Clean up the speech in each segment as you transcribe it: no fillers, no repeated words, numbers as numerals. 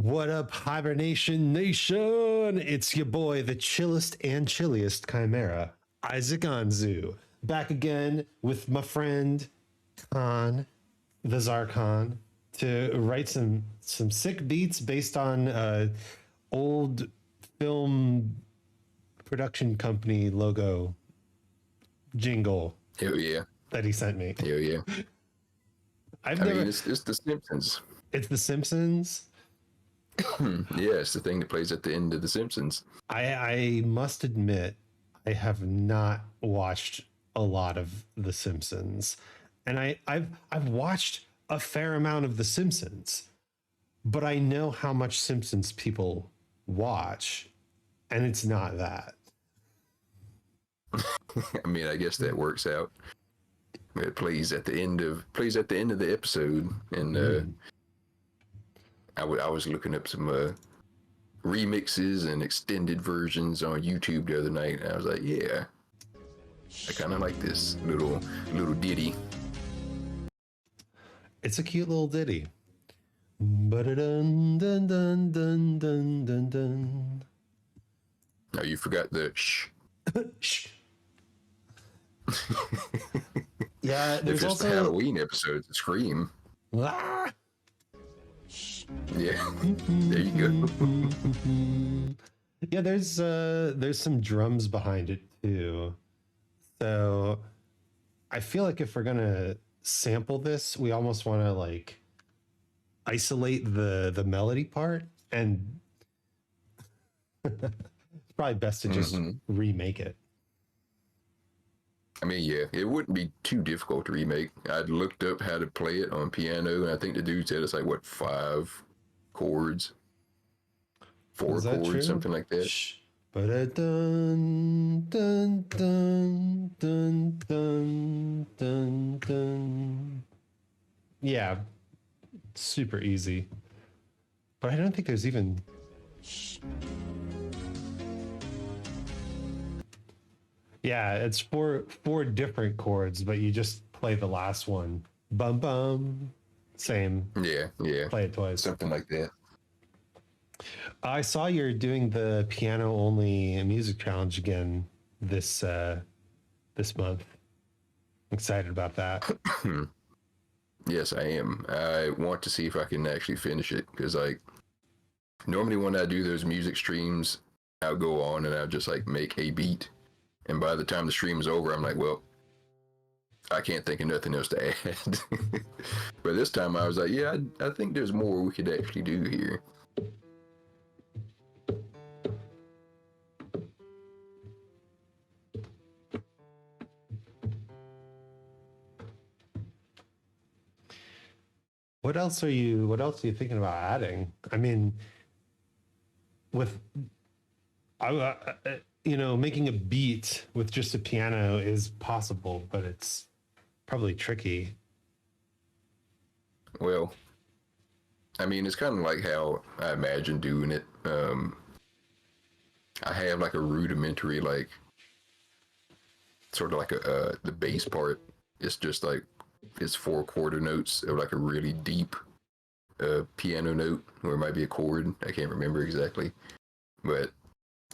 What up, Hibernation Nation? It's your boy, the chillest and chilliest chimera, Isaac Anzu, back again with my friend Khan, the Zarkon, to write some sick beats based on old film production company logo jingle. Hell yeah. That he sent me. Hell yeah. I mean, it's The Simpsons. It's The Simpsons. Yeah, it's the thing that plays at the end of The Simpsons. I must admit, I have not watched a lot of The Simpsons, and I've watched a fair amount of The Simpsons, but I know how much Simpsons people watch, and it's not that. I mean, I guess that works out. It plays at the end of the episode, and I was looking up some remixes and extended versions on YouTube the other night, and I was like, yeah, I kind of like this little ditty. It's a cute little ditty. Dun dun dun dun dun dun dun. Now you forgot the shh. Shh. Yeah, there's it's also the Halloween episode, the Scream. Ah! Yeah, there you go. Yeah, there's some drums behind it too. So I feel like if we're gonna sample this, we almost want to like isolate the melody part, and it's probably best to just remake it. I mean, yeah, it wouldn't be too difficult to remake. I'd looked up how to play it on piano, and I think the dude said it's like, what, 5 chords? 4 chords, true? Something like that. Dun, dun, dun, dun, dun, dun, dun. Yeah, super easy. But I don't think there's even... Yeah, it's four different chords, but you just play the last one. Bum bum. Same. Yeah. Play it twice. Something like that. I saw you're doing the piano only music challenge again this month. I'm excited about that. Yes, I am. I want to see if I can actually finish it, because like normally when I do those music streams, I'll go on and I'll just like make a beat. And by the time the stream is over, I'm like, well, I can't think of nothing else to add. But this time I was like, yeah, I think there's more we could actually do here. What else are you thinking about adding? I mean, making a beat with just a piano is possible, but it's probably tricky. Well, I mean, it's kind of like how I imagine doing it. I have like a rudimentary, like, sort of like the bass part. It's just like, it's 4 quarter notes of like a really deep piano note, or it might be a chord. I can't remember exactly. But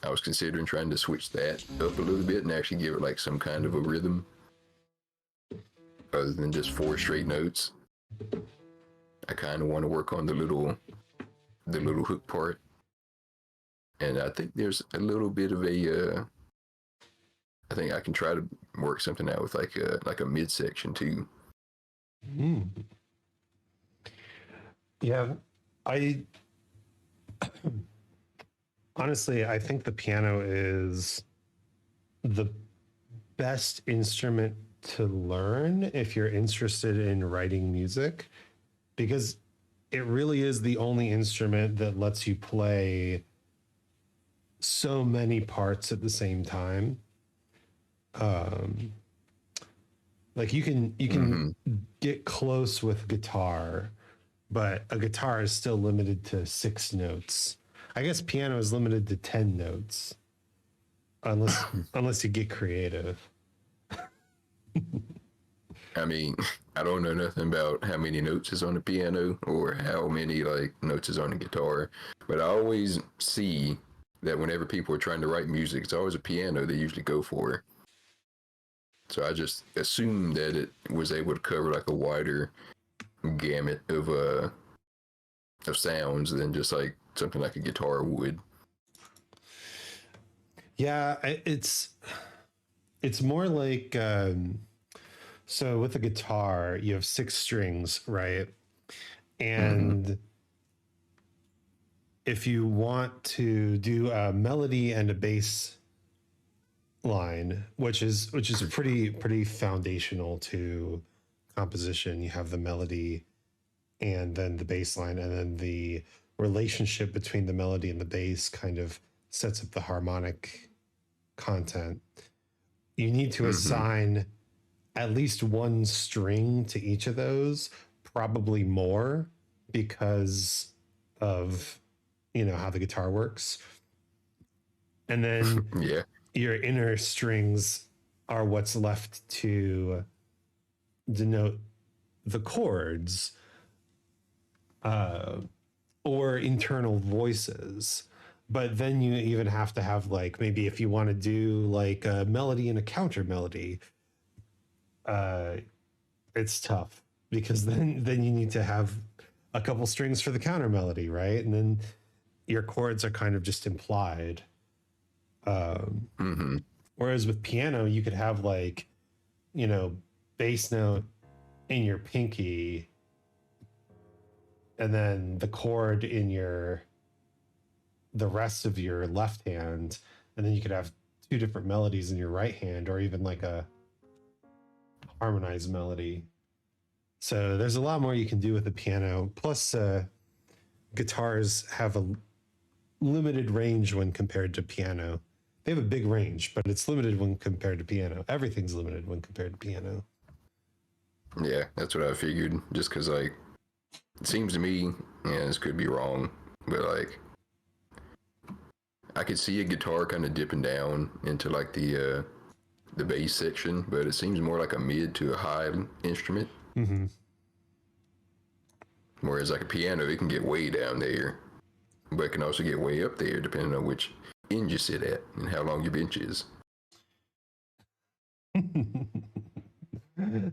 I was considering trying to switch that up a little bit and actually give it like some kind of a rhythm other than just 4 straight notes. I kind of want to work on the little hook part, and I think there's a little bit of a I think I can try to work something out with like a midsection too. Yeah, honestly, I think the piano is the best instrument to learn if you're interested in writing music, because it really is the only instrument that lets you play so many parts at the same time. Like you can get close with guitar, but a guitar is still limited to 6 notes. I guess piano is limited to 10 notes, unless you get creative. I mean, I don't know nothing about how many notes is on the piano or how many like notes is on the guitar, but I always see that whenever people are trying to write music, it's always a piano they usually go for. So I just assumed that it was able to cover like a wider gamut of sounds than just like something like a guitar would. Yeah, it's more like so with a guitar, you have 6 strings, right? Mm-hmm. And if you want to do a melody and a bass line, which is pretty foundational to composition, you have the melody and then the bass line, and then the relationship between the melody and the bass kind of sets up the harmonic content. You need to Mm-hmm. assign at least 1 string to each of those, probably more, because of how the guitar works. And then Yeah. your inner strings are what's left to denote the chords, uh, or internal voices. But then you even have to have, like, maybe if you want to do like a melody and a counter melody, uh, it's tough because then you need to have a couple strings for the counter melody, right? And then your chords are kind of just implied. Um, Mm-hmm. Whereas with piano, you could have, like, you know, bass note in your pinky, and then the chord in the rest of your left hand, and then you could have 2 different melodies in your right hand, or even like a harmonized melody. So there's a lot more you can do with the piano. Plus, guitars have a limited range when compared to piano. They have a big range, but it's limited when compared to piano. Everything's limited when compared to piano. Yeah, that's what I figured. Just because, like, it seems to me, and this could be wrong, but like, I could see a guitar kind of dipping down into like the bass section, but it seems more like a mid to a high instrument. Mm-hmm. Whereas like a piano, it can get way down there, but it can also get way up there depending on which end you sit at and how long your bench is.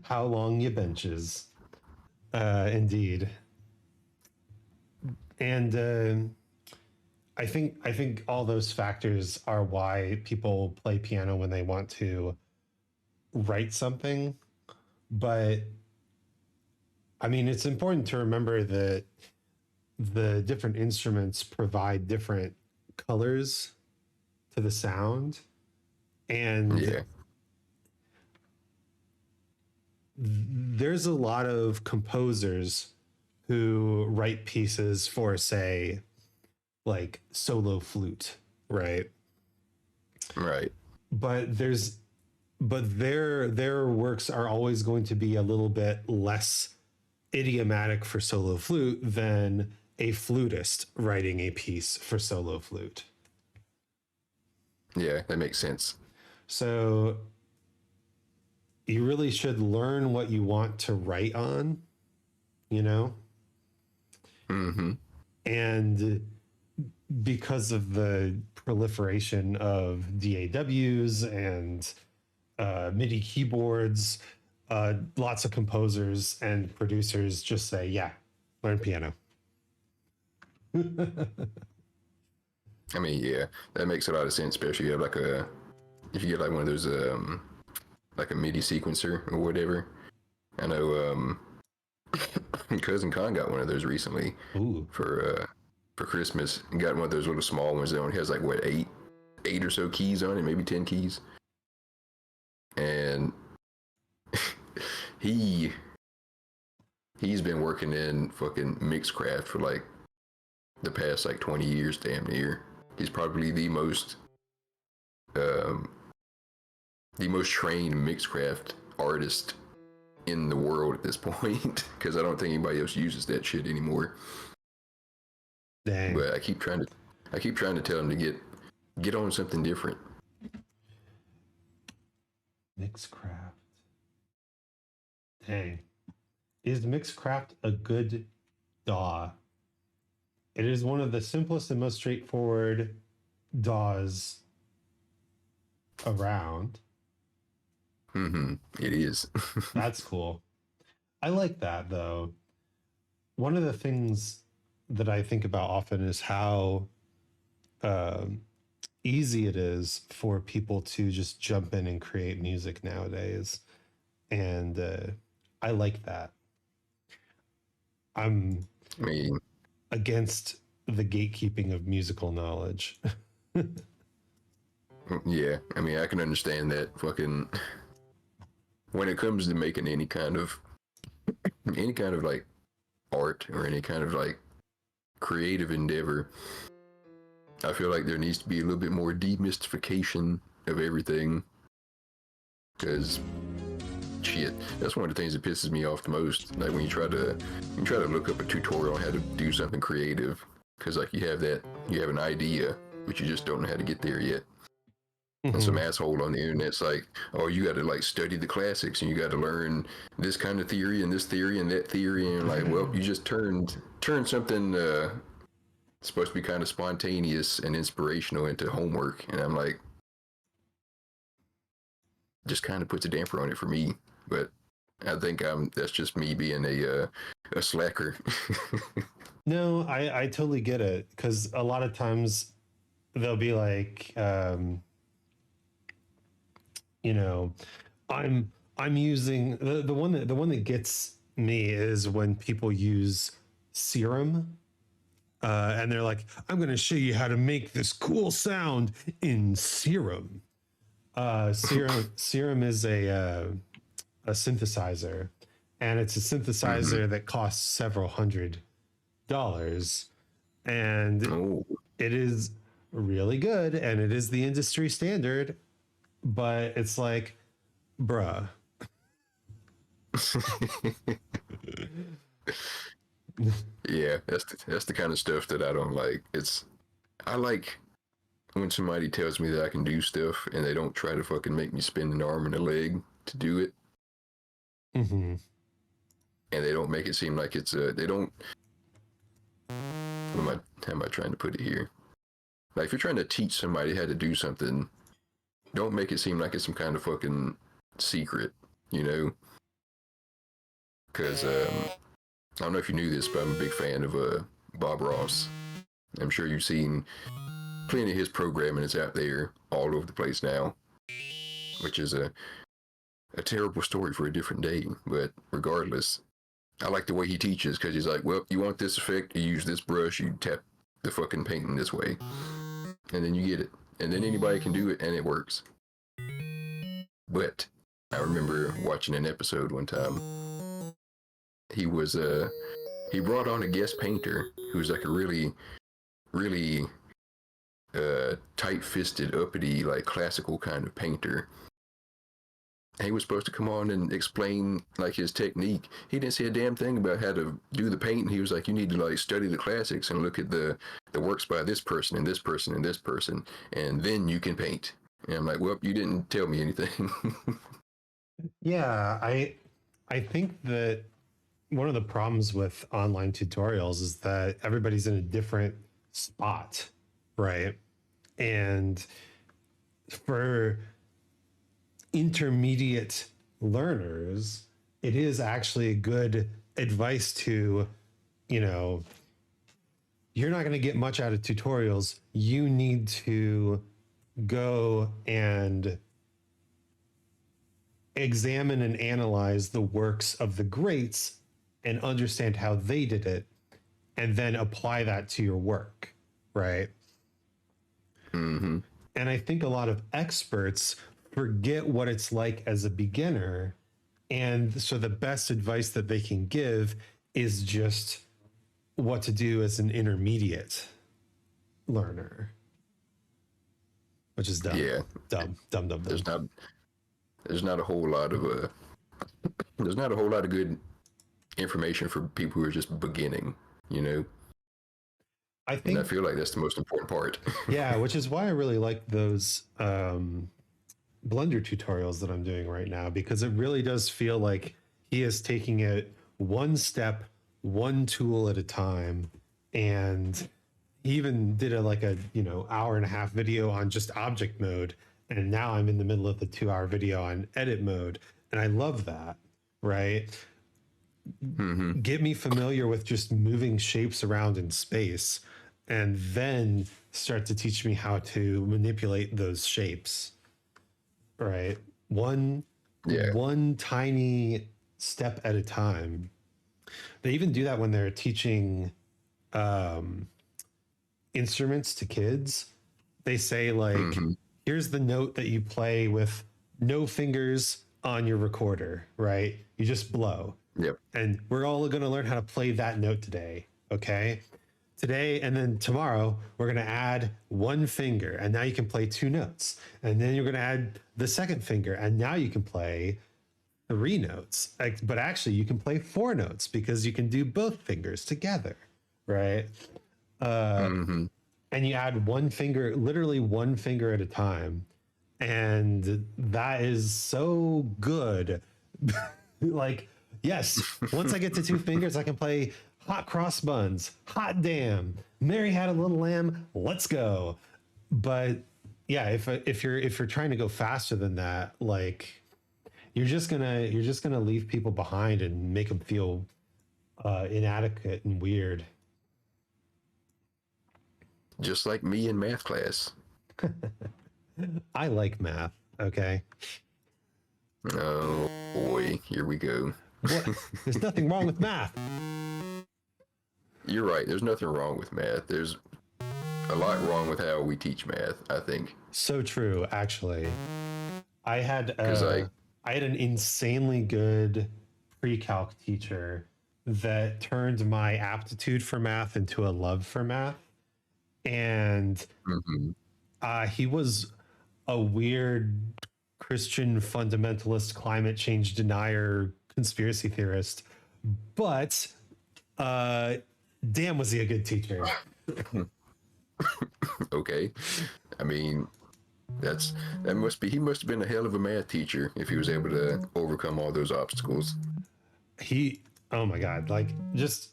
How long you benches. Indeed. And I think all those factors are why people play piano when they want to write something. But I mean, it's important to remember that the different instruments provide different colors to the sound. And Yeah, there's a lot of composers who write pieces for, say, like solo flute, right? right. But their works are always going to be a little bit less idiomatic for solo flute than a flutist writing a piece for solo flute. Yeah, that makes sense. So you really should learn what you want to write on, you know? Mm-hmm. And because of the proliferation of DAWs and MIDI keyboards, lots of composers and producers just say, yeah, learn piano. I mean, yeah, that makes a lot of sense, especially if you have like if you get like one of those like a MIDI sequencer or whatever. I know cousin Khan got one of those recently Ooh. for Christmas. He got one of those little small ones that only has like what eight or so keys on it, maybe 10 keys. And he he's been working in fucking Mixcraft for like the past like 20 years, damn near. He's probably um, the most trained Mixcraft artist in the world at this point, because I don't think anybody else uses that shit anymore. Dang. But I keep trying to tell him to get on something different. Mixcraft. Dang. Is Mixcraft a good DAW? It is one of the simplest and most straightforward DAWs around. It is. That's cool. I like that though. One of the things that I think about often is how um, easy it is for people to just jump in and create music nowadays. And I like that. I'm I mean, against the gatekeeping of musical knowledge. yeah. I mean, I can understand that. Fucking when it comes to making any kind of like art or any kind of like creative endeavor, I feel like there needs to be a little bit more demystification of everything. Because shit, that's one of the things that pisses me off the most. Like when you try to look up a tutorial on how to do something creative, because like you have an idea, but you just don't know how to get there yet. And some asshole on the internet's like, oh, you got to like study the classics and you got to learn this kind of theory and this theory and that theory, and like, well, you just turned something supposed to be kind of spontaneous and inspirational into homework, and I'm like, just kind of puts a damper on it for me. But I think that's just me being a slacker. No, I totally get it, because a lot of times they'll be like, you know, I'm using the one that gets me is when people use Serum, and they're like, I'm going to show you how to make this cool sound in Serum. Serum is a synthesizer, and it's a synthesizer that costs several $100s, and it is really good, and it is the industry standard, but it's like, bruh. Yeah, that's the kind of stuff that I don't like. I like when somebody tells me that I can do stuff and they don't try to fucking make me spend an arm and a leg to do it. And they don't make it seem like it's they don't. How am I trying to put it here? Like if you're trying to teach somebody how to do something, don't make it seem like it's some kind of fucking secret, you know? Because I don't know if you knew this, but I'm a big fan of Bob Ross. I'm sure you've seen plenty of his programming. It's out there all over the place now, which is a terrible story for a different day. But regardless, I like the way he teaches, because he's like, well, you want this effect, you use this brush, you tap the fucking painting this way, and then you get it. And then anybody can do it, and it works. But I remember watching an episode one time. He brought on a guest painter who was like a really, really tight-fisted, uppity, like classical kind of painter. He was supposed to come on and explain like his technique. He didn't say a damn thing about how to do the painting. He was like, you need to like study the classics and look at the works by this person and this person and this person, and then you can paint. And I'm like, well, you didn't tell me anything. Yeah, I think that one of the problems with online tutorials is that everybody's in a different spot, right? And for intermediate learners, it is actually good advice to, you're not going to get much out of tutorials. You need to go and examine and analyze the works of the greats and understand how they did it, and then apply that to your work, right? And I think a lot of experts forget what it's like as a beginner, and so the best advice that they can give is just what to do as an intermediate learner, which is dumb. Yeah, dumb. There's not a whole lot of good information for people who are just beginning, I think, and I feel like that's the most important part. yeah, which is why I really like those Blender tutorials that I'm doing right now, because it really does feel like he is taking it one step, one tool at a time. And he even did a hour and a half video on just object mode. And now I'm in the middle of the 2 hour video on edit mode. And I love that, right? Get me familiar with just moving shapes around in space and then start to teach me how to manipulate those shapes, right? One tiny step at a time. They even do that when they're teaching instruments to kids. They say like, here's the note that you play with no fingers on your recorder, right? You just blow. Yep. And we're all going to learn how to play that note today. Okay. Today and then tomorrow, we're going to add one finger and now you can play 2 notes. And then you're going to add the second finger and now you can play 3 notes. But actually, you can play 4 notes because you can do both fingers together. Right. And you add one finger, literally one finger at a time. And that is so good. Like, yes, once I get to 2 fingers, I can play Hot Cross Buns, Hot Damn, Mary Had a Little Lamb, let's go. But yeah, if you're trying to go faster than that, like you're just gonna leave people behind and make them feel inadequate and weird. Just like me in math class. I like math. Okay. Oh boy, here we go. What? There's nothing wrong with math. You're right. There's nothing wrong with math. There's a lot wrong with how we teach math, I think. So true, actually. I had an insanely good pre-calc teacher that turned my aptitude for math into a love for math. And he was a weird Christian fundamentalist, climate change denier, conspiracy theorist, but damn, was he a good teacher. Okay. I mean, he must have been a hell of a math teacher if he was able to overcome all those obstacles. Oh my God, like just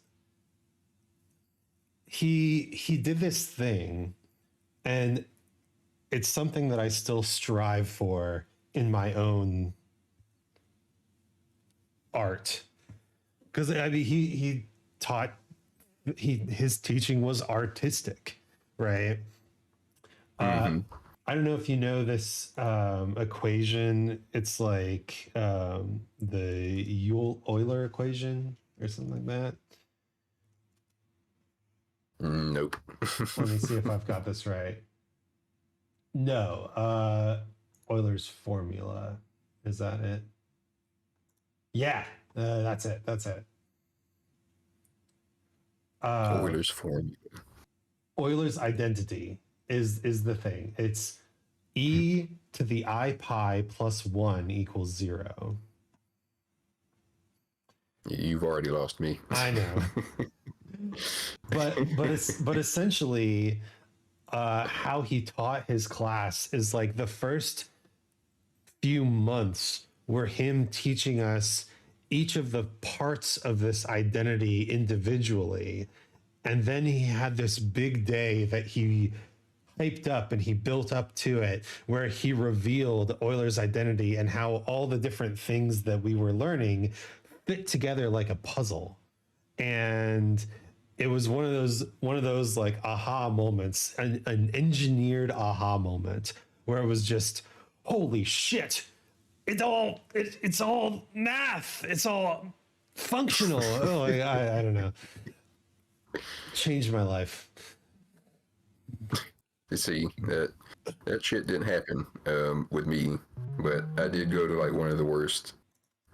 he did this thing, and it's something that I still strive for in my own art. Because I mean, he taught, his teaching was artistic, right? I don't know if you know this equation. It's like the Euler equation or something like that. Nope. Let me see if I've got this right. No, Euler's formula. Is that it? Yeah, that's it. That's it. Euler's formula. Euler's identity is the thing. It's e to the I pi plus 1 equals 0. You've already lost me. I know. but essentially how he taught his class is like the first few months were him teaching us each of the parts of this identity individually. And then he had this big day that he hyped up and he built up to it, where he revealed Euler's identity and how all the different things that we were learning fit together like a puzzle. And it was one of those like aha moments, an engineered aha moment, where it was just, holy shit, it's all math, it's all functional. Oh, I don't know. Changed my life. You see, that shit didn't happen with me, but I did go to like one of the worst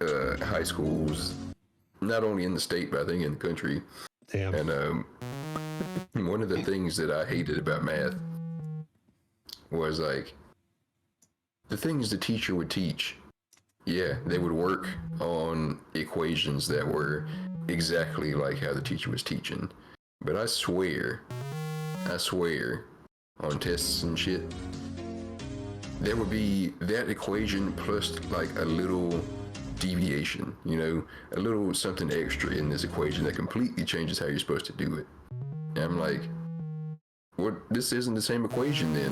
high schools, not only in the state, but I think in the country. Damn. And one of the things that I hated about math was like the things the teacher would teach. Yeah, they would work on equations that were exactly like how the teacher was teaching. But I swear, on tests and shit, there would be that equation plus like a little deviation, you know, a little something extra in this equation that completely changes how you're supposed to do it. And I'm like, what? This isn't the same equation then.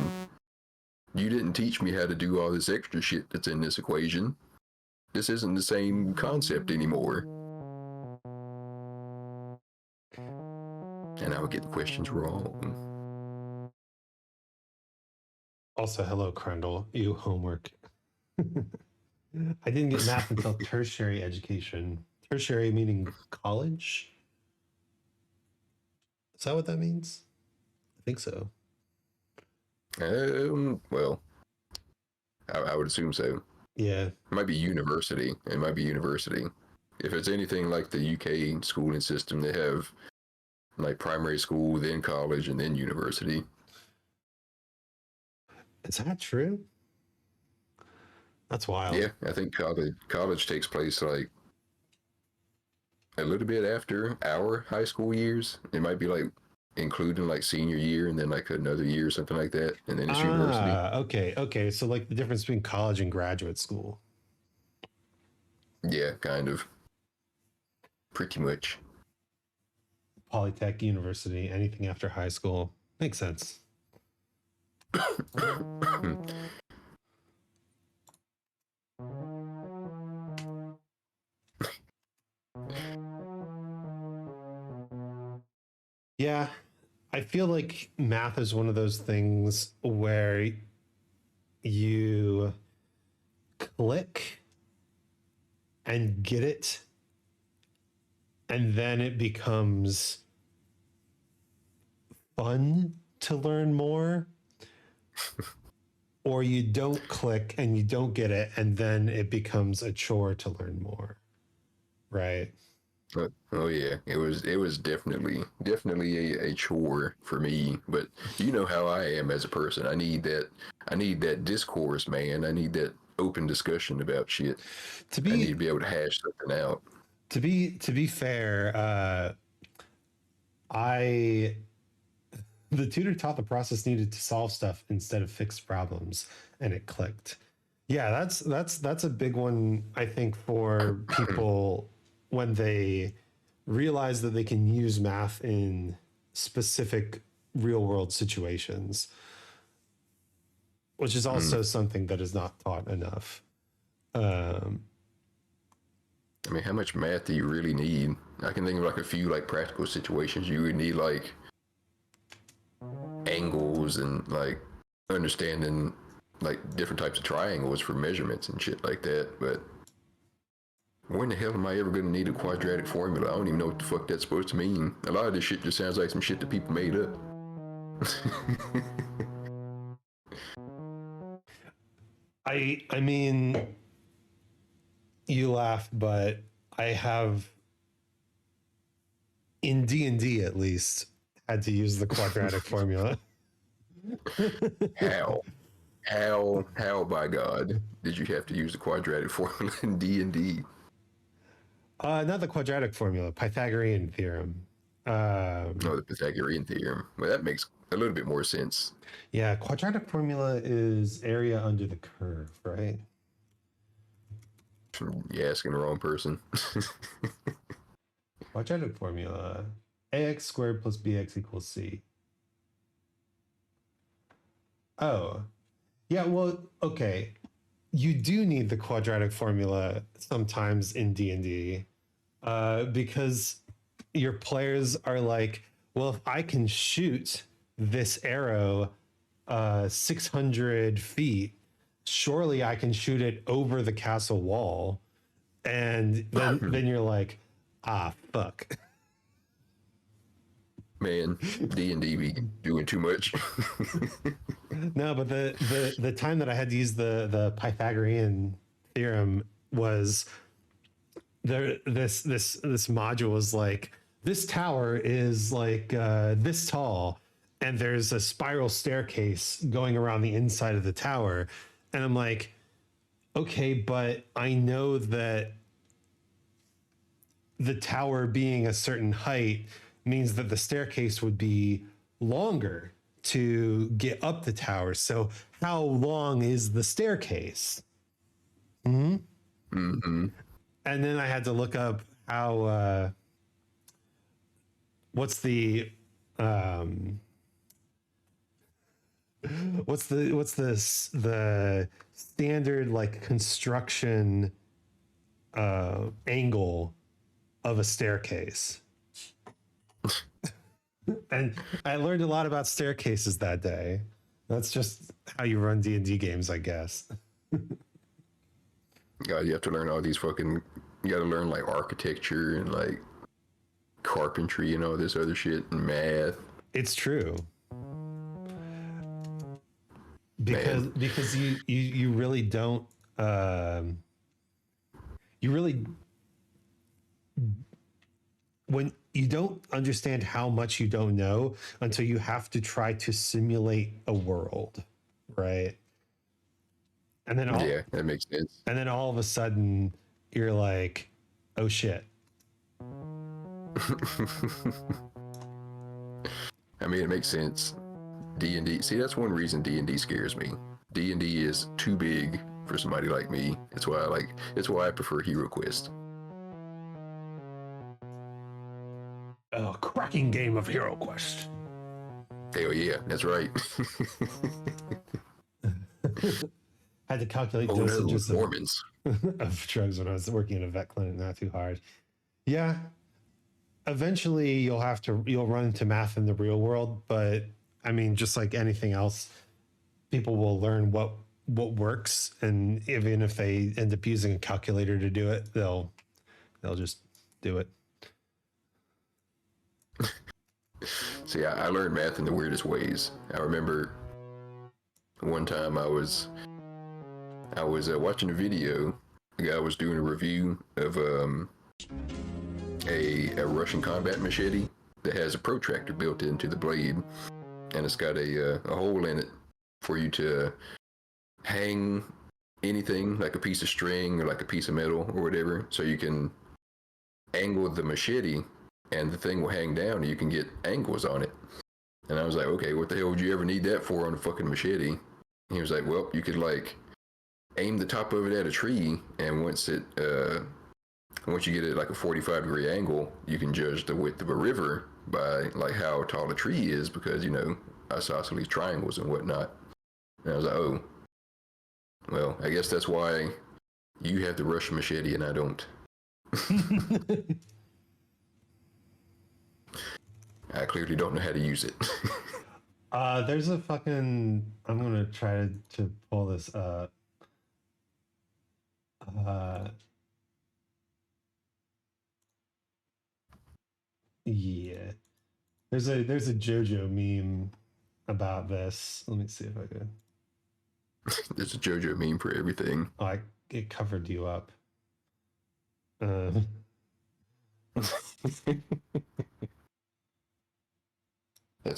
You didn't teach me how to do all this extra shit that's in this equation. This isn't the same concept anymore. And I would get the questions wrong. Also, hello, Crandall. You homework. I didn't get math until tertiary education. Tertiary meaning college? Is that what that means? I think so. Well, I would assume so. Yeah. It might be university. It might be university. If it's anything like the UK schooling system, they have like primary school, then college, and then university. Is that true? That's wild. Yeah, I think college takes place like a little bit after our high school years. It might be like including like senior year and then like another year or something like that, and then it's university. Okay. So like the difference between college and graduate school. Yeah, kind of. Pretty much. Polytech, university, anything after high school. Makes sense. Yeah, I feel like math is one of those things where you click and get it, and then it becomes fun to learn more, or you don't click and you don't get it, and then it becomes a chore to learn more, right? Oh yeah, it was definitely a chore for me. But you know how I am as a person. I need that discourse, man. I need that open discussion about shit. I need to be able to hash something out. To be fair, the tutor taught the process needed to solve stuff instead of fix problems, and it clicked. Yeah, that's a big one, I think, for people when they realize that they can use math in specific real world situations, which is also something that is not taught enough. I mean, how much math do you really need? I can think of like a few like practical situations you would need like angles and like understanding like different types of triangles for measurements and shit like that. But when the hell am I ever going to need a quadratic formula? I don't even know what the fuck that's supposed to mean. A lot of this shit just sounds like some shit that people made up. I mean, you laugh, but I have in D&D at least had to use the quadratic formula. How by God did you have to use the quadratic formula in D&D? Not the quadratic formula, Pythagorean theorem. No, the Pythagorean theorem. Well, that makes a little bit more sense. Yeah, quadratic formula is area under the curve, right? You're asking the wrong person. Quadratic formula, ax squared plus bx equals c. Oh, yeah, well, okay. You do need the quadratic formula sometimes in D&D because your players are like, well, if I can shoot this arrow 600 feet, surely I can shoot it over the castle wall. And then you're like, ah, fuck. Man, D&D be doing too much. No, but the time that I had to use the Pythagorean theorem was this module was like, this tower is like this tall, and there's a spiral staircase going around the inside of the tower, and I'm like, okay, but I know that the tower being a certain height means that the staircase would be longer to get up the tower. So how long is the staircase? Mm-hmm. and then I had to look up how what's the um what's the standard like construction angle of a staircase. And I learned a lot about staircases that day. That's just how you run D&D games, I guess. God, you have to learn all these fucking. You got to learn like architecture and like carpentry and all this other shit and math. It's true. Because you really don't you really when you don't understand how much you don't know until you have to try to simulate a world, right? And then Yeah, that makes sense. and then all of a sudden you're like, oh shit. I mean, it makes sense. D&D. See, that's one reason D&D scares me. D&D is too big for somebody like me. It's why I prefer Hero Quest. A cracking game of Hero Quest. Hell yeah, that's right. Had to calculate Oh no, dosages Mormons. of drugs when I was working in a vet clinic. Not too hard. Yeah. Eventually you'll run into math in the real world, but I mean, just like anything else, people will learn what works, and even if they end up using a calculator to do it, they'll just do it. See, I learned math in the weirdest ways. I remember one time I was watching a video. The guy was doing a review of a Russian combat machete that has a protractor built into the blade, and it's got a hole in it for you to hang anything like a piece of string or like a piece of metal or whatever, so you can angle the machete and the thing will hang down and you can get angles on it. And I was like, okay, what the hell would you ever need that for on a fucking machete? And he was like, well, you could like aim the top of it at a tree, and once you get it like a 45-degree angle, you can judge the width of a river by like how tall a tree is, because isosceles triangles and whatnot. And I was like, oh, well, I guess that's why you have the Russian machete and I don't. I clearly don't know how to use it. There's a fucking. I'm gonna try to pull this up. Yeah, there's a JoJo meme about this. Let me see if I could. There's a JoJo meme for everything. Oh, it covered you up. That's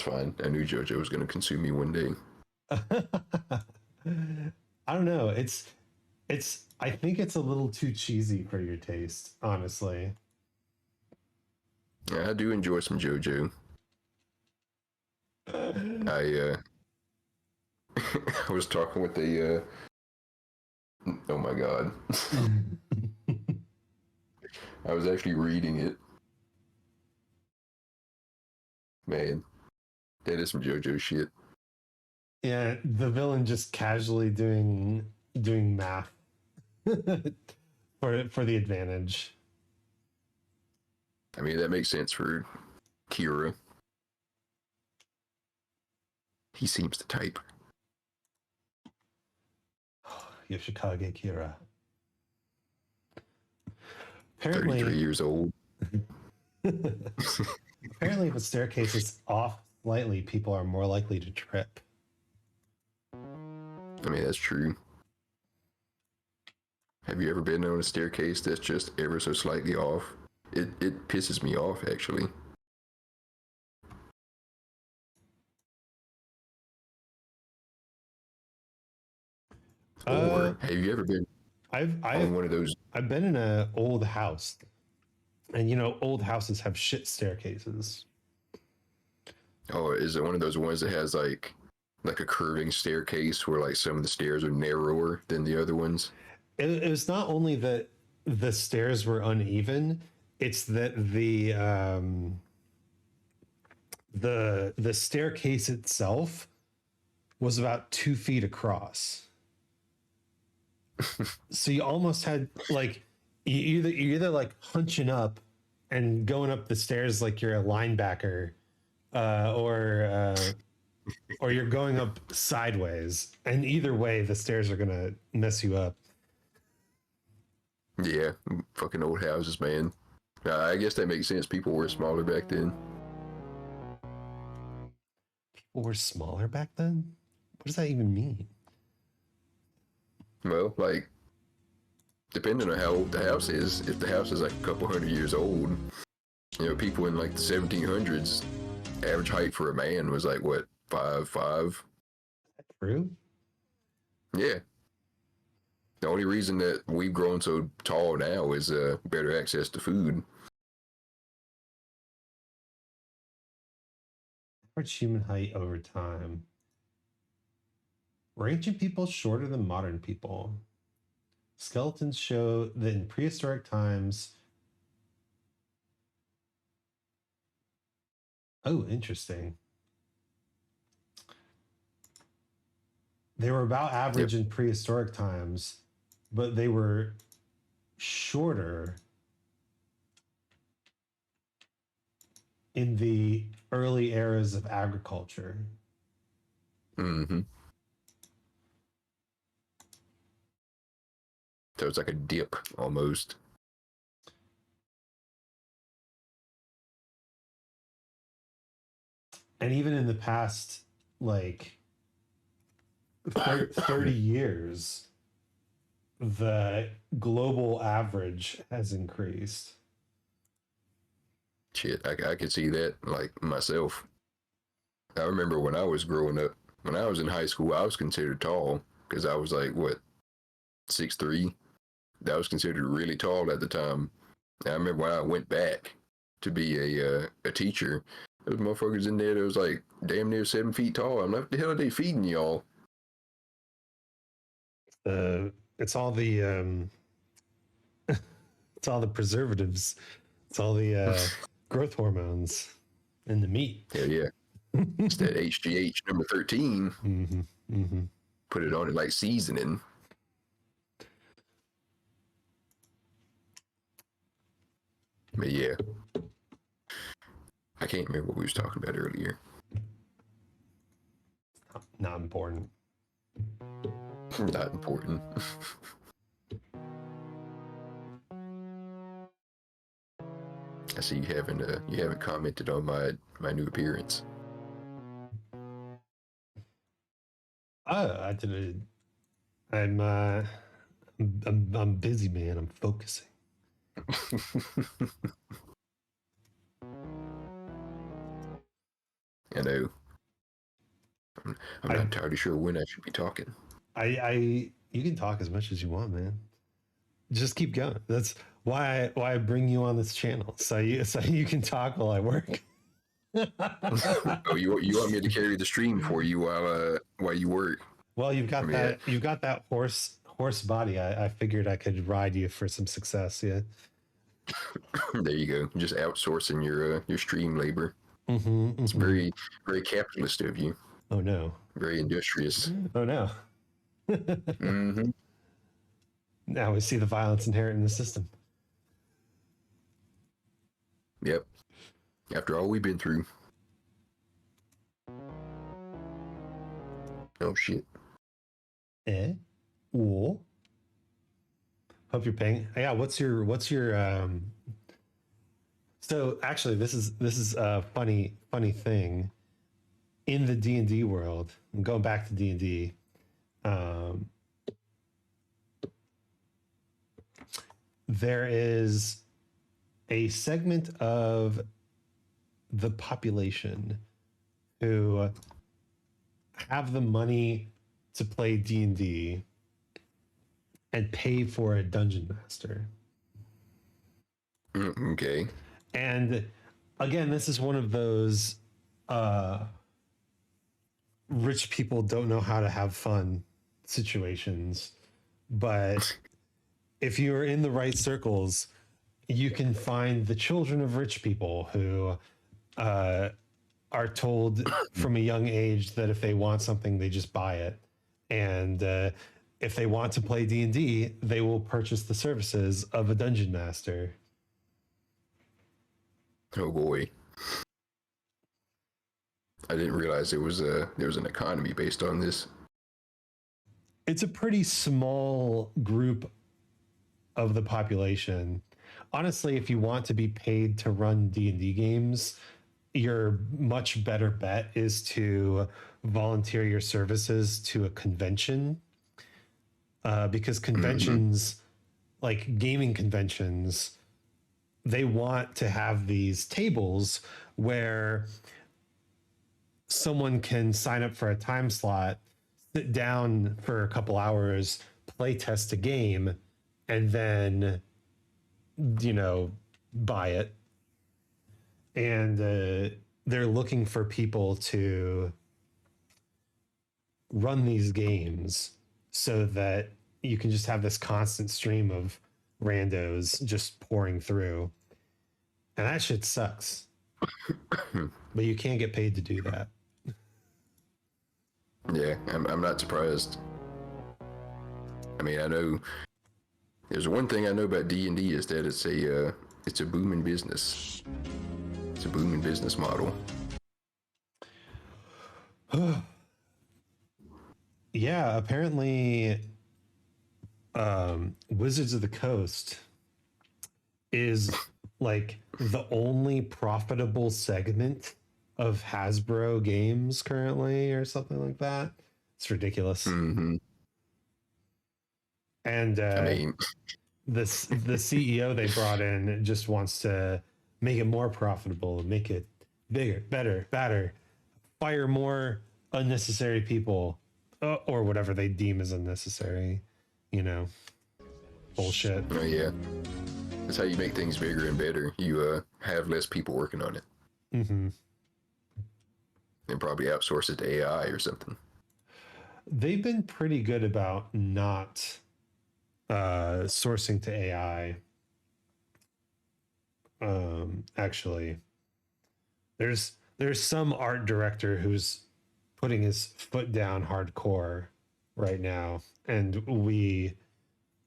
fine. I knew JoJo was going to consume me one day. I don't know. I think it's a little too cheesy for your taste, honestly. Yeah, I do enjoy some JoJo. I I was talking with a oh my god. I was actually reading it. Man, that is some JoJo shit. Yeah, the villain just casually doing math for the advantage. I mean, that makes sense for Kira. He seems the type. Yoshikage Kira. 33 years old. Apparently, if a staircase is off slightly, people are more likely to trip. I mean, that's true. Have you ever been on a staircase that's just ever so slightly off? It pisses me off, actually. Or have you ever been on one of those? I've been in an old house, and old houses have shit staircases. Oh, is it one of those ones that has like a curving staircase where like some of the stairs are narrower than the other ones? It's not only that the stairs were uneven. It's that the staircase itself was about 2 feet across. So you almost had like you're either like hunching up and going up the stairs like you're a linebacker, uh, or uh, or you're going up sideways. And either way, the stairs are gonna mess you up. Yeah, fucking old houses, man. I guess that makes sense. People were smaller back then. People were smaller back then. What does that even mean? Well, like, depending on how old the house is, if the house is like a couple hundred years old, people in like the 1700s, average height for a man was like, what, 5'5"? True. Yeah. The only reason that we've grown so tall now is better access to food. Average human height over time. Were ancient people shorter than modern people? Skeletons show that in prehistoric times. Oh, interesting. They were about average in prehistoric times, but they were shorter in the early eras of agriculture. Mm-hmm. So it's like a dip almost. And even in the past, like 30 years, the global average has increased. Shit, I could see that, like, myself. I remember when I was growing up, when I was in high school, I was considered tall because I was like, what, 6'3"? That was considered really tall at the time. And I remember when I went back to be a teacher, those motherfuckers in there that was like damn near 7 feet tall. I'm like, what the hell are they feeding y'all? It's all the it's all the preservatives. It's all the growth hormones in the meat. Hell yeah. It's that HGH number 13. Mm-hmm, mm-hmm. Put it on it like seasoning. But yeah. I can't remember what we was talking about earlier. Not important. Not important. I see you haven't commented on my new appearance. I did it. I'm busy, man. I'm focusing. I know. I'm not entirely sure when I should be talking. You can talk as much as you want, man. Just keep going. That's why I bring you on this channel, so you can talk while I work. Oh, you want me to carry the stream for you while you work? Well, you've got that horse body. I figured I could ride you for some success. Yeah. There you go. Just outsourcing your stream labor. Mm-hmm. It's very, very capitalist of you. Oh no. Very industrious. Oh no. Mm-hmm. Now we see the violence inherent in the system. Yep. After all we've been through. Oh shit. Oh. Hope you're paying. Yeah. What's your So actually, this is a funny thing in the D&D world. I'm going back to D&D. There is a segment of the population who have the money to play D&D and pay for a dungeon master. Okay. And again, this is one of those rich people don't know how to have fun situations, but if you're in the right circles, you can find the children of rich people who uh, are told from a young age that if they want something, they just buy it, and if they want to play D&D, they will purchase the services of a dungeon master. Oh boy. I didn't realize there was an economy based on this. It's a pretty small group of the population. Honestly, if you want to be paid to run D&D games, your much better bet is to volunteer your services to a convention, because conventions, like gaming conventions, they want to have these tables where someone can sign up for a time slot, sit down for a couple hours, play test a game, and then, buy it. And they're looking for people to run these games so that you can just have this constant stream of randos just pouring through. And that shit sucks. But you can't get paid to do that. Yeah, I'm not surprised. I mean, I know there's one thing I know about D&D is that it's a booming business. It's a booming business model. Yeah, apparently Wizards of the Coast is like the only profitable segment of Hasbro games currently, or something like that. It's ridiculous. Mm-hmm. And I mean, the CEO they brought in just wants to make it more profitable, make it bigger, better, badder, fire more unnecessary people, or whatever they deem as unnecessary. Bullshit. oh yeah, that's how you make things bigger and better. You have less people working on it, Mm-hmm. and probably outsource it to AI or something. They've been pretty good about not sourcing to AI. Actually, there's some art director who's putting his foot down hardcore right now, and we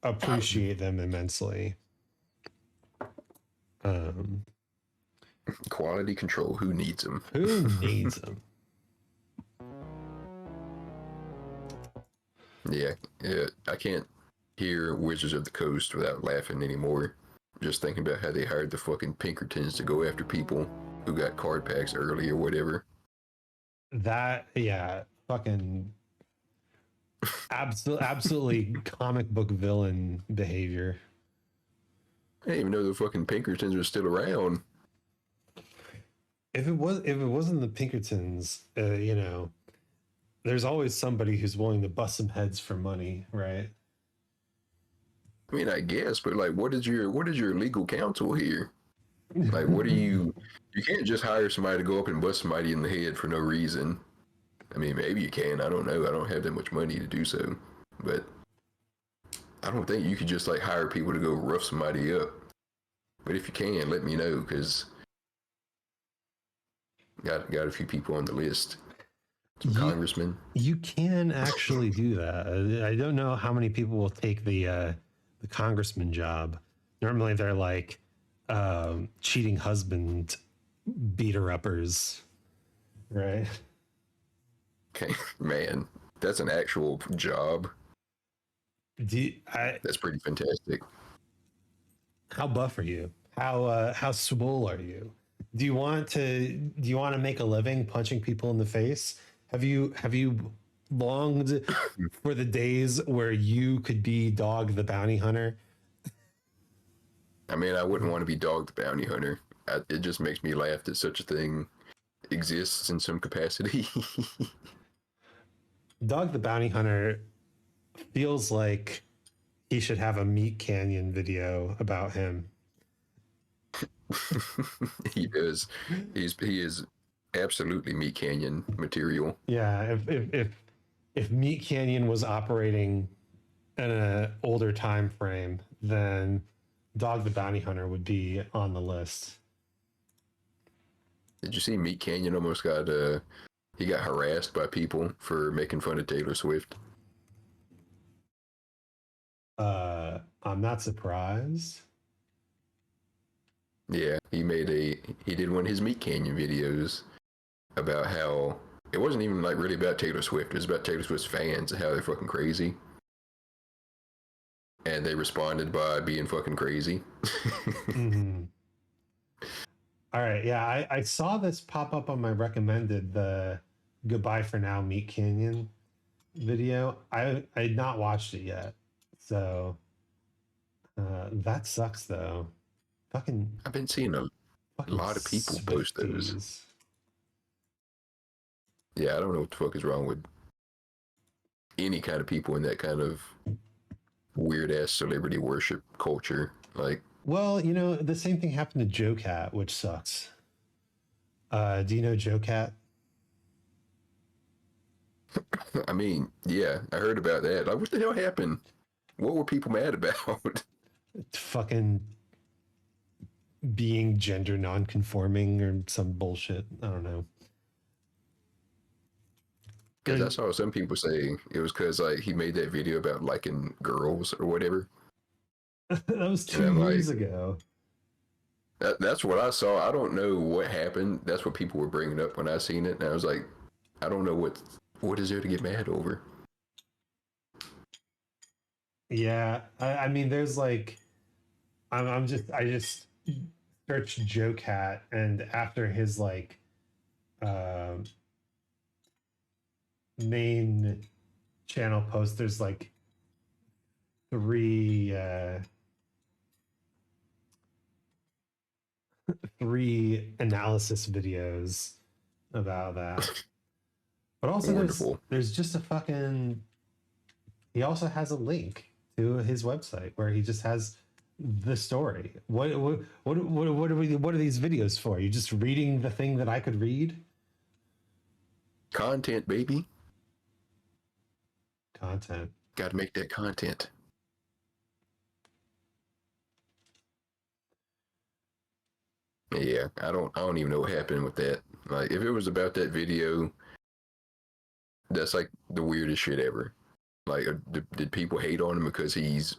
appreciate them immensely. Quality control. Who needs them? Who needs them? Yeah, I can't hear Wizards of the Coast without laughing anymore. Just thinking about how they hired the fucking Pinkertons to go after people who got card packs early or whatever. That, yeah, fucking absolutely comic book villain behavior. I didn't even know the fucking Pinkertons were still around. If it wasn't the Pinkertons, there's always somebody who's willing to bust some heads for money, right? I mean, I guess, but like, what is your legal counsel here? Like, what do you can't just hire somebody to go up and bust somebody in the head for no reason. I mean, maybe you can. I don't know. I don't have that much money to do so, but I don't think you could just like hire people to go rough somebody up. But if you can, let me know, because got a few people on the list. Some congressmen. You can actually do that. I don't know how many people will take the congressman job. Normally, they're like cheating husband beater uppers, right? Okay, man, that's an actual job. That's pretty fantastic. How buff are you? How swole are you? Do you want to make a living punching people in the face? Have you longed for the days where you could be Dog the Bounty Hunter? I mean, I wouldn't want to be Dog the Bounty Hunter. It just makes me laugh that such a thing exists in some capacity. Dog the Bounty Hunter feels like he should have a Meat Canyon video about him. He does. He is absolutely Meat Canyon material. Yeah, if Meat Canyon was operating in an older time frame, then Dog the Bounty Hunter would be on the list. Did you see Meat Canyon almost got he got harassed by people for making fun of Taylor Swift? I'm not surprised. Yeah, he did one of his Meat Canyon videos about how it wasn't even like really about Taylor Swift. It was about Taylor Swift's fans and how they're fucking crazy. And they responded by being fucking crazy. Mm-hmm. All right, yeah, I saw this pop up on my recommended, the Goodbye for Now Meat Canyon video. I had not watched it yet, so that sucks though. Fucking I've been seeing a fucking lot of people post those. Swifties. Yeah, I don't know what the fuck is wrong with any kind of people in that kind of weird ass celebrity worship culture. Like, Well, you know, the same thing happened to Joe Cat, which sucks. Do you know Joe Cat? I mean, yeah, I heard about that. Like, what the hell happened? What were people mad about? Fucking being gender non-conforming or some bullshit. I don't know. Because I saw some people say it was because like he made that video about liking girls or whatever. That was And 2 I'm years like, ago. that's what I saw. I don't know what happened. That's what people were bringing up when I seen it, and I was like, I don't know what is there to get mad over. Yeah, I mean, there's like, I just searched Joe Cat, and after his like um main channel post, there's like three three analysis videos about that. But also Wonderful. there's just a fucking, he also has a link to his website where he just has the story. What are these videos for? You just reading the thing that I could read? Content, baby. Content. Got to make that content. Yeah, I don't even know what happened with that. Like, if it was about that video, that's like the weirdest shit ever. Like, did people hate on him because he's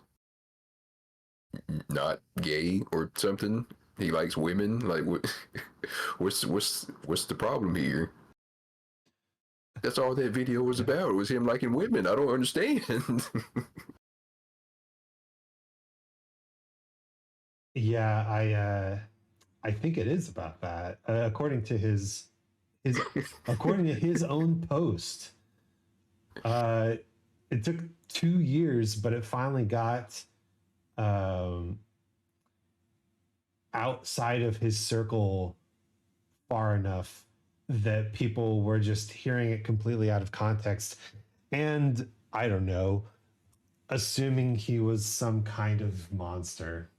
not gay or something? He likes women. Like, what? What's the problem here? That's all that video was about. It was him liking women. I don't understand. Yeah, I think it is about that. According to his according to his own post. Uh it took 2 years, but it finally got um outside of his circle far enough that people were just hearing it completely out of context, and I don't know, assuming he was some kind of monster.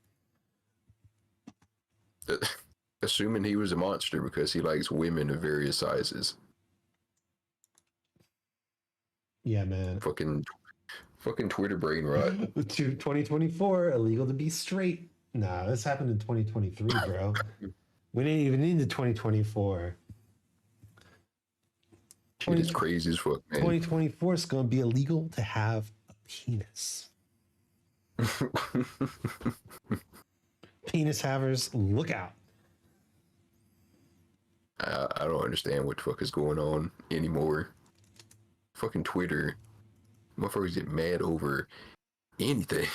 Assuming he was a monster because he likes women of various sizes. Yeah, man. Fucking Twitter brain rot. To 2024, illegal to be straight. Nah, this happened in 2023, bro. We didn't even into 2024. Shit is crazy as fuck, man. 2024 is going to be illegal to have a penis. Penis havers, look out. I don't understand what the fuck is going on anymore. Fucking Twitter. Motherfuckers get mad over anything.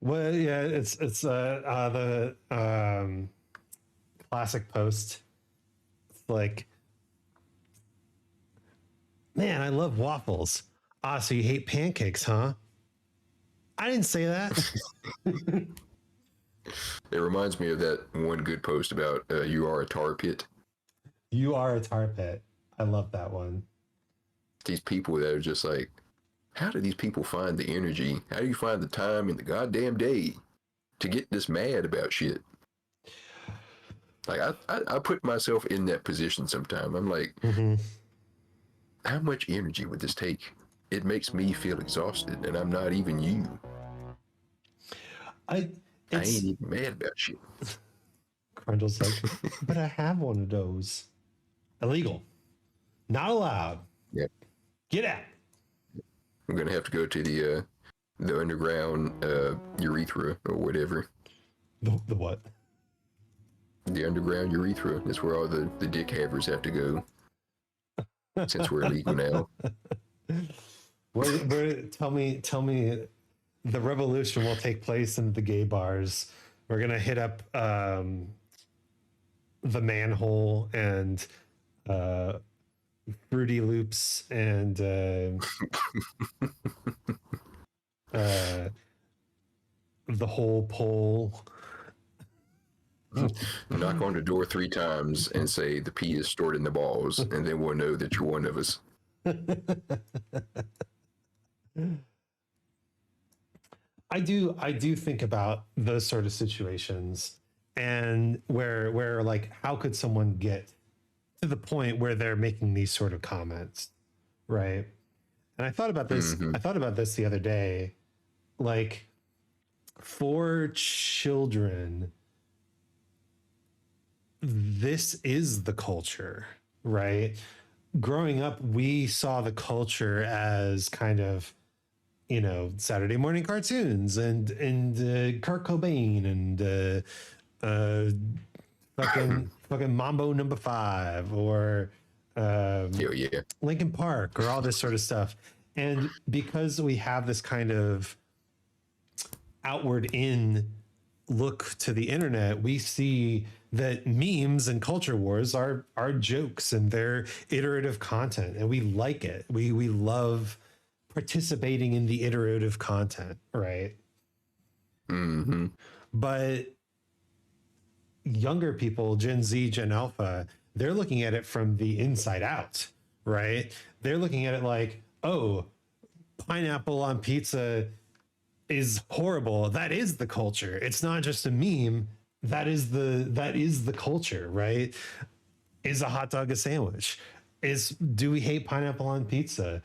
Well, yeah, it's the classic post. It's like, man, I love waffles. Ah, so you hate pancakes, huh? I didn't say that. It reminds me of that one good post about you are a tar pit. You are a tar pit. I love that one. These people that are just like, how do these people find the energy? How do you find the time in the goddamn day to get this mad about shit? Like, I put myself in that position sometime. I'm like, how much energy would this take? it makes me feel exhausted, and I'm not even you. I I ain't it's even mad about shit. Grundle's like, but I have one of those. Illegal. Not allowed. Yeah, Get out. I'm gonna have to go to the underground urethra or whatever. The what? The underground urethra is where all the dick havers have to go since we're illegal now. Tell me, the revolution will take place in the gay bars. We're gonna hit up the manhole and uh, Fruity Loops and the whole pole. Knock on the door 3 times and say the pee is stored in the balls, and then we'll know that you're one of us. I do think about those sort of situations and where like how could someone get to the point where they're making these sort of comments, right? And I thought about this. Mm-hmm. I thought about this the other day. Like for children, this is the culture, right? Growing up, we saw the culture as kind of, you know, Saturday morning cartoons and Kurt Cobain and fucking Mambo Number Five or Hell yeah. Linkin Park or all this sort of stuff. And because we have this kind of outward in look to the internet, we see that memes and culture wars are jokes and they're iterative content, and we like it. We love participating in the iterative content, right? Mm-hmm. But younger people, Gen Z, Gen Alpha, they're looking at it from the inside out, right? They're looking at it like, oh, pineapple on pizza is horrible. That is the culture. It's not just a meme. That is the culture, right? Is a hot dog a sandwich? Do we hate pineapple on pizza?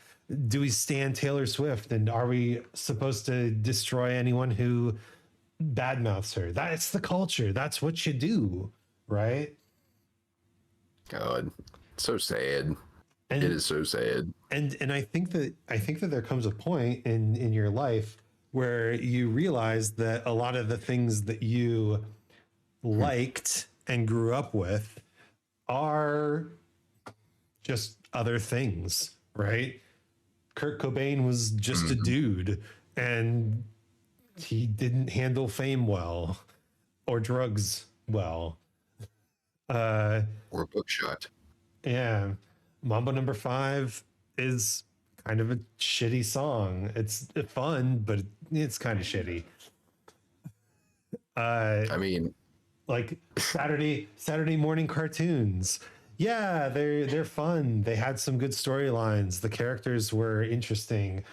Do we stand Taylor Swift? And are we supposed to destroy anyone who badmouths her? That's the culture. That's what you do, right? God, so sad. And it is so sad. And I think that there comes a point in your life where you realize that a lot of the things that you liked and grew up with are just other things, right? Kurt Cobain was just a dude and he didn't handle fame well or drugs well. Or bookshot. Yeah. Mambo Number Five is kind of a shitty song. It's fun, but it's kind of shitty. I mean, Like Saturday morning cartoons. Yeah, they're fun. They had some good storylines. The characters were interesting.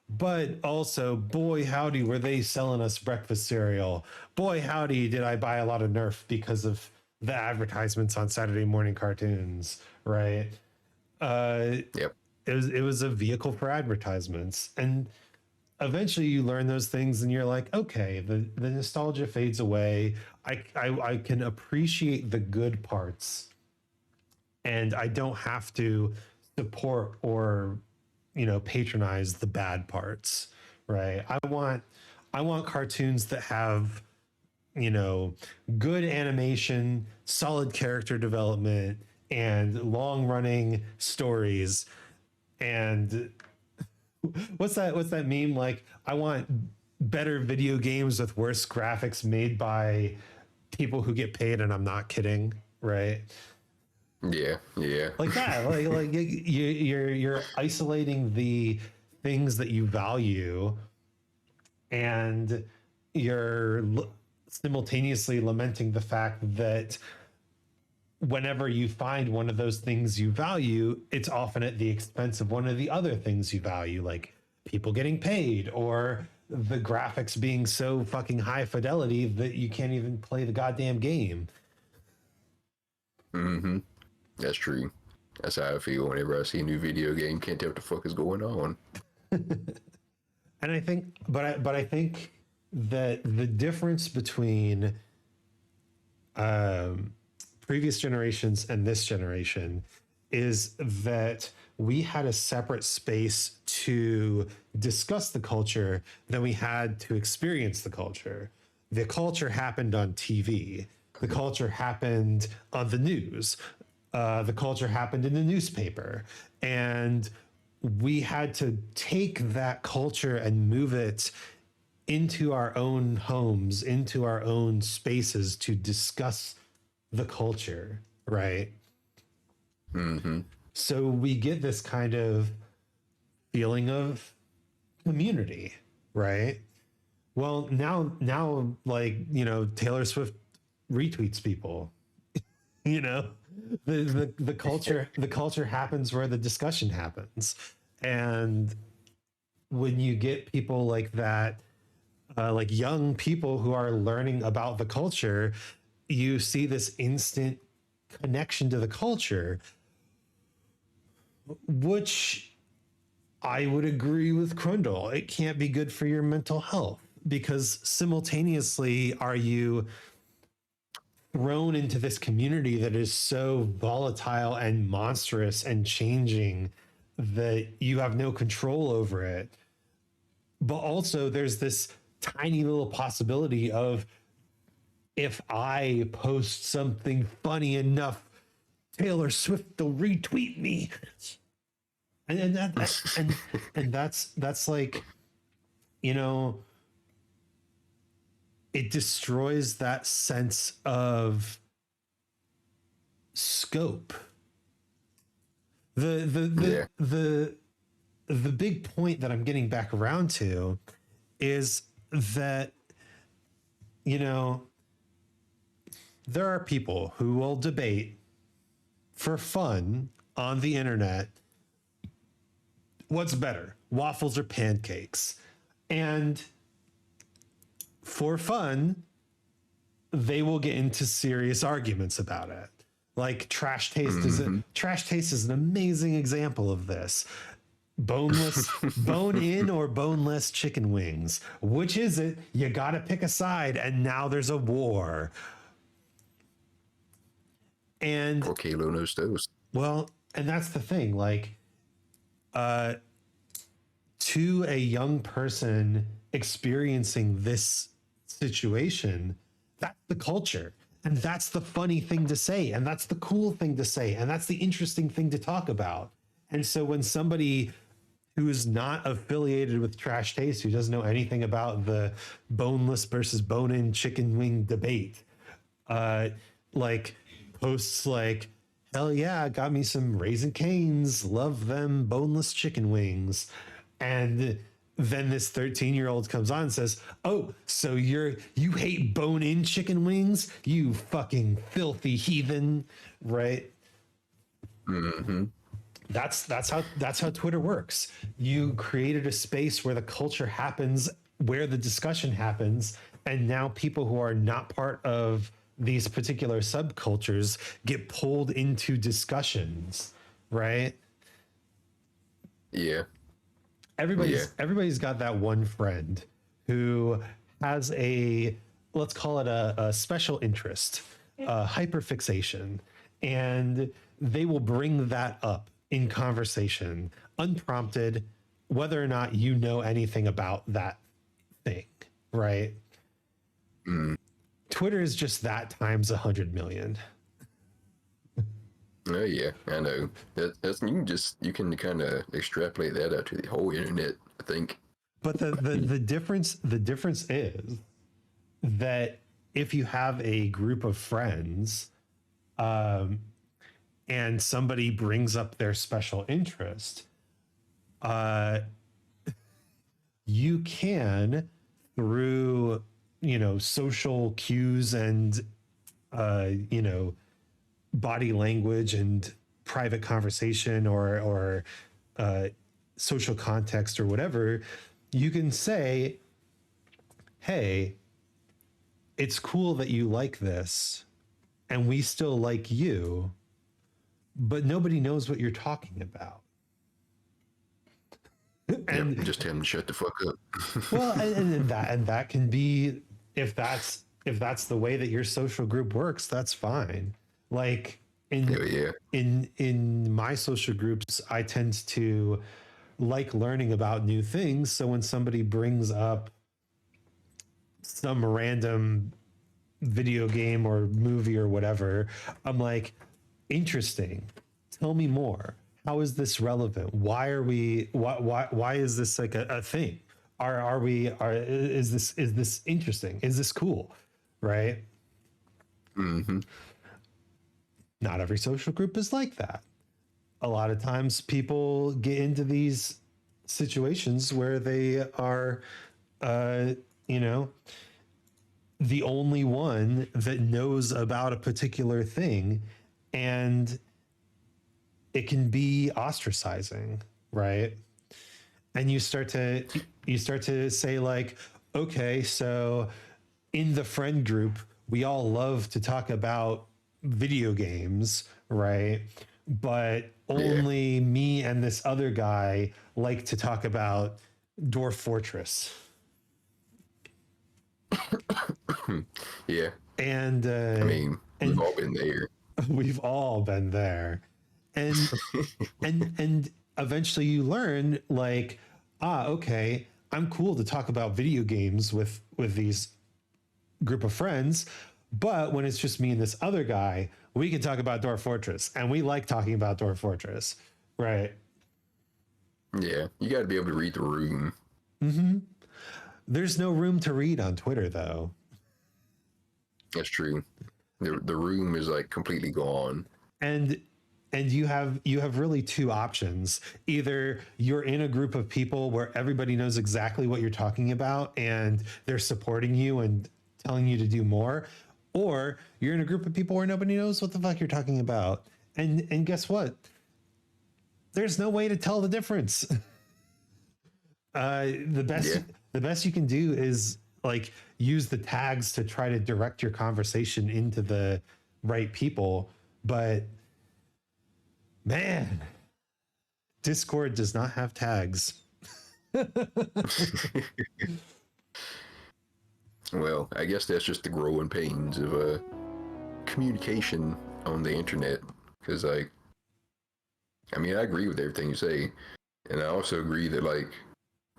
But also, boy howdy, were they selling us breakfast cereal. Boy howdy, did I buy a lot of Nerf because of the advertisements on Saturday morning cartoons, right? yep. It was a vehicle for advertisements. And eventually you learn those things and you're like, okay, the nostalgia fades away. I can appreciate the good parts and I don't have to support or, you know, patronize the bad parts, right? I want cartoons that have, you know, good animation, solid character development, and long running stories. And what's that meme? Like, I want better video games with worse graphics made by people who get paid, and I'm not kidding, right? Yeah. Like that. Like you're isolating the things that you value, and you're simultaneously lamenting the fact that whenever you find one of those things you value, it's often at the expense of one of the other things you value, like people getting paid or the graphics being so fucking high fidelity that you can't even play the goddamn game. Mm-hmm. That's true. That's how I feel whenever I see a new video game. Can't tell what the fuck is going on. And I think, but I think that the difference between previous generations and this generation is that we had a separate space to discuss the culture than we had to experience the culture. The culture happened on TV. The culture happened on the news. The culture happened in the newspaper. And we had to take that culture and move it into our own homes, into our own spaces to discuss the culture, right? Mm-hmm. So we get this kind of feeling of community, right? Well, now, like, Taylor Swift retweets people. you know, the culture happens where the discussion happens, and when you get people like that, like young people who are learning about the culture, you see this instant connection to the culture, which I would agree with Crundle. It can't be good for your mental health because simultaneously are you thrown into this community that is so volatile and monstrous and changing that you have no control over it. But also there's this tiny little possibility of, if I post something funny enough, Taylor Swift will retweet me. And that's like, it destroys that sense of scope. The big point that I'm getting back around to is that, there are people who will debate for fun on the internet what's better, waffles or pancakes. And for fun, they will get into serious arguments about it. Like trash taste is an amazing example of this. Boneless, bone in or boneless chicken wings. Which is it? You got to pick a side, and now there's a war. And Corceo knows toast. well, and that's the thing. Like, to a young person experiencing this situation, that's the culture. And that's the funny thing to say. And that's the cool thing to say. And that's the interesting thing to talk about. And so when somebody who is not affiliated with Trash Taste, who doesn't know anything about the boneless versus bone-in chicken wing debate, like posts like, hell yeah, got me some Raisin Canes, love them boneless chicken wings. And then this 13-year-old comes on and says, oh, so you hate bone-in chicken wings, you fucking filthy heathen, right? Mm-hmm. That's how Twitter works. You created a space where the culture happens, where the discussion happens, and now people who are not part of these particular subcultures get pulled into discussions, right? Yeah. Everybody's got that one friend who has let's call it a special interest, hyperfixation, and they will bring that up in conversation unprompted, whether or not you know anything about that thing, right? Twitter is just that times 100 million. Oh yeah, I know. That's you can kind of extrapolate that out to the whole internet, I think. But the difference is that if you have a group of friends, and somebody brings up their special interest, you can, through social cues and body language and private conversation or social context or whatever, you can say, hey, it's cool that you like this and we still like you, but nobody knows what you're talking about. And Yep, just tell him to shut the fuck up. well, and that can be, if that's the way that your social group works, that's fine. Like Hell yeah. in my social groups, I tend to like learning about new things. So when somebody brings up some random video game or movie or whatever, I'm like, interesting. Tell me more. How is this relevant? Why are we? Why is this like a thing? Are we? Is this interesting? Is this cool? Right? Mm-hmm. Not every social group is like that. A lot of times, people get into these situations where they are, uh, you know, the only one that knows about a particular thing, and it can be ostracizing, right? And you start to say like, okay, so in the friend group, we all love to talk about video games, right? But Yeah. only me and this other guy like to talk about Dwarf Fortress. Yeah. And I mean, we've and all been there. we've all been there. And and eventually you learn like, okay, I'm cool to talk about video games with these group of friends, but when it's just me and this other guy, we can talk about Dwarf Fortress, and we like talking about Dwarf Fortress, right? Yeah. You got to be able to read the room. Mm-hmm. There's no room to read on Twitter, though. That's true. The room is like completely gone. And you have really two options. Either you're in a group of people where everybody knows exactly what you're talking about and they're supporting you and telling you to do more, or you're in a group of people where nobody knows what the fuck you're talking about. And guess what? There's no way to tell the difference. The best Yeah. the best you can do is like use the tags to try to direct your conversation into the right people. But man, Discord does not have tags. Well, I guess that's just the growing pains of communication on the internet. Because, like, I mean, I agree with everything you say. And I also agree that, like,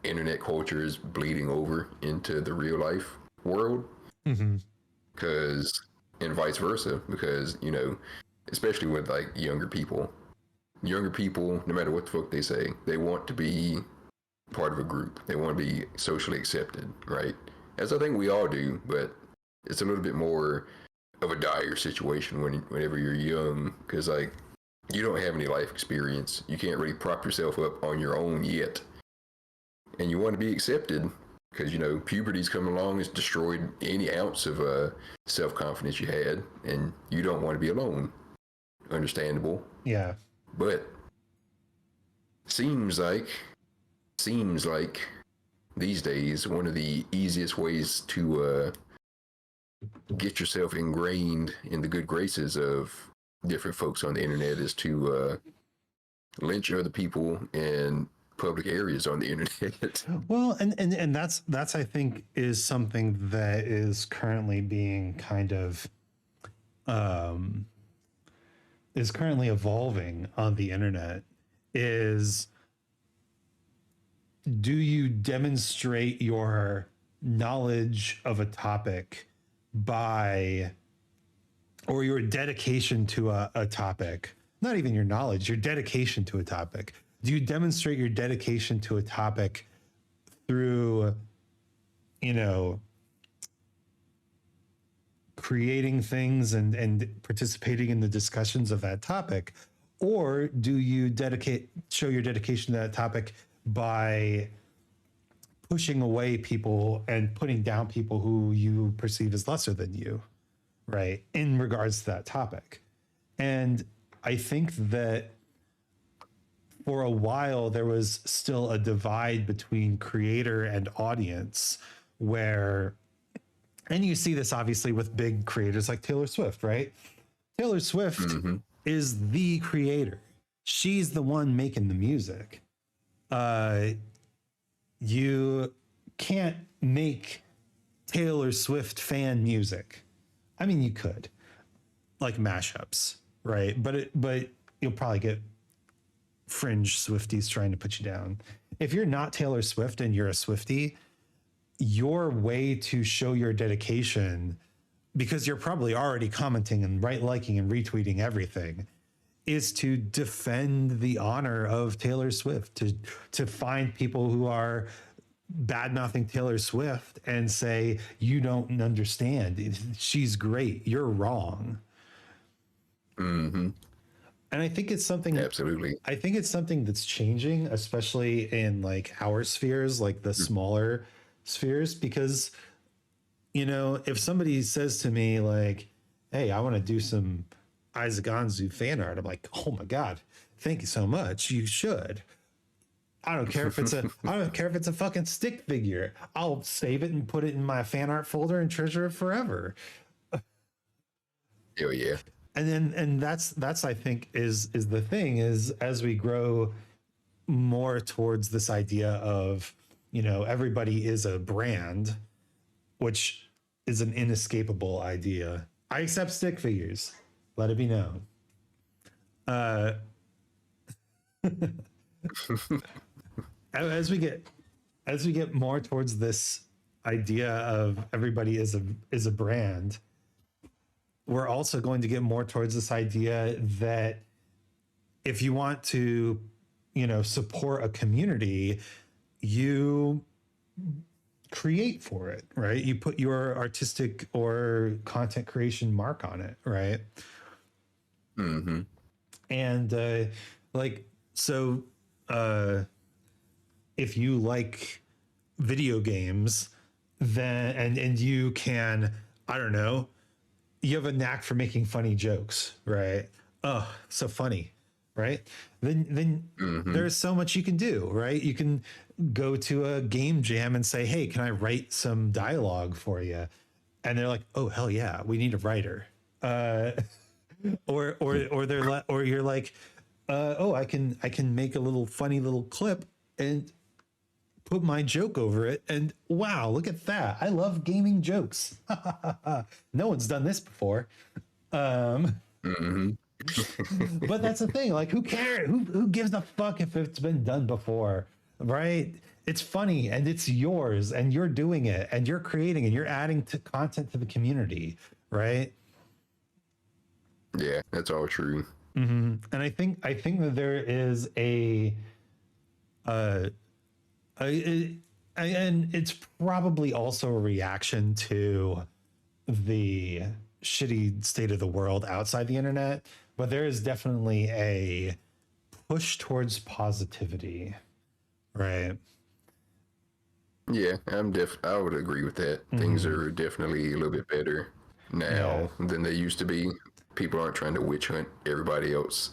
internet culture is bleeding over into the real life world. Mm-hmm. Because, and vice versa. Because, you know, especially with, like, younger people, no matter what the fuck they say, they want to be part of a group. They want to be socially accepted, right? As I think we all do, but it's a little bit more of a dire situation whenever you're young, because like you don't have any life experience. You can't really prop yourself up on your own yet, and you want to be accepted because you know puberty's coming along. It's destroyed any ounce of self confidence you had, and you don't want to be alone. Understandable, Yeah. but seems like seems like these days one of the easiest ways to get yourself ingrained in the good graces of different folks on the internet is to lynch other people in public areas on the internet. Well, and that's I think is something that is currently being kind of um is currently evolving on the internet is, do you demonstrate your knowledge of a topic by, or your dedication to a topic, not even your knowledge, your dedication to a topic? Do you demonstrate your dedication to a topic through, you know, creating things and participating in the discussions of that topic? Or do you show your dedication to that topic by pushing away people and putting down people who you perceive as lesser than you, right, in regards to that topic? And I think that for a while there was still a divide between creator and audience, where, and you see this obviously with big creators like Taylor Swift, right? Taylor Swift Mm-hmm. is the creator. She's the one making the music. you can't make Taylor Swift fan music. I mean, you could, like mashups, right? But you'll probably get fringe Swifties trying to put you down. If you're not Taylor Swift and you're a Swiftie, your way to show your dedication, because you're probably already commenting and liking and retweeting everything, is to defend the honor of Taylor Swift, to find people who are bad mouthing Taylor Swift and say, you don't understand. She's great. You're wrong. Mm-hmm. And I think it's something, Absolutely. I think it's something that's changing, especially in like our spheres, like the smaller spheres, because, you know, if somebody says to me like, hey, I want to do some Isaac Anzu fan art, I'm like, oh my God, thank you so much. You should. I don't care if it's a fucking stick figure. I'll save it and put it in my fan art folder and treasure it forever. Oh yeah. And that's I think is the thing, is as we grow more towards this idea of, you know, everybody is a brand, which is an inescapable idea. I accept stick figures. Let it be known. As we get more towards this idea of everybody is a brand, we're also going to get more towards this idea that if you want to, you know, support a community, you create for it, right? You put your artistic or content creation mark on it, right? Mm-hmm. And like, so if you like video games, then and you can, I don't know, you have a knack for making funny jokes, right? Oh, so funny, right? Then there's so much you can do, right? You can go to a game jam and say, hey, can I write some dialogue for you? And they're like, oh, hell yeah, we need a writer. Or you're like, oh, I can make a little funny little clip and put my joke over it, and wow, look at that. I love gaming jokes. No one's done this before. Mm-hmm. But that's the thing, like, who cares? Who gives a fuck if it's been done before, right? It's funny and it's yours and you're doing it and you're creating and you're adding to content to the community, right? Yeah, that's all true. And I think that there is and it's probably also a reaction to the shitty state of the world outside the internet, but there is definitely a push towards positivity, right? Yeah, I would agree with that. Things are definitely a little bit better now than they used to be. People aren't trying to witch hunt everybody else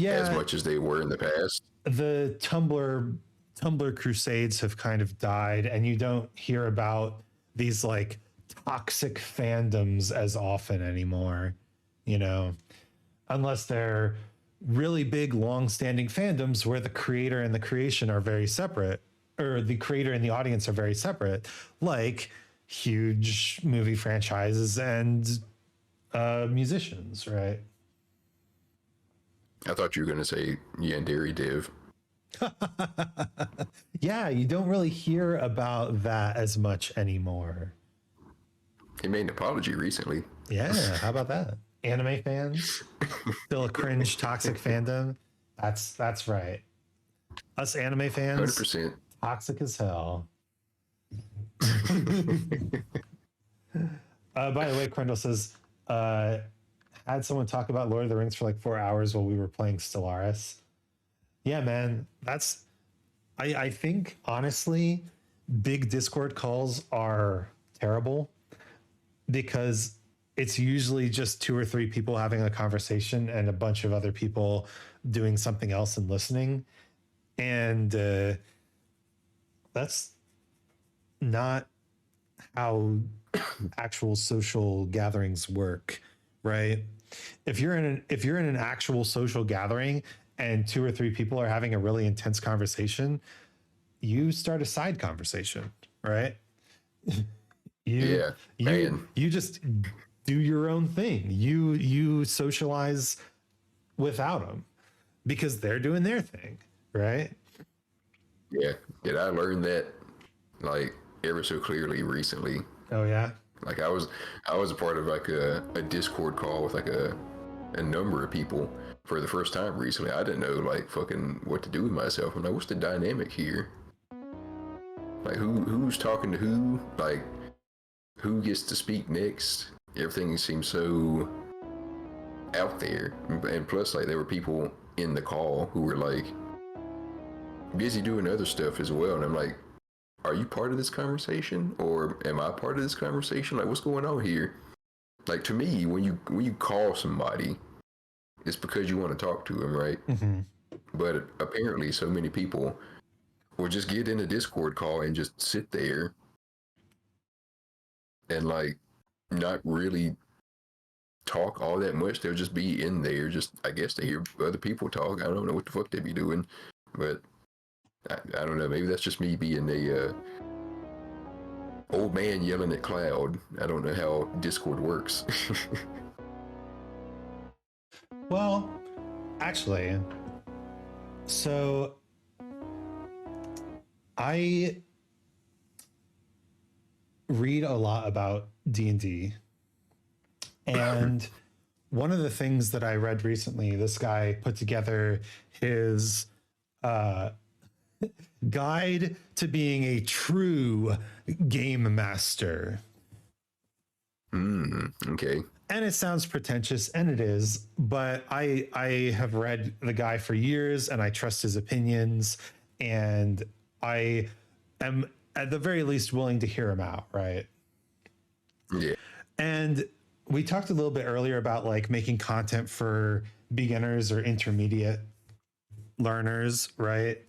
as much as they were in the past. The Tumblr crusades have kind of died, and you don't hear about these like toxic fandoms as often anymore, you know, unless they're really big long-standing fandoms where the creator and the creation are very separate, or the creator and the audience are very separate, like huge movie franchises and musicians, right? I thought you were going to say Yandere Div. Yeah, you don't really hear about that as much anymore. He made an apology recently. Yeah, how about that? Anime fans, still a cringe, toxic fandom. That's right. Us anime fans, 100%. toxic as hell. By the way, Crendel says, had someone talk about Lord of the Rings for like 4 hours while we were playing Stellaris. Yeah, man, I think honestly, big Discord calls are terrible because it's usually just 2 or 3 people having a conversation and a bunch of other people doing something else and listening. And that's not how actual social gatherings work, right? If you're in an actual social gathering and 2 or 3 people are having a really intense conversation, you start a side conversation, right? you Yeah, you man. you just do your own thing. You socialize without them because they're doing their thing, right? Yeah. Did I learn that like ever so clearly recently? Oh yeah. Like I was a part of like a Discord call with like a number of people for the first time recently. I didn't know like fucking what to do with myself. I'm like, what's the dynamic here? Like who's talking to who? Like who gets to speak next? Everything seems so out there. And plus like there were people in the call who were like busy doing other stuff as well. And I'm like, are you part of this conversation or am I part of this conversation? Like what's going on here? Like to me, when you call somebody, it's because you want to talk to them, right? Mm-hmm. But apparently, so many people will just get in a Discord call and just sit there and like not really talk all that much. They'll just be in there, just I guess to hear other people talk. I don't know what the fuck they be doing, but I don't know. Maybe that's just me being a old man yelling at cloud. I don't know how Discord works. Well, actually, so I read a lot about D&D, and one of the things that I read recently, this guy put together his uh, guide to being a true game master. Okay. And it sounds pretentious, and it is, but I have read the guy for years, and I trust his opinions, and I am at the very least willing to hear him out, right? Yeah. And we talked a little bit earlier about like making content for beginners or intermediate learners, right?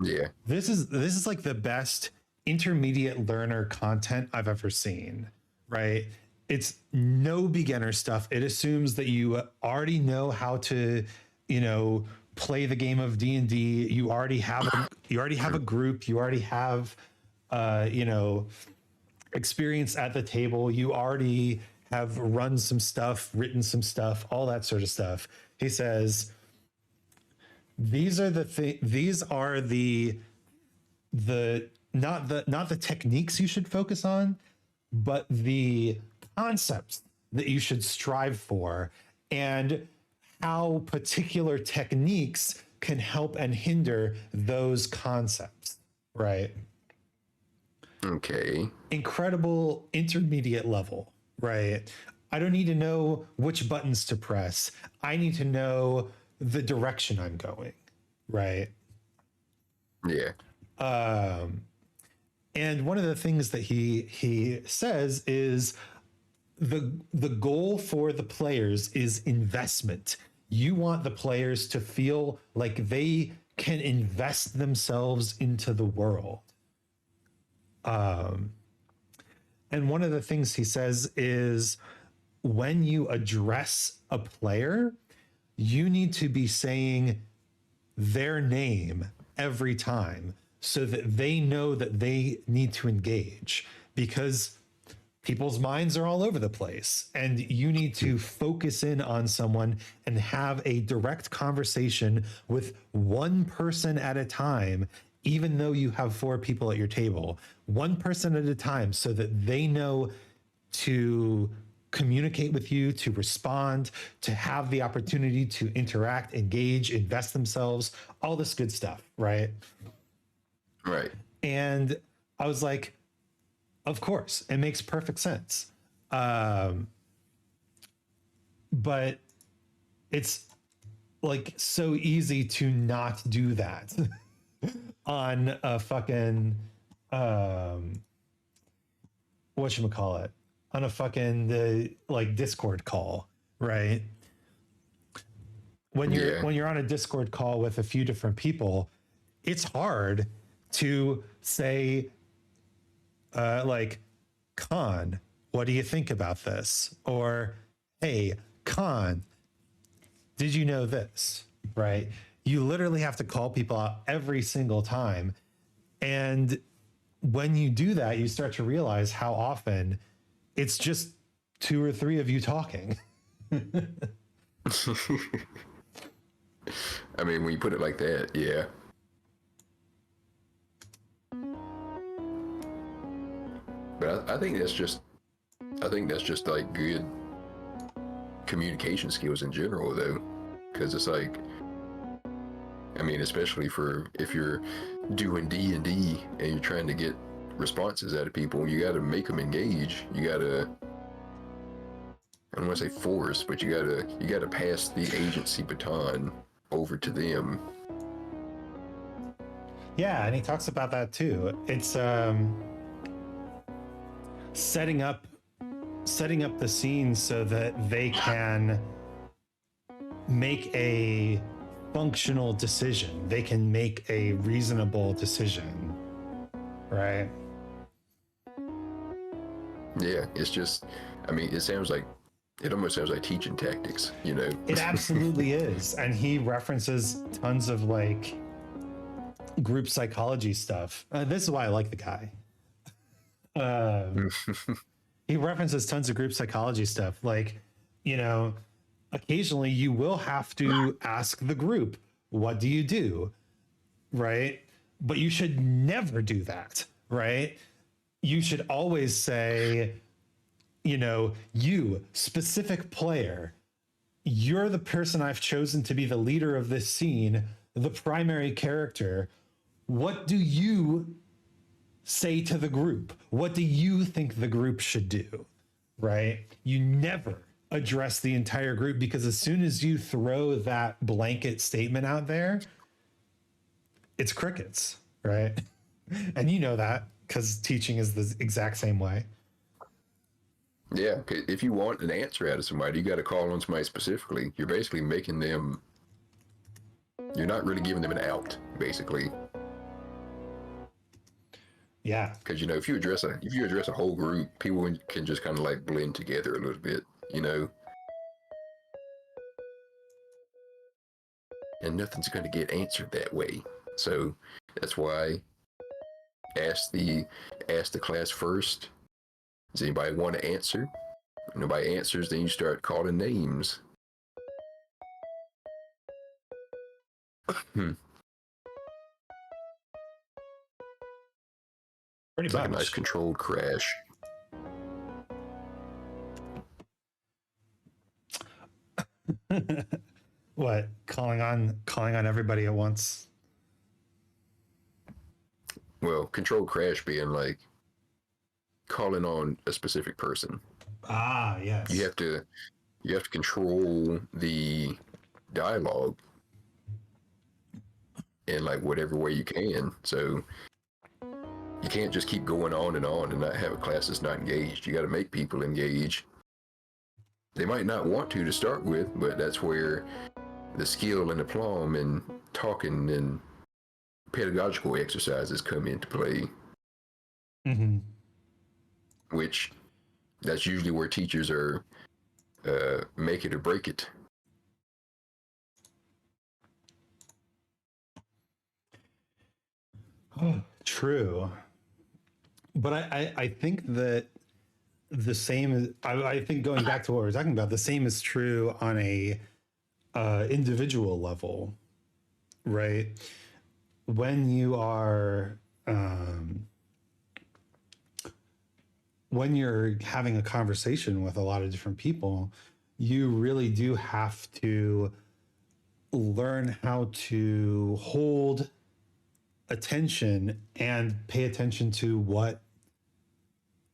Yeah. This is like the best intermediate learner content I've ever seen, right? It's no beginner stuff. It assumes that you already know how to, play the game of D&D. You already have a group. You already have, experience at the table. You already have run some stuff, written some stuff, all that sort of stuff. He says, these are the not the techniques you should focus on, but the concepts that you should strive for, and how particular techniques can help and hinder those concepts, right? Okay. Incredible intermediate level, right? I don't need to know which buttons to press. I need to know the direction I'm going, right? Yeah. And one of the things that he says is the goal for the players is investment. You want the players to feel like they can invest themselves into the world. And one of the things he says is when you address a player, you need to be saying their name every time so that they know that they need to engage, because people's minds are all over the place and you need to focus in on someone and have a direct conversation with one person at a time, even though you have 4 people at your table, one person at a time, so that they know to communicate with you, to respond, to have the opportunity to interact, engage, invest themselves, all this good stuff, right? Right. And I was like, of course, it makes perfect sense. But it's like so easy to not do that on a fucking whatchamacallit, on a fucking like Discord call, right? When you're on a Discord call with a few different people, it's hard to say like, Khan, what do you think about this? Or, hey, Khan, did you know this? Right? You literally have to call people out every single time. And when you do that, you start to realize how often it's just two or three of you talking. I mean, when you put it like that, yeah. But I think that's just like good communication skills in general, though, because it's like, I mean, especially for if you're doing D&D and you're trying to get responses out of people, you got to make them engage. You got to, I don't want to say force, but you got to pass the agency baton over to them. Yeah, and he talks about that too. It's setting up the scene so that they can make a functional decision. They can make a reasonable decision, right? Yeah, it's just, I mean, it almost sounds like teaching tactics, you know? It absolutely is. And he references tons of like group psychology stuff. This is why I like the guy. He references tons of group psychology stuff. Like, you know, occasionally you will have to ask the group, what do you do? Right? But you should never do that, right? You should always say, you know, you, specific player, you're the person I've chosen to be the leader of this scene, the primary character. What do you say to the group? What do you think the group should do? Right? You never address the entire group, because as soon as you throw that blanket statement out there, it's crickets, right? And you know that because teaching is the exact same way. Yeah, if you want an answer out of somebody, you got to call on somebody specifically. You're basically making them, you're not really giving them an out, basically. Yeah, because you know, if you address a whole group, people can just kind of like blend together a little bit, you know, and nothing's going to get answered that way. So that's why ask the class first. Does anybody want to answer? If nobody answers, then you start calling names. pretty It's much. like a nice controlled crash. What, calling on everybody at once? Well, controlled crash being like calling on a specific person. Ah, yes. You have to control the dialogue in like whatever way you can. So you can't just keep going on and not have a class that's not engaged. You got to make people engage. They might not want to start with, but that's where the skill and aplomb and talking and pedagogical exercises come into play. Mm-hmm. Which that's usually where teachers are make it or break it. Oh, true. But I think that the same is, I think going back to what we're talking about, the same is true on a individual level, right? When you are when you're having a conversation with a lot of different people, you really do have to learn how to hold attention and pay attention to what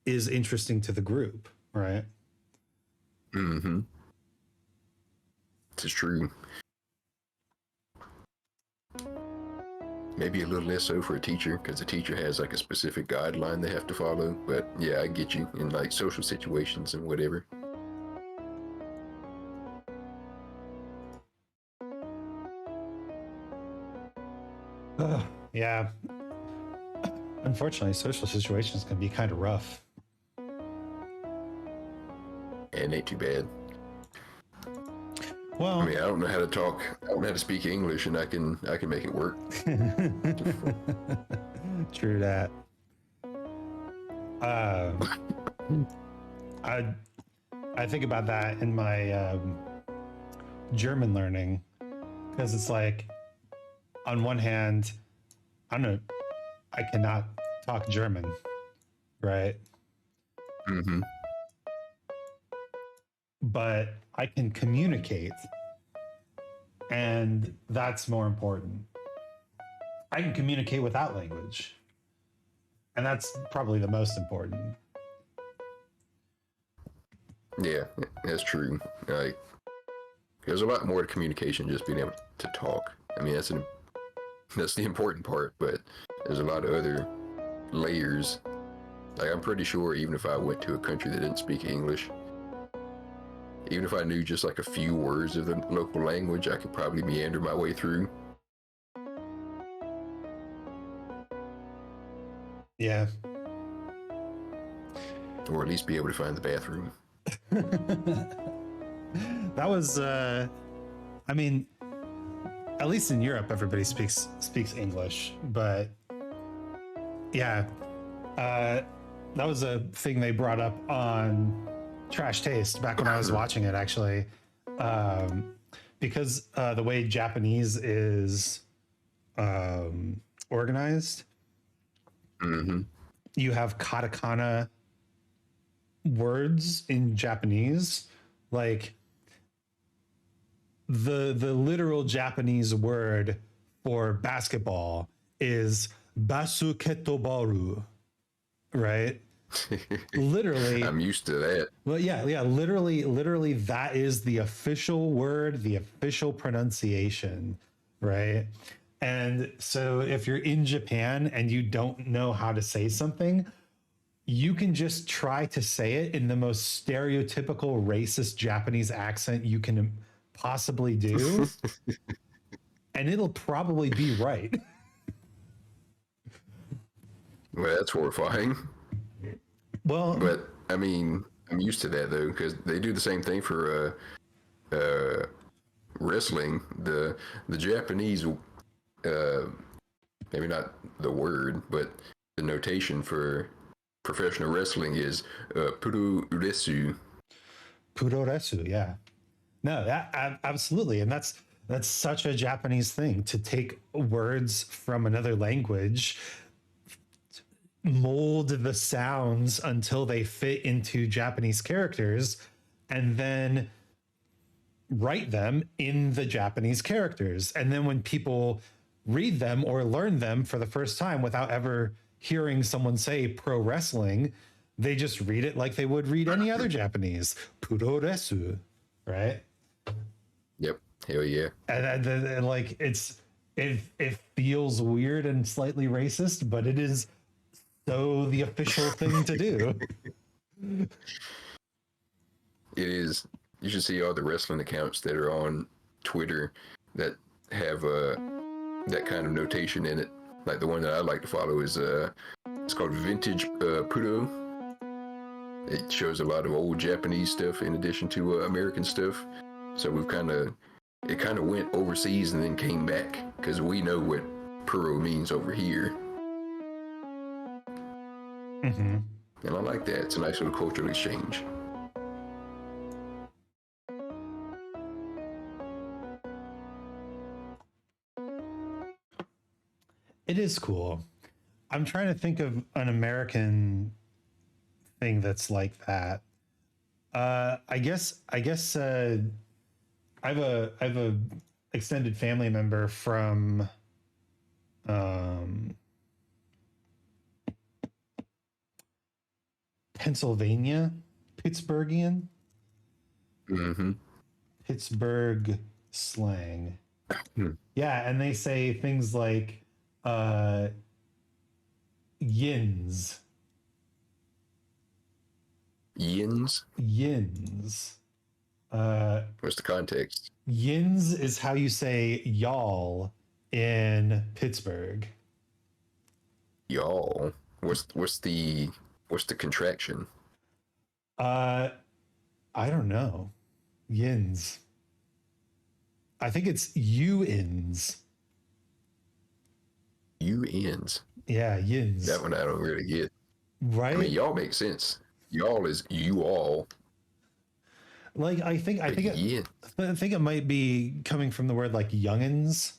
is interesting to the group, right? Mm-hmm. This is true. Maybe a little less so for a teacher, because the teacher has like a specific guideline they have to follow. But yeah, I get you in like social situations and whatever. Yeah. Unfortunately, social situations can be kind of rough. And ain't too bad. Well, I mean, I don't know how to talk. I don't know how to speak English, and I can make it work. True that. I I think about that in my German learning because it's like, on one hand, I cannot talk German, right? Mm-hmm. But I can communicate, and that's more important. I can communicate without language, and that's probably the most important. Yeah, that's true. Like, there's a lot more to communication just being able to talk. I mean, that's the important part, but there's a lot of other layers. Like, I'm pretty sure even if I went to a country that didn't speak English, even if I knew just like a few words of the local language, I could probably meander my way through. Yeah. Or at least be able to find the bathroom. That was I mean, at least in Europe everybody speaks English, but yeah, that was a thing they brought up on Trash Taste back when I was watching it, actually. Because the way Japanese is organized, Mm-hmm. you have katakana words in Japanese, like the literal Japanese word for basketball is basuketobaru, right? Literally, I'm used to that. well, yeah, literally, that is the official word, the official pronunciation, right? And so if you're in Japan and you don't know how to say something, you can just try to say it in the most stereotypical racist Japanese accent you can possibly do, and it'll probably be right. Well, that's horrifying. Well, But I mean, I'm used to that though, because they do the same thing for wrestling. The Japanese, maybe not the word, but the notation for professional wrestling is pururesu. puroresu, yeah. No, that absolutely, and that's such a Japanese thing to take words from another language, mold the sounds until they fit into Japanese characters, and then write them in the Japanese characters. And then when people read them or learn them for the first time without ever hearing someone say pro wrestling, they just read it like they would read any other Japanese. Puroresu, right? Yep. Hell yeah. And like it feels weird and slightly racist, but it is so the official thing to do. It is. You should see all the wrestling accounts that are on Twitter that have that kind of notation in it. Like the one that I like to follow is it's called Vintage Puro. It shows a lot of old Japanese stuff in addition to American stuff. So it kind of went overseas and then came back because we know what Puro means over here. Mm-hmm. And I like that. It's a nice little cultural exchange. It is cool. I'm trying to think of an American thing that's like that. I guess I have a extended family member from um, Pennsylvania, Pittsburghian, Mm-hmm. Pittsburgh slang. Hmm. Yeah, and they say things like yins, Yins? yins. What's the context? Yins is how you say y'all in Pittsburgh. Y'all. What's the contraction? Uh, I don't know. Yins. I think it's you-ins. U-ins. Yeah, That yins. one I don't really get. I mean, Right? y'all make sense. Y'all is you all, Like but yeah, I think it might be coming from the word like youngins,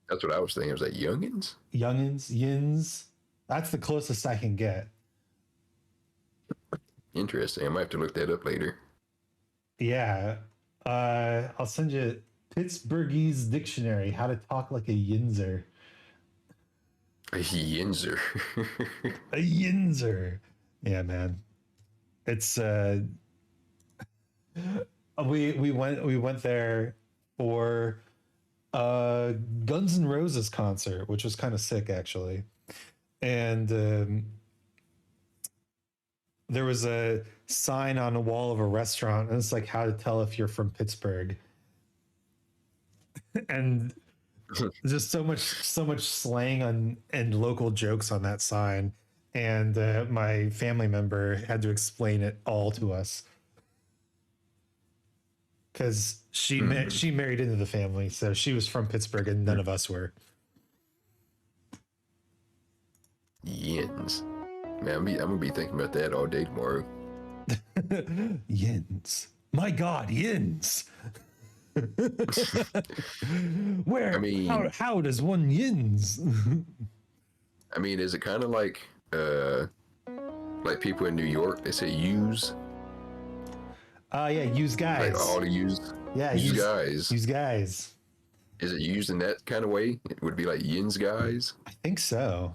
that's what I was thinking. I was like, youngins? youngins, yins. That's the closest I can get. Interesting. I might have to look that up later. Yeah. I'll send you Pittsburghese dictionary, how to talk like a yinzer. A yinzer. A yinzer. Yeah, man. It's we went there for a Guns N' Roses concert, which was kind of sick actually. And there was a sign on a wall of a restaurant, and it's like how to tell if you're from Pittsburgh. And just so much slang on and local jokes on that sign. And my family member had to explain it all to us because she married into the family, so she was from Pittsburgh, and none of us were. Yins. Man, I'm gonna be thinking about that all day tomorrow. Yins, my God, yins. Where? I mean, How does one yins? is it kind of like people in New York? They say use, Yeah, use like guys. all the use. Yeah, use guys. Use guys. Is it used in that kind of way? It would be like yins guys. I think so.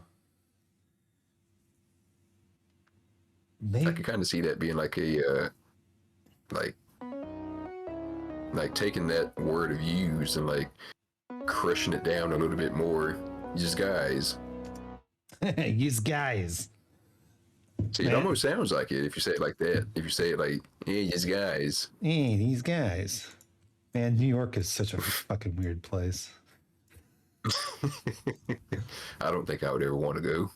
I Maybe. could kind of see that being like a like taking that word of use and like crushing it down a little bit more. Just guys. Use guys. See, it almost sounds like it if you say it like that. If you say it like, yeah, just guys. Hey, these guys. Man, New York is such a fucking weird place. I don't think I would ever want to go.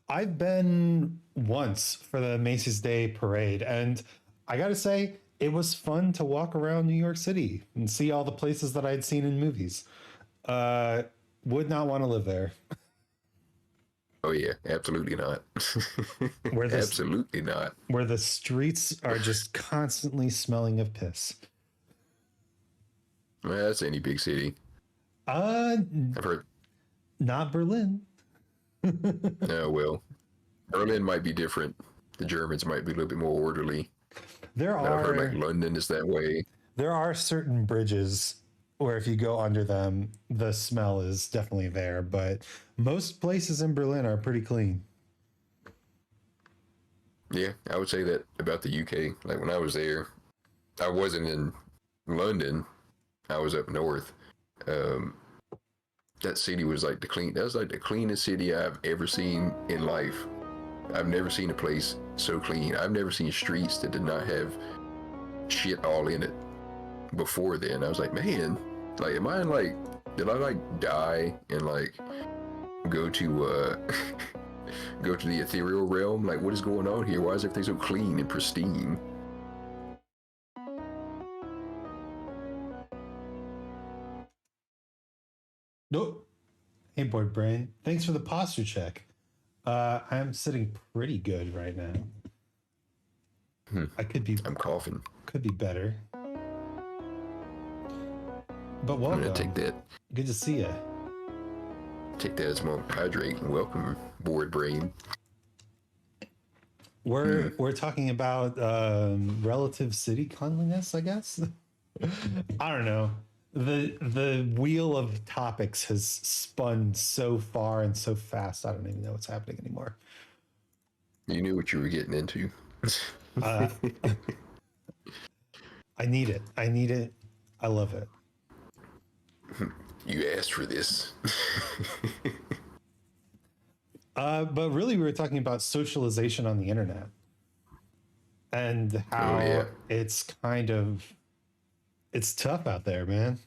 I've been once for the Macy's Day Parade, and I gotta say, it was fun to walk around New York City and see all the places that I'd seen in movies. Would not want to live there. Oh yeah, absolutely not. Where the Absolutely not. where the streets are just constantly smelling of piss. Well, that's any big city. Uh, I've heard. not Berlin. No, well, Berlin might be different. The Germans might be a little bit more orderly. There And I've heard are like London is that way. there are certain bridges where if you go under them, the smell is definitely there. But most places in Berlin are pretty clean. Yeah, I would say that about the UK. Like when I was there, I wasn't in London. I was up north. Um, that city was like that was like the cleanest city I've ever seen in life. I've never seen a place so clean. I've never seen streets that did not have shit all in it before then. I was like, man, like, did I like die and like go to go to the ethereal realm? Like, what is going on here? Why is everything so clean and pristine? Nope. Hey, boy brain. Thanks for the posture check. I'm sitting pretty good right now. I I'm coughing. could be better. But I'm welcome. gonna take that. Good to see you. Take that as my hydrate. Welcome, board brain. We're talking about relative city cleanliness, I guess. I don't know. The wheel of topics has spun so far and so fast. I don't even know what's happening anymore. You knew what you were getting into. Uh, I need it. I need it. I love it. You asked for this. But really, we were talking about socialization on the internet and how it's it's tough out there, man.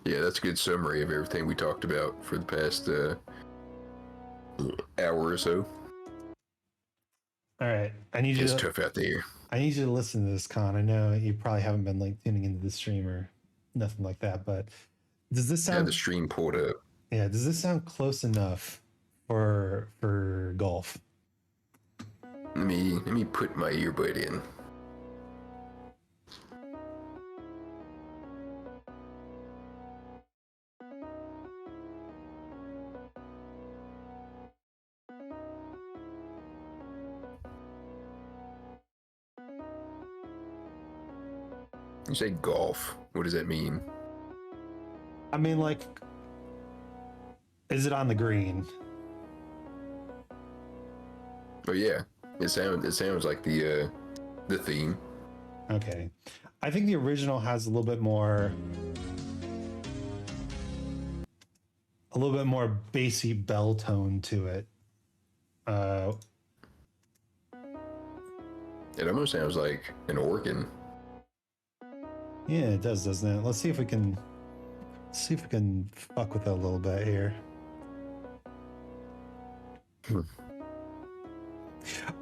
Yeah, that's a good summary of everything we talked about for the past hour or so. All right, It's tough out there. I need you to listen to this, Con. I know you probably haven't been like tuning into the stream or nothing like that, but does this I had sound the stream pulled up. Yeah, does this sound close enough for golf? Let me put my earbud in. You say golf. What does that mean? I mean, like, is it on the green? Oh yeah, it sounds like the theme. Okay. I think the original has a little bit more bassy bell tone to it. Uh, It almost sounds like an organ. yeah, it does, doesn't it? Let's see if we can fuck with it a little bit here.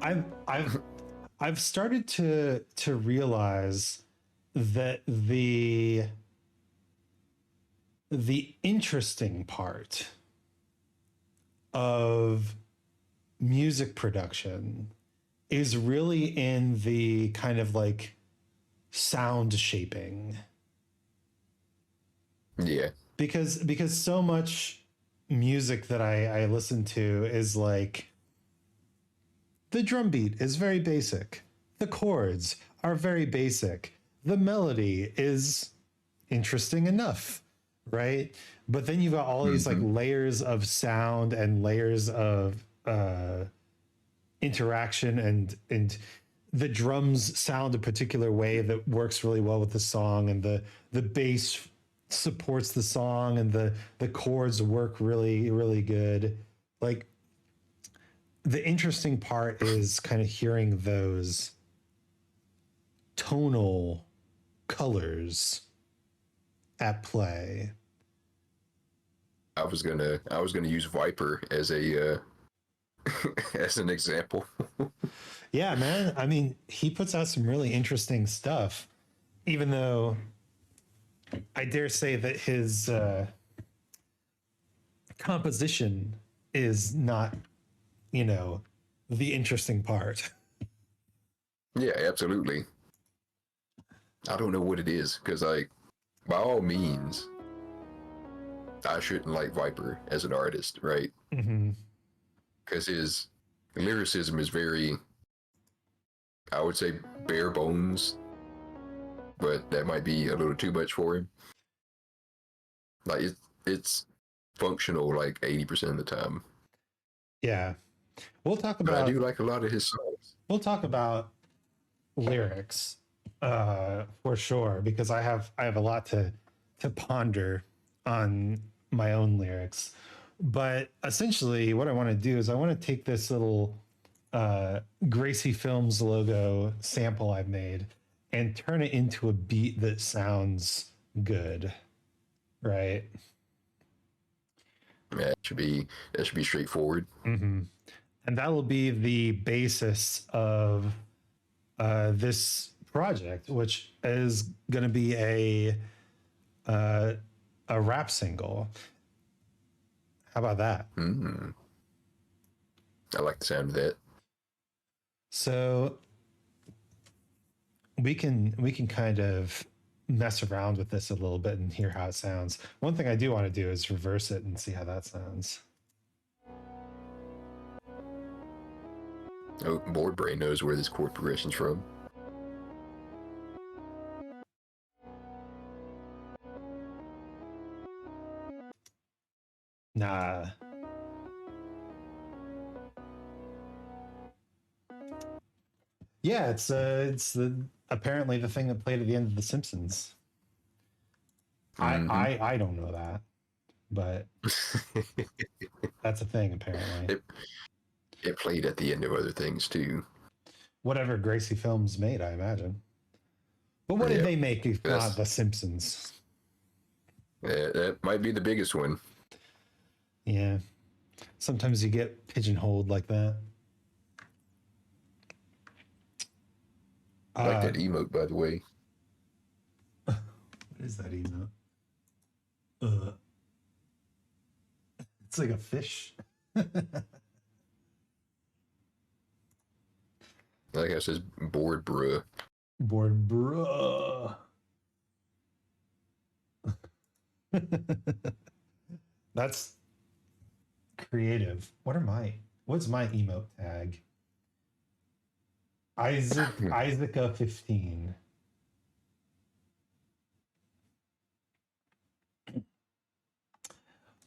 I've I've started to realize that the interesting part of music production is really in the kind of like sound shaping, Yeah, because so much music that I listen to is like the drum beat is very basic, the chords are very basic, the melody is interesting enough, right? But then you've got all these like layers of sound and layers of interaction, and the drums sound a particular way that works really well with the song, and the bass supports the song, and the chords work really really good. Like, the interesting part is kind of hearing those tonal colors at play. I was gonna use Viper as a as an example. Yeah, man. I mean, he puts out some really interesting stuff, even though I dare say that his composition is not, you know, the interesting part. Yeah, absolutely. I don't know what it is because, like, by all means, I shouldn't like Viper as an artist, right? Mm-hmm. Because his lyricism is very, I would say, bare bones, but that might be a little too much for him. Like it's functional like 80% of the time. Yeah, we'll talk But I about do like a lot of his songs. we'll talk about lyrics for sure, because I have a lot to ponder on my own lyrics. But essentially, what I want to do is I want to take this little Gracie Films logo sample I've made and turn it into a beat that sounds good, right? Yeah, that should be straightforward. Mm-hmm. And that will be the basis of this project, which is going to be uh, a rap single. How about that? Mm, I like the sound of that. So we can kind of mess around with this a little bit and hear how it sounds. One thing I do want to do is reverse it and see how that sounds. Oh, Board Brain knows where this chord progression's from. Nah. Yeah, it's the apparently the thing that played at the end of The Simpsons. Mm-hmm. I don't know that, but that's a thing apparently. It played at the end of other things too. Whatever Gracie Films made, I imagine. But what did Yeah, they make if not that's The Simpsons? that might be the biggest one. Yeah. Sometimes you get pigeonholed like that. I like that emote, by the way. What is that emote? Uh, It's like a fish. Like I says, bored bruh. Board, bruh. That's creative. What's my emote tag? Isaaca 15.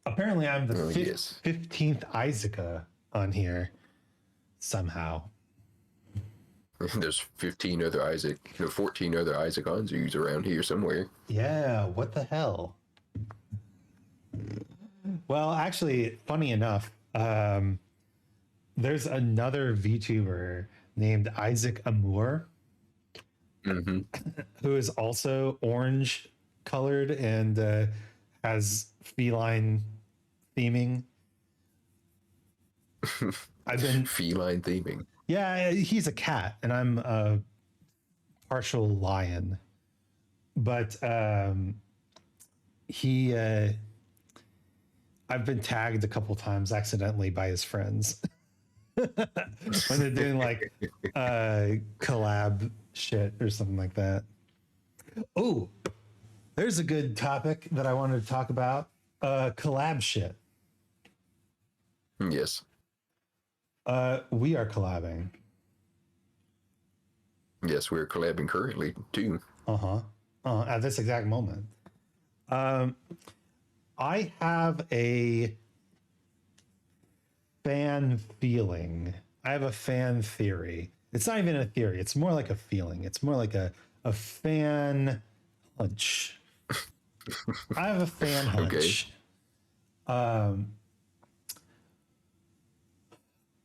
Apparently I'm the Yes. 15th Isaaca on here somehow. There's 14 other Isaac Anzus around here somewhere. Yeah, what the hell? Well, actually, funny enough, there's another VTuber named Isaac Amour who is also orange colored and has feline theming. I've been feline theming. Yeah, he's a cat, and I'm a partial lion. But he, I've been tagged a couple times accidentally by his friends when they're doing like collab shit or something like that. Oh, there's a good topic that I wanted to talk about. Collab shit. Yes. We are collabing. Yes, we're collabing currently too. At this exact moment. I have a fan feeling. I have a fan theory. It's not even a theory. It's more like a feeling. It's more like a fan hunch. I have a fan hunch. Okay.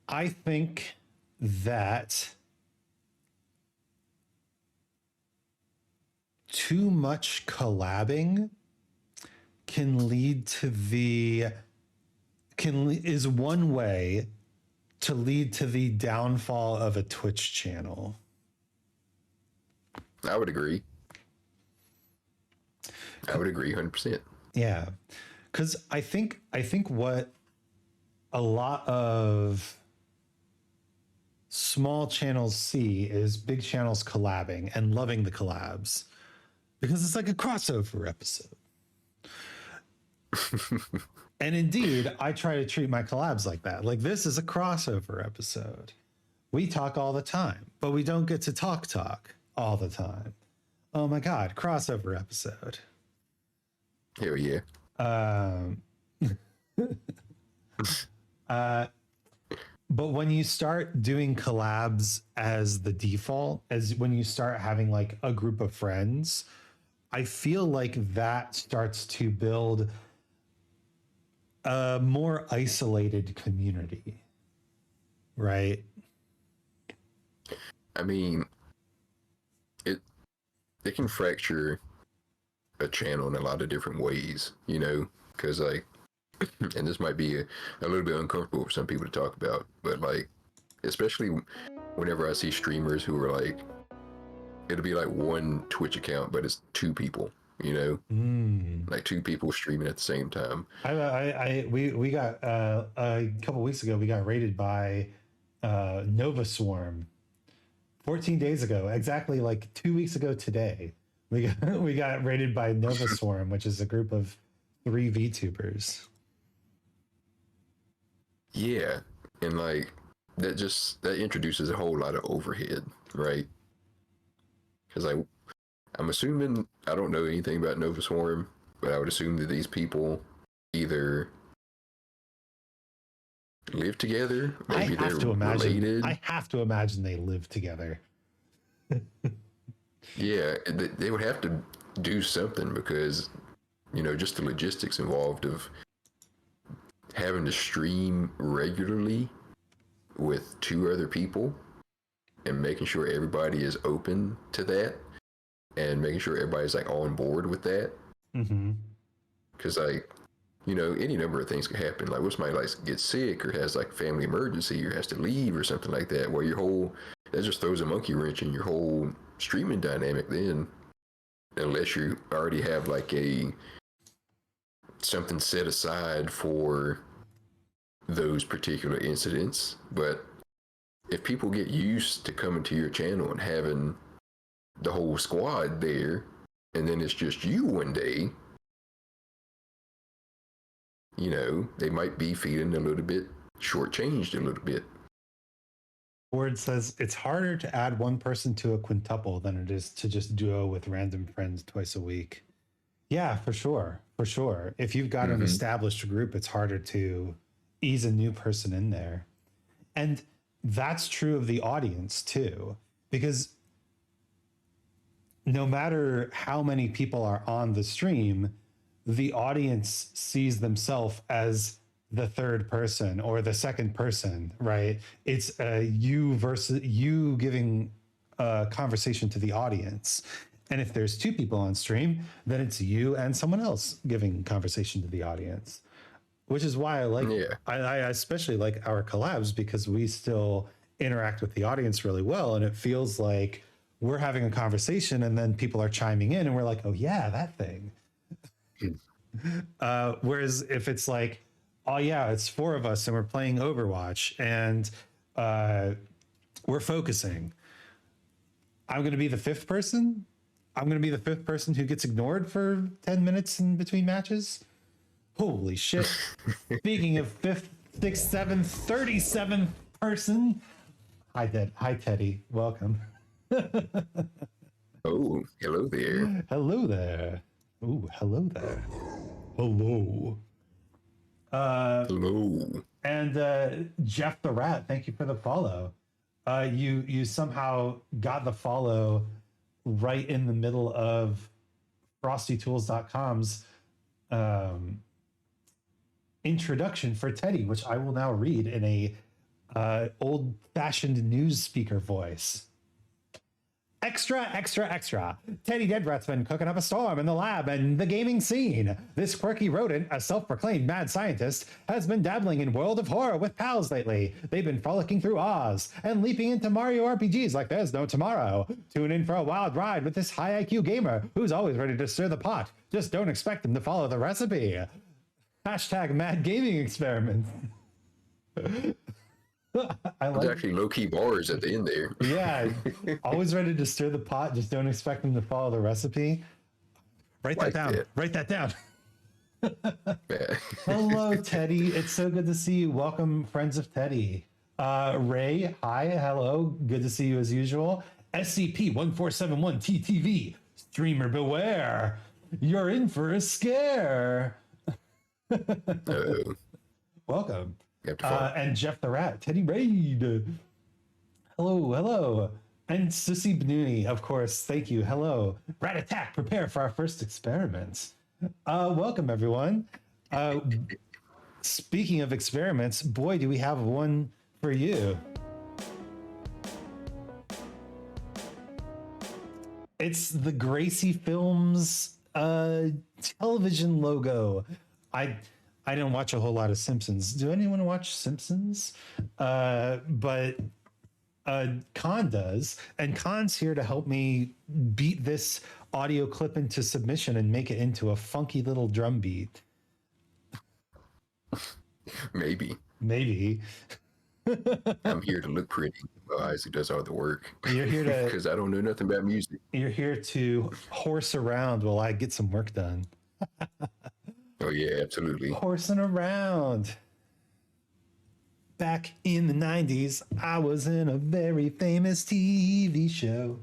I think that too much collabing is one way to lead to the downfall of a Twitch channel. I would agree. I would agree 100%. Yeah. Cuz I think what a lot of small channels see is big channels collabing and loving the collabs because it's like a crossover episode. And indeed, I try to treat my collabs like that. Like, this is a crossover episode. We talk all the time, but we don't get to talk all the time. Oh my God, crossover episode. Hell yeah. But when you start doing collabs as the default, as when you start having like a group of friends, I feel like that starts to build a more isolated community, right? I mean, it can fracture a channel in a lot of different ways, you know, because like, and this might be a little bit uncomfortable for some people to talk about, but like, especially whenever I see streamers who are like, it'll be like one Twitch account, but it's two people, you know, like two people streaming at the same time. We got a couple weeks ago, we got raided by Nova Swarm 14 days ago, exactly like 2 weeks ago today. We got raided by Nova Swarm, which is a group of 3 VTubers. Yeah, and like that introduces a whole lot of overhead, right? Because I'm assuming, I don't know anything about Nova Swarm, but I would assume that these people either live together, maybe they're related. I have to imagine they live together. Yeah, they would have to do something because, you know, just the logistics involved of having to stream regularly with 2 other people and making sure everybody is open to that and making sure everybody's like on board with that. Because like, you know, any number of things can happen. Like, what somebody like gets sick or has like a family emergency or has to leave or something like that, where that just throws a monkey wrench in your whole streaming dynamic then, unless you already have like something set aside for those particular incidents. But if people get used to coming to your channel and having the whole squad there, and then it's just you one day, you know, they might be feeling a little bit shortchanged a little bit. Word says it's harder to add one person to a quintuple than it is to just duo with random friends twice a week. Yeah, for sure. For sure. If you've got an established group, it's harder to ease a new person in there. And that's true of the audience too, because no matter how many people are on the stream, the audience sees themselves as the third person or the second person, right? It's you versus you giving a conversation to the audience. And if there's two people on stream, then it's you and someone else giving conversation to the audience, which is why I like, I especially like our collabs, because we still interact with the audience really well. And it feels like we're having a conversation and then people are chiming in and we're like, oh yeah, that thing. Whereas if it's like, oh yeah, it's four of us and we're playing Overwatch and we're focusing, I'm going to be the fifth person. I'm going to be the fifth person who gets ignored for 10 minutes in between matches. Holy shit. Speaking of fifth, sixth, seventh, 37th person. Hi, Teddy. Welcome. Oh, hello there. Hello there. Ooh, hello there. Hello. Hello. And Jeff the Rat, thank you for the follow. You somehow got the follow right in the middle of frostytools.com's introduction for Teddy, which I will now read in a old-fashioned news speaker voice. Extra, extra, extra. Teddy Deadrat's been cooking up a storm in the lab and the gaming scene. This quirky rodent, a self-proclaimed mad scientist, has been dabbling in World of Horror with pals lately. They've been frolicking through Oz and leaping into Mario RPGs like there's no tomorrow. Tune in for a wild ride with this high IQ gamer who's always ready to stir the pot. Just don't expect him to follow the recipe. Hashtag mad gaming experiment. I like, There's actually low-key bars at the end there. Yeah, always ready to stir the pot. Just don't expect them to follow the recipe. Write that down. Write that down. Hello, Teddy. It's so good to see you. Welcome, friends of Teddy. Ray, hi, hello. Good to see you as usual. SCP-1471 TTV. Streamer beware. You're in for a scare. Welcome. And Jeff the Rat, Teddy Raid. Hello, hello. And Sissy Bnooney, of course. Thank you. Hello. Rat Attack, prepare for our first experiments. Welcome, everyone. Speaking of experiments, boy, do we have one for you. It's the Gracie Films television logo. I don't watch a whole lot of Simpsons. Do anyone watch Simpsons? But Khan does, and Khan's here to help me beat this audio clip into submission and make it into a funky little drum beat. Maybe. I'm here to look pretty while Isaac does all the work. You're here to... Because I don't know nothing about music. You're here to horse around while I get some work done. Oh, yeah, absolutely. Horsing around. Back in the 90s, I was in a very famous TV show.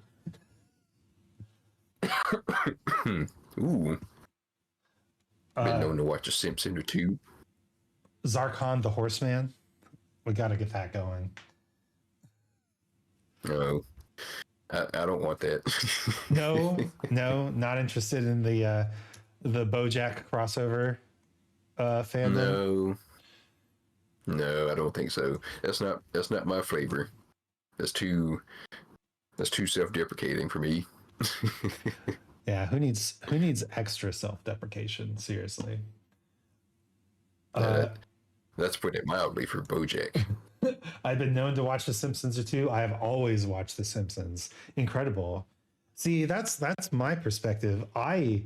Ooh. Been known to watch a Simpson or two. Zarkon the Horseman. We got to get that going. No. I don't want that. No, not interested in the BoJack crossover fandom. No, I don't think so. That's not my flavor. That's too self-deprecating for me. Yeah, who needs extra self-deprecation? Seriously. That's putting it mildly for BoJack. I've been known to watch The Simpsons or two. I have always watched The Simpsons. Incredible. See, that's my perspective. I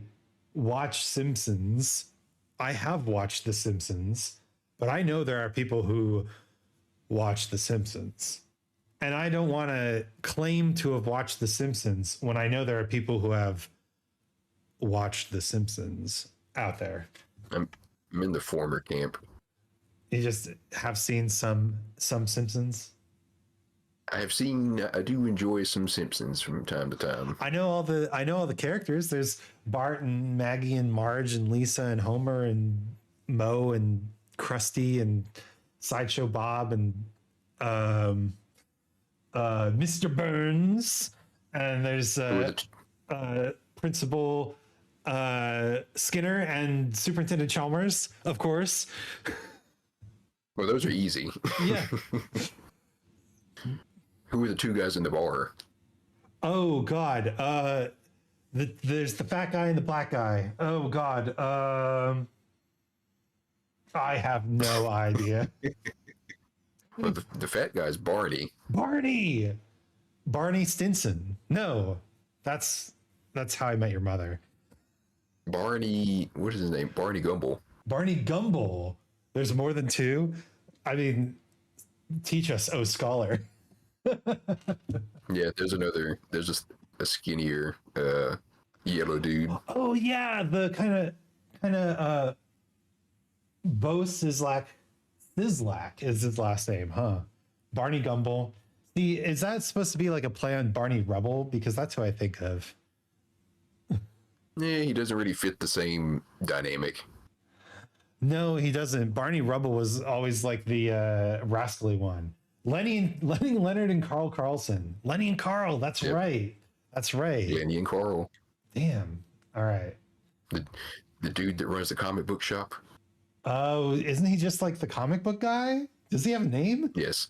watch Simpsons. I have watched The Simpsons. But I know there are people who watch The Simpsons. And I don't want to claim to have watched The Simpsons when I know there are people who have watched The Simpsons out there. I'm in the former camp. You just have seen some Simpsons. I do enjoy some Simpsons from time to time. I know all the characters. There's Bart and Maggie and Marge and Lisa and Homer and Moe and Krusty and Sideshow Bob and Mr. Burns, and there's Principal Skinner and Superintendent Chalmers, of course. Well, those are easy. Yeah. Who are the two guys in the bar? Oh God. There's the fat guy and the black guy. Oh God. I have no idea. Well, the fat guy's Barney. Barney Stinson. No, that's How I Met Your Mother. Barney, what is his name? Barney Gumble. Barney Gumble. There's more than two. I mean, teach us, oh scholar. Yeah, there's a skinnier yellow dude. Oh yeah, the kind of Bo Sislak is his last name, huh? Barney Gumble. See, is that supposed to be like a play on Barney Rubble? Because that's who I think of. Yeah, he doesn't really fit the same dynamic. No, he doesn't. Barney Rubble was always like the rascally one. Lenny Leonard and Carl Carlson. Lenny and Carl, that's yep. Right. That's right. Lenny and Carl. Damn. All right. The dude that runs the comic book shop. Oh, isn't he just like the comic book guy? Does he have a name? Yes.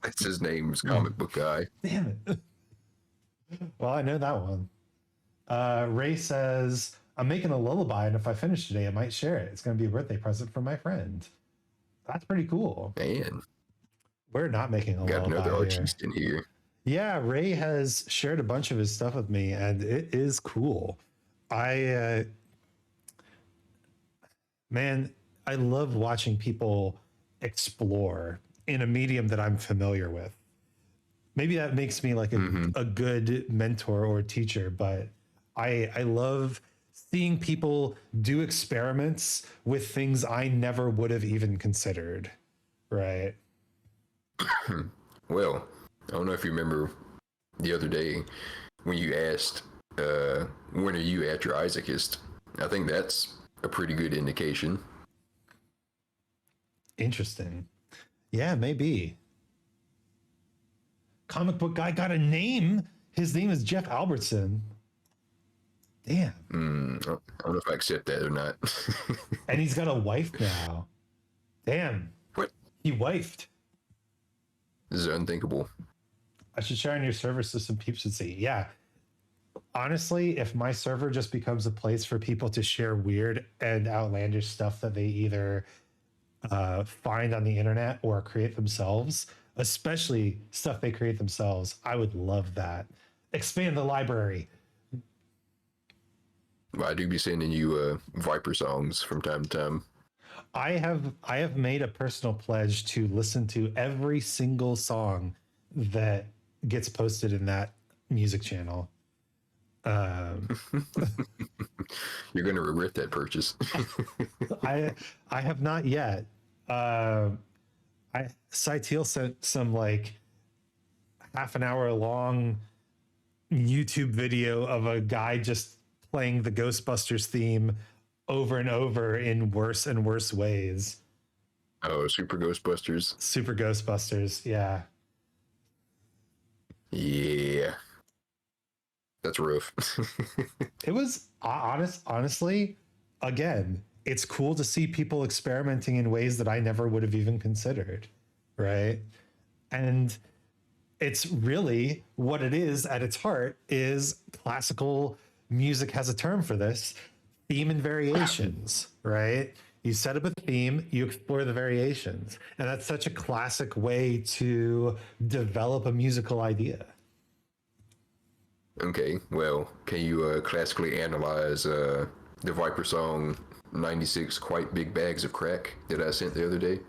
That's his name, comic book guy. Damn it. Well, I know that one. Ray says, I'm making a lullaby, and if I finish today, I might share it. It's going to be a birthday present from my friend. That's pretty cool. Man. We're not making a Got lullaby another artist in here. Yeah, Ray has shared a bunch of his stuff with me, and it is cool. Man, I love watching people explore in a medium that I'm familiar with. Maybe that makes me like a good mentor or teacher, but I love seeing people do experiments with things I never would have even considered. Right. Well, I don't know if you remember the other day when you asked, when are you at your Isaacist? I think that's a pretty good indication. Interesting. Yeah, maybe. Comic book guy got a name. His name is Jeff Albertson. Damn. I don't know if I accept that or not. And he's got a wife now. Damn. What? He wifed. This is unthinkable. I should share on your server so some peeps would see. Yeah. Honestly, if my server just becomes a place for people to share weird and outlandish stuff that they either find on the internet or create themselves, especially stuff they create themselves, I would love that. Expand the library. Well, I do be sending you Viper songs from time to time. I have made a personal pledge to listen to every single song that gets posted in that music channel. You're going to regret that purchase. I have not yet. Cytil sent some like half an hour long YouTube video of a guy just playing the Ghostbusters theme over and over in worse and worse ways. Oh, Super Ghostbusters. Super Ghostbusters, yeah. Yeah. That's rough. It was honestly, again, it's cool to see people experimenting in ways that I never would have even considered, right? And it's really what it is at its heart is classical music has a term for this, theme and variations, right? You set up a theme, you explore the variations. And that's such a classic way to develop a musical idea. Okay, well, can you classically analyze the Viper song 96 quite big bags of crack that I sent the other day.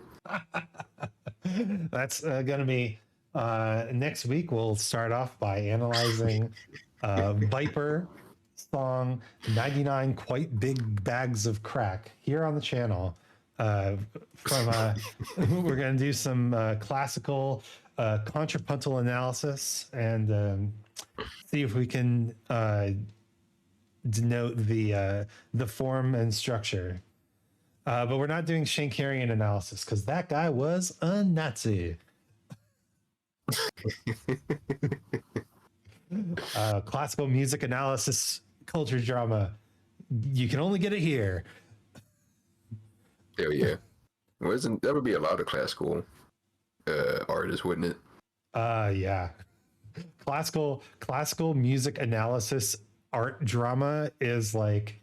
That's gonna be next week. We'll start off by analyzing Viper song 99 Quite Big Bags of Crack here on the channel. From we're gonna do some classical contrapuntal analysis and see if we can denote the form and structure. But we're not doing Shankarian analysis because that guy was a Nazi. Classical music analysis, culture drama. You can only get it here. Hell yeah. Wasn't that would be a lot of classical artists, wouldn't it? Yeah. Classical music analysis art drama is like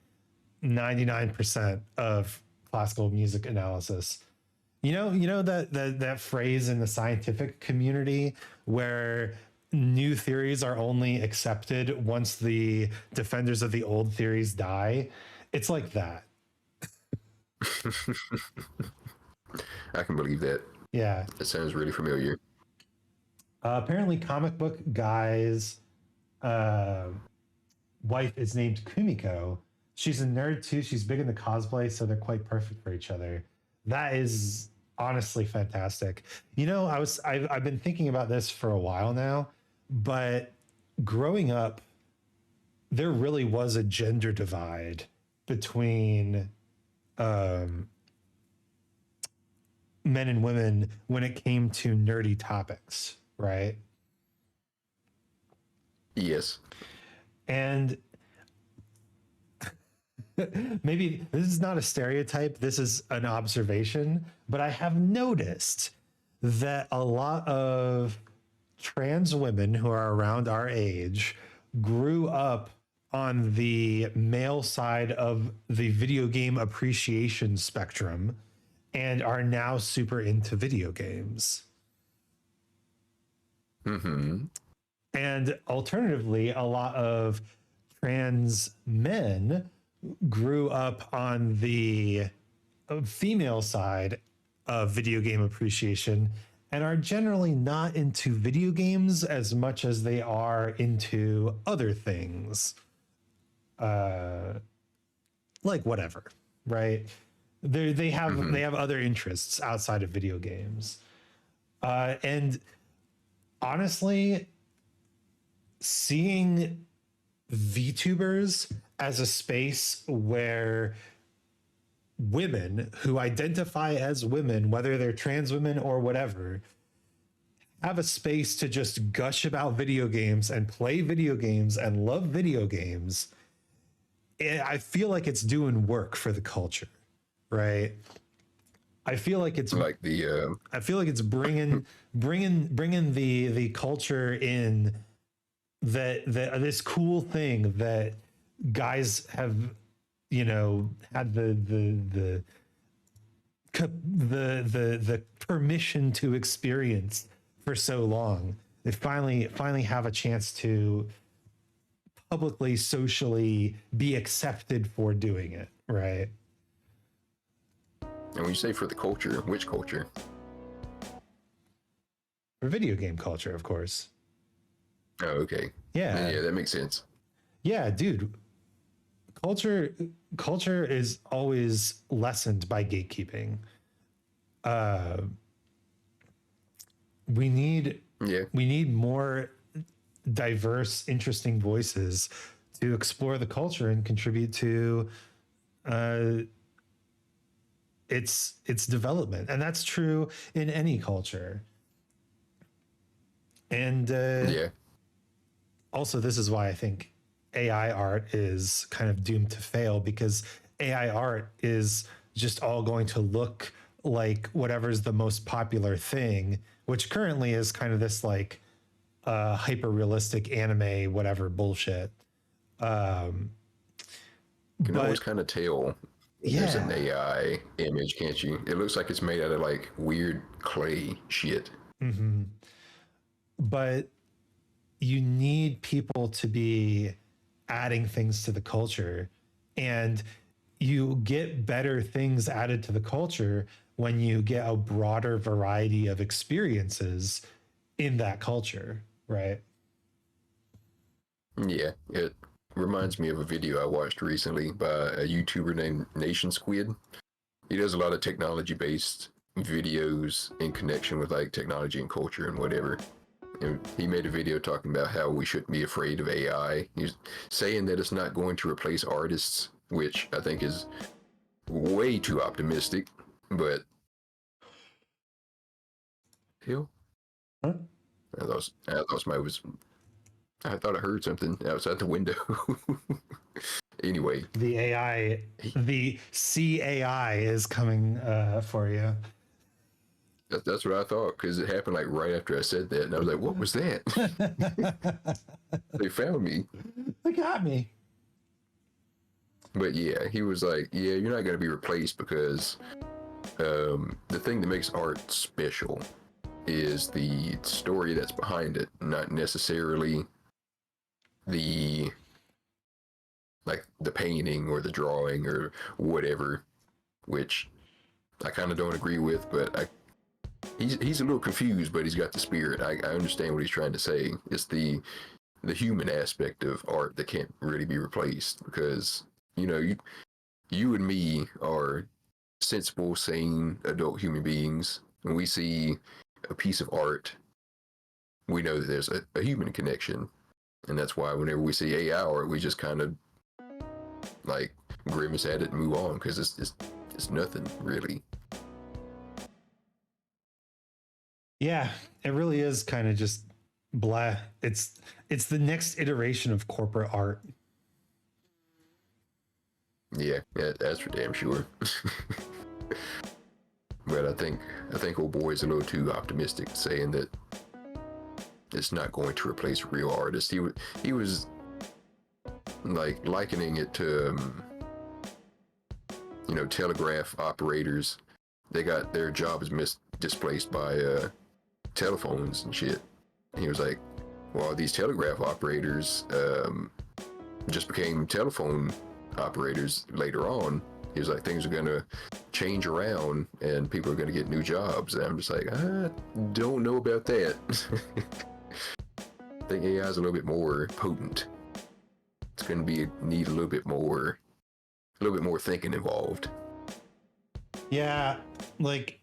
99% of classical music analysis. You know that phrase in the scientific community where new theories are only accepted once the defenders of the old theories die. It's like that. I can believe that. Yeah. That sounds really familiar. Apparently, comic book guy's wife is named Kumiko. She's a nerd too. She's big into cosplay, so they're quite perfect for each other. That is honestly fantastic. You know, I've been thinking about this for a while now, but growing up, there really was a gender divide between men and women when it came to nerdy topics, right? Yes. And maybe this is not a stereotype, this is an observation, but I have noticed that a lot of trans women who are around our age grew up on the male side of the video game appreciation spectrum and are now super into video games. Mm-hmm. And alternatively, a lot of trans men grew up on the female side of video game appreciation and are generally not into video games as much as they are into other things. Like whatever, right? They have other interests outside of video games. And honestly, seeing VTubers as a space where women who identify as women, whether they're trans women or whatever, have a space to just gush about video games and play video games and love video games, I feel like it's doing work for the culture, right? I feel like it's like the I feel like it's bringing the culture in that this cool thing that guys have, you know, had the permission to experience for so long. They finally have a chance to publicly, socially be accepted for doing it, right? and when you say for the culture, which culture? For video game culture, of course. Oh, okay. Yeah. Yeah, that makes sense. Yeah, dude. Culture is always lessened by gatekeeping. We need more diverse, interesting voices to explore the culture and contribute to its development, and that's true in any culture. And also, this is why I think AI art is kind of doomed to fail, because AI art is just all going to look like whatever's the most popular thing, which currently is kind of this like hyper realistic anime, whatever bullshit. You can always kind of tell there's an AI image, can't you? It looks like it's made out of like weird clay shit. Mm-hmm. But you need people to be adding things to the culture, and you get better things added to the culture when you get a broader variety of experiences in that culture, right? Yeah, it reminds me of a video I watched recently by a YouTuber named Nation Squid. He does a lot of technology based videos in connection with like technology and culture and whatever. And he made a video talking about how we shouldn't be afraid of AI. He's saying that it's not going to replace artists, which I think is way too optimistic. But hell, Huh? I thought I heard something outside the window. Anyway, The AI, the CAI is coming for you. that's what I thought because it happened like right after I said that, and I was like, "What was that?" They found me. They got me. But yeah, he was like, "Yeah, you're not going to be replaced because the thing that makes art special is the story that's behind it, not necessarily the like the painting or the drawing or whatever." Which I kind of don't agree with, but he's a little confused, but he's got the spirit. I understand what he's trying to say. It's the human aspect of art that can't really be replaced because you and me are sensible, sane, adult human beings. When we see a piece of art, we know that there's a human connection, and that's why whenever we see AI art, we just kind of like grimace at it and move on because it's nothing really. Yeah, it really is kind of just blah. It's the next iteration of corporate art. Yeah, that's for damn sure. But I think old boy is a little too optimistic saying that it's not going to replace real artists. He was like likening it to telegraph operators. They got their jobs displaced by telephones and shit. And he was like, well, these telegraph operators just became telephone operators later on. He was like, things are going to change around and people are going to get new jobs. And I'm just like, I don't know about that. I think AI is a little bit more potent. It's going to need a little bit more thinking involved. Yeah, like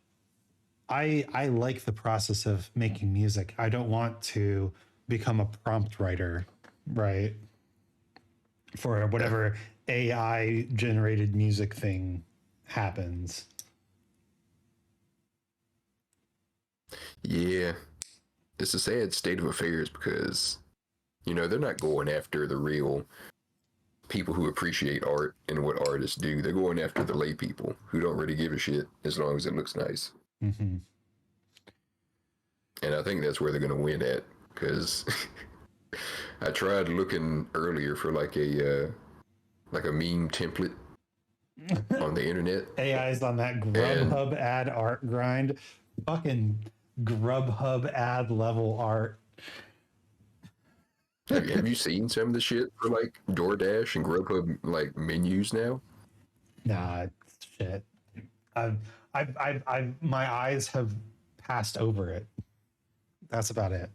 I like the process of making music. I don't want to become a prompt writer, right? For whatever AI generated music thing happens. Yeah, it's a sad state of affairs because they're not going after the real people who appreciate art and what artists do. They're going after the lay people who don't really give a shit as long as it looks nice. Mm-hmm. And I think that's where they're going to win at because I tried looking earlier for like a meme template on the internet. AI's on that Grubhub ad art grind. Fucking Grubhub ad level art. Have you seen some of the shit for like DoorDash and Grubhub like menus now? Nah, shit. My eyes have passed over it. That's about it.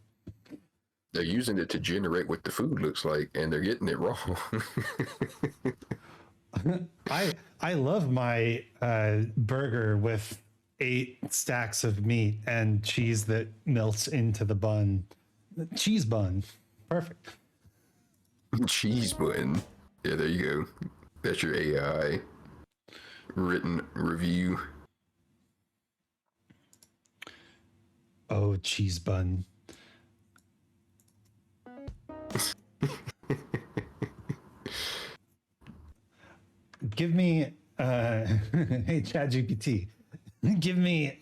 They're using it to generate what the food looks like, and they're getting it wrong. I love my burger with 8 stacks of meat and cheese that melts into the bun. Cheese bun. Perfect. Cheese button. Yeah, there you go. That's your AI written review. Oh, cheese bun. Give me hey ChatGPT. Give me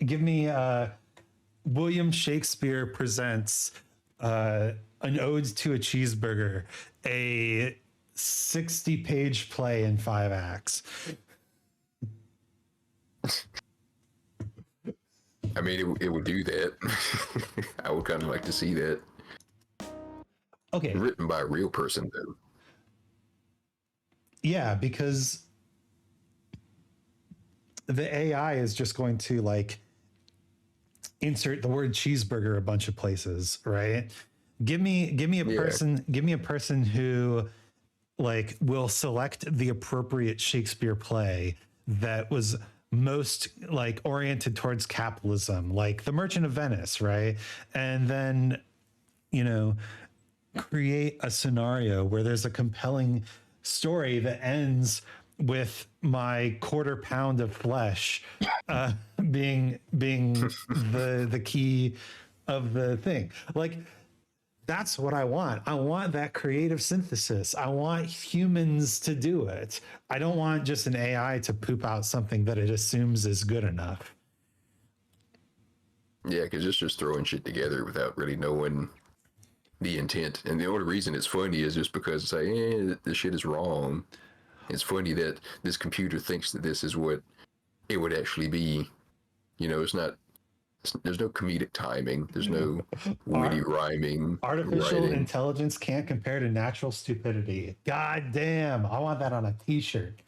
William Shakespeare presents an ode to a cheeseburger, a 60-page play in 5 acts. I mean, it would do that. I would kind of like to see that. Okay. Written by a real person, though. Yeah, because the AI is just going to like insert the word cheeseburger a bunch of places, right? Yeah. Give me a person who like will select the appropriate Shakespeare play that was most like oriented towards capitalism, like The Merchant of Venice, right? And then, you know, create a scenario where there's a compelling story that ends with my quarter pound of flesh being the key of the thing. Like that's what I want. I want that creative synthesis. I want humans to do it. I don't want just an AI to poop out something that it assumes is good enough. Yeah, because it's just throwing shit together without really knowing the intent. And the only reason it's funny is just because it's like, this shit is wrong. It's funny that this computer thinks that this is what it would actually be. You know, it's not. There's no comedic timing. There's no witty Ar- rhyming, Artificial writing. intelligence can't compare to natural stupidity. God damn. I want that on a t-shirt.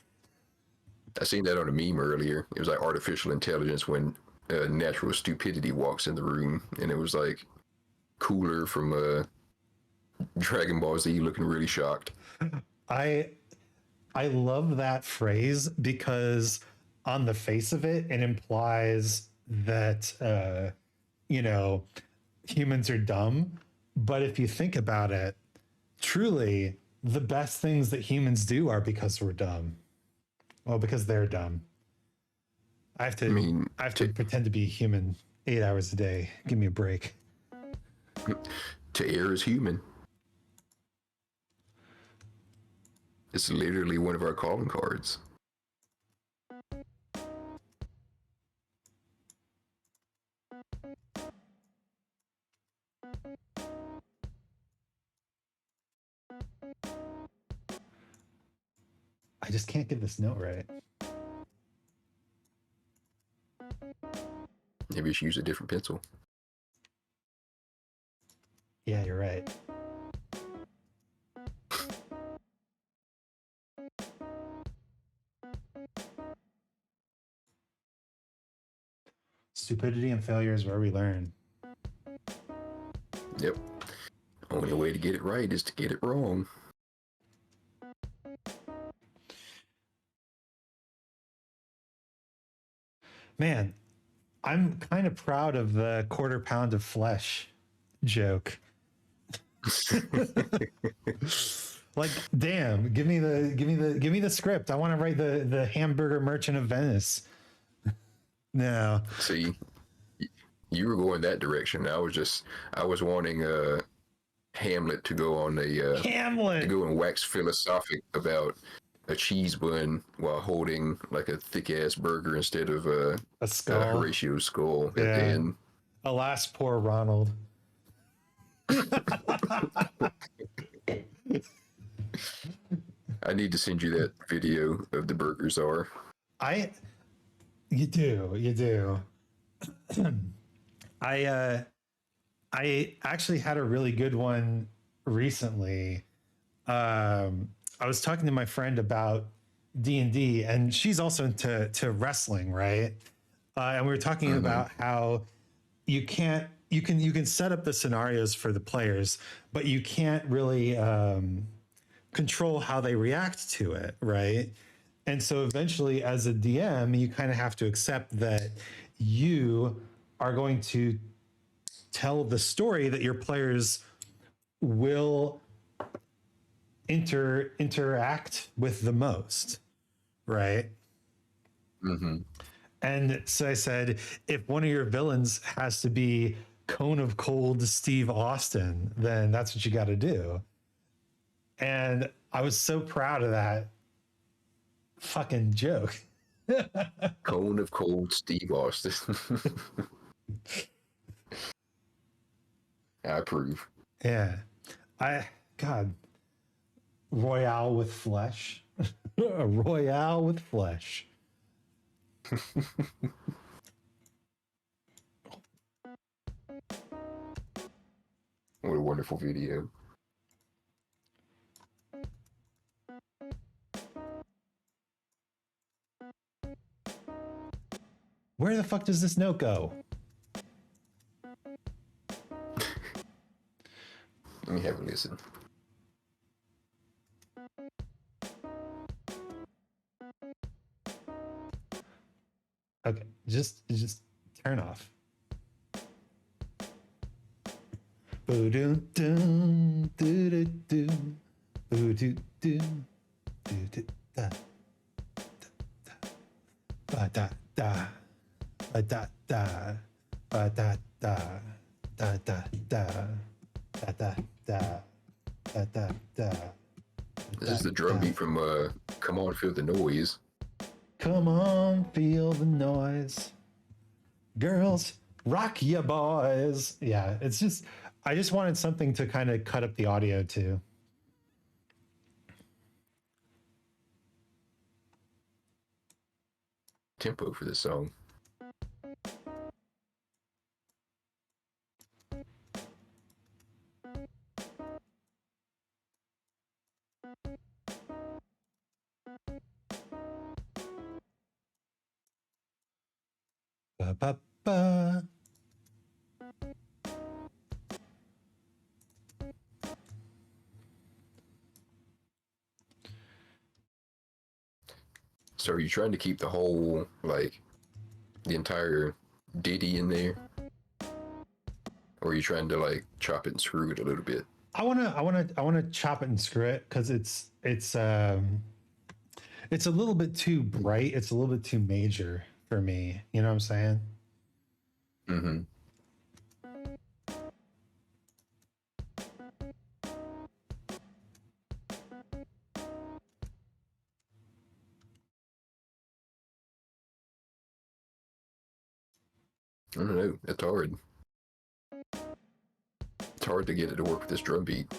I seen that on a meme earlier. It was like artificial intelligence when natural stupidity walks in the room, and it was like Cooler from Dragon Ball Z looking really shocked. I I love that phrase because on the face of it, it implies that you know, humans are dumb. But if you think about it, truly, the best things that humans do are because we're dumb. Well, because they're dumb. I have I to mean, I have to pretend to be human 8 hours a day. Give me a break. to err is human. It's literally one of our calling cards. I just can't get this note right. Maybe you should use a different pencil. Yeah, you're right. Stupidity and failure is where we learn. Yep. Only way to get it right is to get it wrong. Man, I'm kind of proud of the quarter pound of flesh joke. Like, damn, give me the script. I want to write the hamburger merchant of Venice. No. See, you were going that direction. I was wanting Hamlet to go on to Hamlet. go and wax philosophic about a cheese bun while holding like a thick ass burger instead of A skull. Horatio's skull at the Yeah. end. Alas, poor Ronald. I need to send you that video of the burger czar. You do. I actually had a really good one recently. I was talking to my friend about D&D, and she's also into wrestling, right? And we were talking about how you can set up the scenarios for the players, but you can't really control how they react to it, right? And so eventually, as a DM, you kind of have to accept that you are going to tell the story that your players will interact with the most, right? Mm-hmm. And so I said, if one of your villains has to be Cone of Cold Steve Austin, then that's what you got to do. And I was so proud of that fucking joke. Cone of Cold Steve Austin. I approve. Yeah. God, Royale with flesh. A Royale with flesh. What a wonderful video. Where the fuck does this note go? Let me have a listen. Okay, just turn off. Boo-doo-doo, doo-doo-doo, boo-doo-doo, doo-doo-da, da-da, ba-da-da, ba-da-da, ba-da-da, da-da-da, da-da-da, da-da-da. This is the drum beat from Come On Feel the Noise. Come on, feel the noise. Girls, rock ya boys. Yeah, it's just, I just wanted something to kind of cut up the audio to. Tempo for this song. Ba-ba-ba. So are you trying to keep the whole, like, the entire ditty in there? Or are you trying to, like, chop it and screw it a little bit? I wanna chop it and screw it because it's a little bit too bright. It's a little bit too major for me. You know what I'm saying? Mm-hmm. I don't know. It's hard. It's hard to get it to work with this drum beat.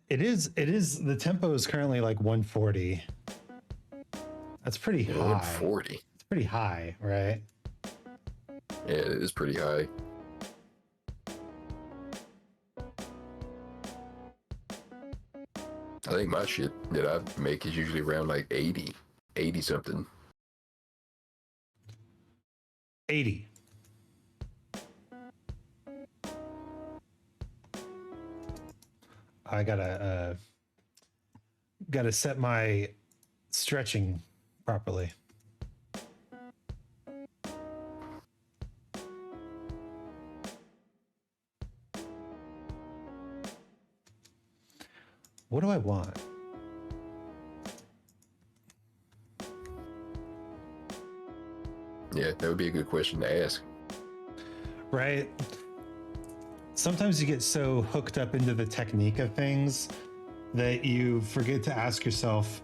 It is. The tempo is currently like 140. That's pretty high. 140. It's pretty high, right? Yeah, it is pretty high. I think my shit that I make is usually around like 80 something. 80. I gotta set my stretching properly. What do I want? Yeah, that would be a good question to ask. Right? Sometimes you get so hooked up into the technique of things that you forget to ask yourself,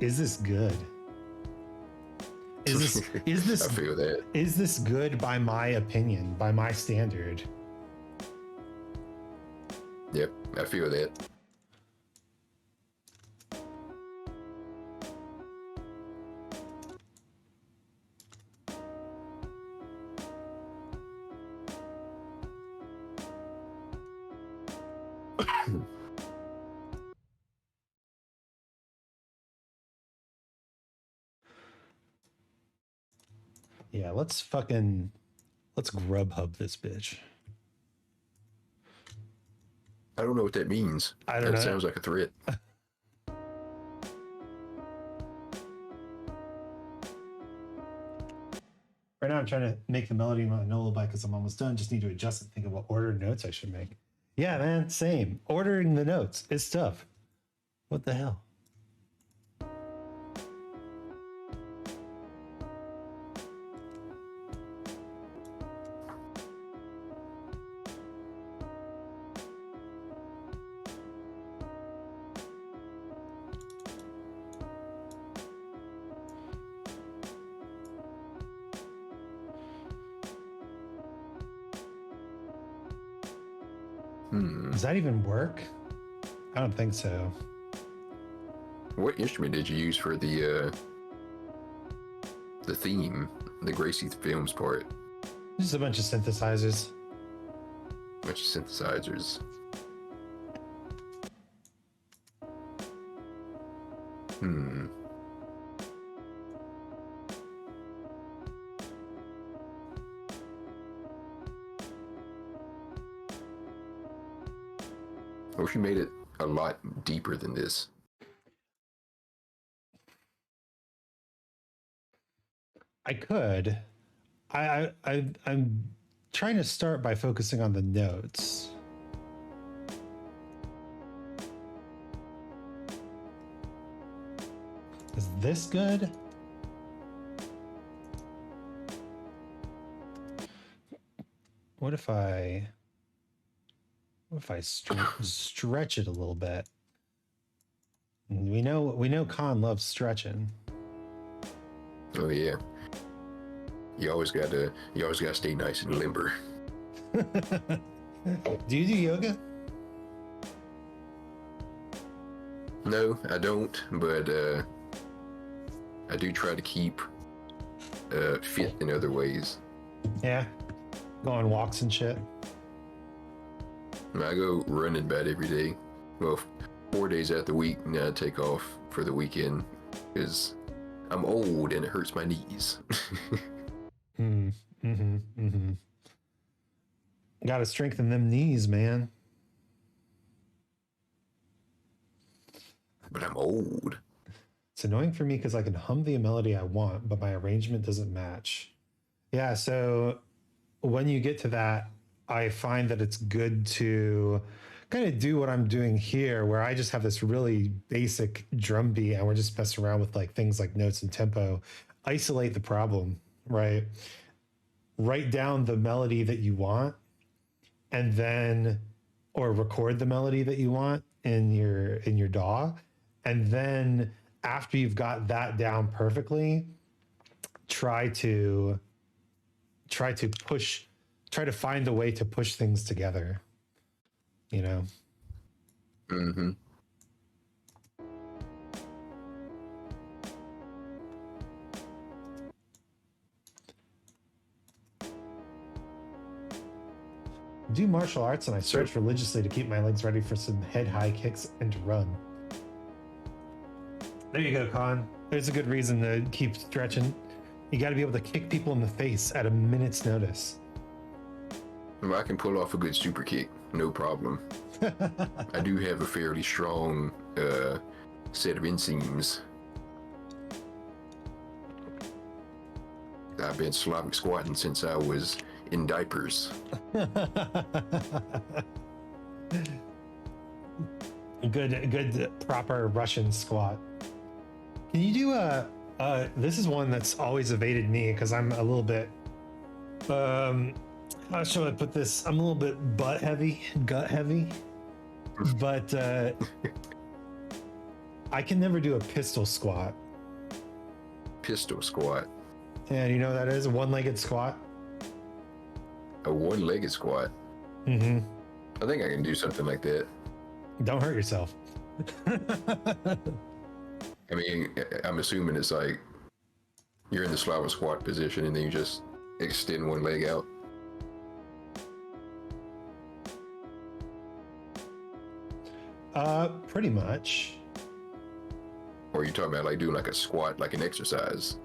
is this good? Is this I feel that. Is this good by my opinion, by my standard? Yep, I feel that. Yeah, let's Grubhub this bitch. I don't know what that means. I don't know. That sounds like a threat. Right now I'm trying to make the melody in my lullaby because I'm almost done. Just need to adjust and think of what order of notes I should make. Yeah, man, same. Ordering the notes is tough. What the hell? Does that even work? I don't think so. What instrument did you use for the theme, the Gracie Films part? Just a bunch of synthesizers. Bunch of synthesizers. Hmm. I wish you made it a lot deeper than this. I could. I'm trying to start by focusing on the notes. Is this good? What if I stretch it a little bit? We know Khan loves stretching. Oh yeah. You always gotta stay nice and limber. Do you do yoga? No, I don't, but I do try to keep fit in other ways. Yeah. Go on walks and shit. I go running about every day. Well, 4 days out the week, and then I take off for the weekend because I'm old and it hurts my knees. Got to strengthen them knees, man. But I'm old. It's annoying for me because I can hum the melody I want, but my arrangement doesn't match. Yeah, so when you get to that, I find that it's good to kind of do what I'm doing here, where I just have this really basic drum beat and we're just messing around with like things like notes and tempo. Isolate the problem, right? Write down the melody that you want, and then, or record the melody that you want in your DAW, and then after you've got that down perfectly, try to find a way to push things together, you know. Mm-hmm. Do martial arts and I stretch religiously to keep my legs ready for some head high kicks and to run. There you go, Con. There's a good reason to keep stretching. You got to be able to kick people in the face at a minute's notice. I can pull off a good super kick, no problem. I do have a fairly strong set of inseams. I've been Slavic squatting since I was in diapers. Good proper Russian squat. Can you do this is one that's always evaded me because I'm a little bit how should I put this? I'm a little bit gut heavy, but I can never do a pistol squat. Pistol squat. And you know what that is? A one-legged squat. A one-legged squat. Mm-hmm. I think I can do something like that. Don't hurt yourself. I mean, I'm assuming it's like you're in the Slavic squat position and then you just extend one leg out. Pretty much. Or are you talking about like doing like a squat, like an exercise?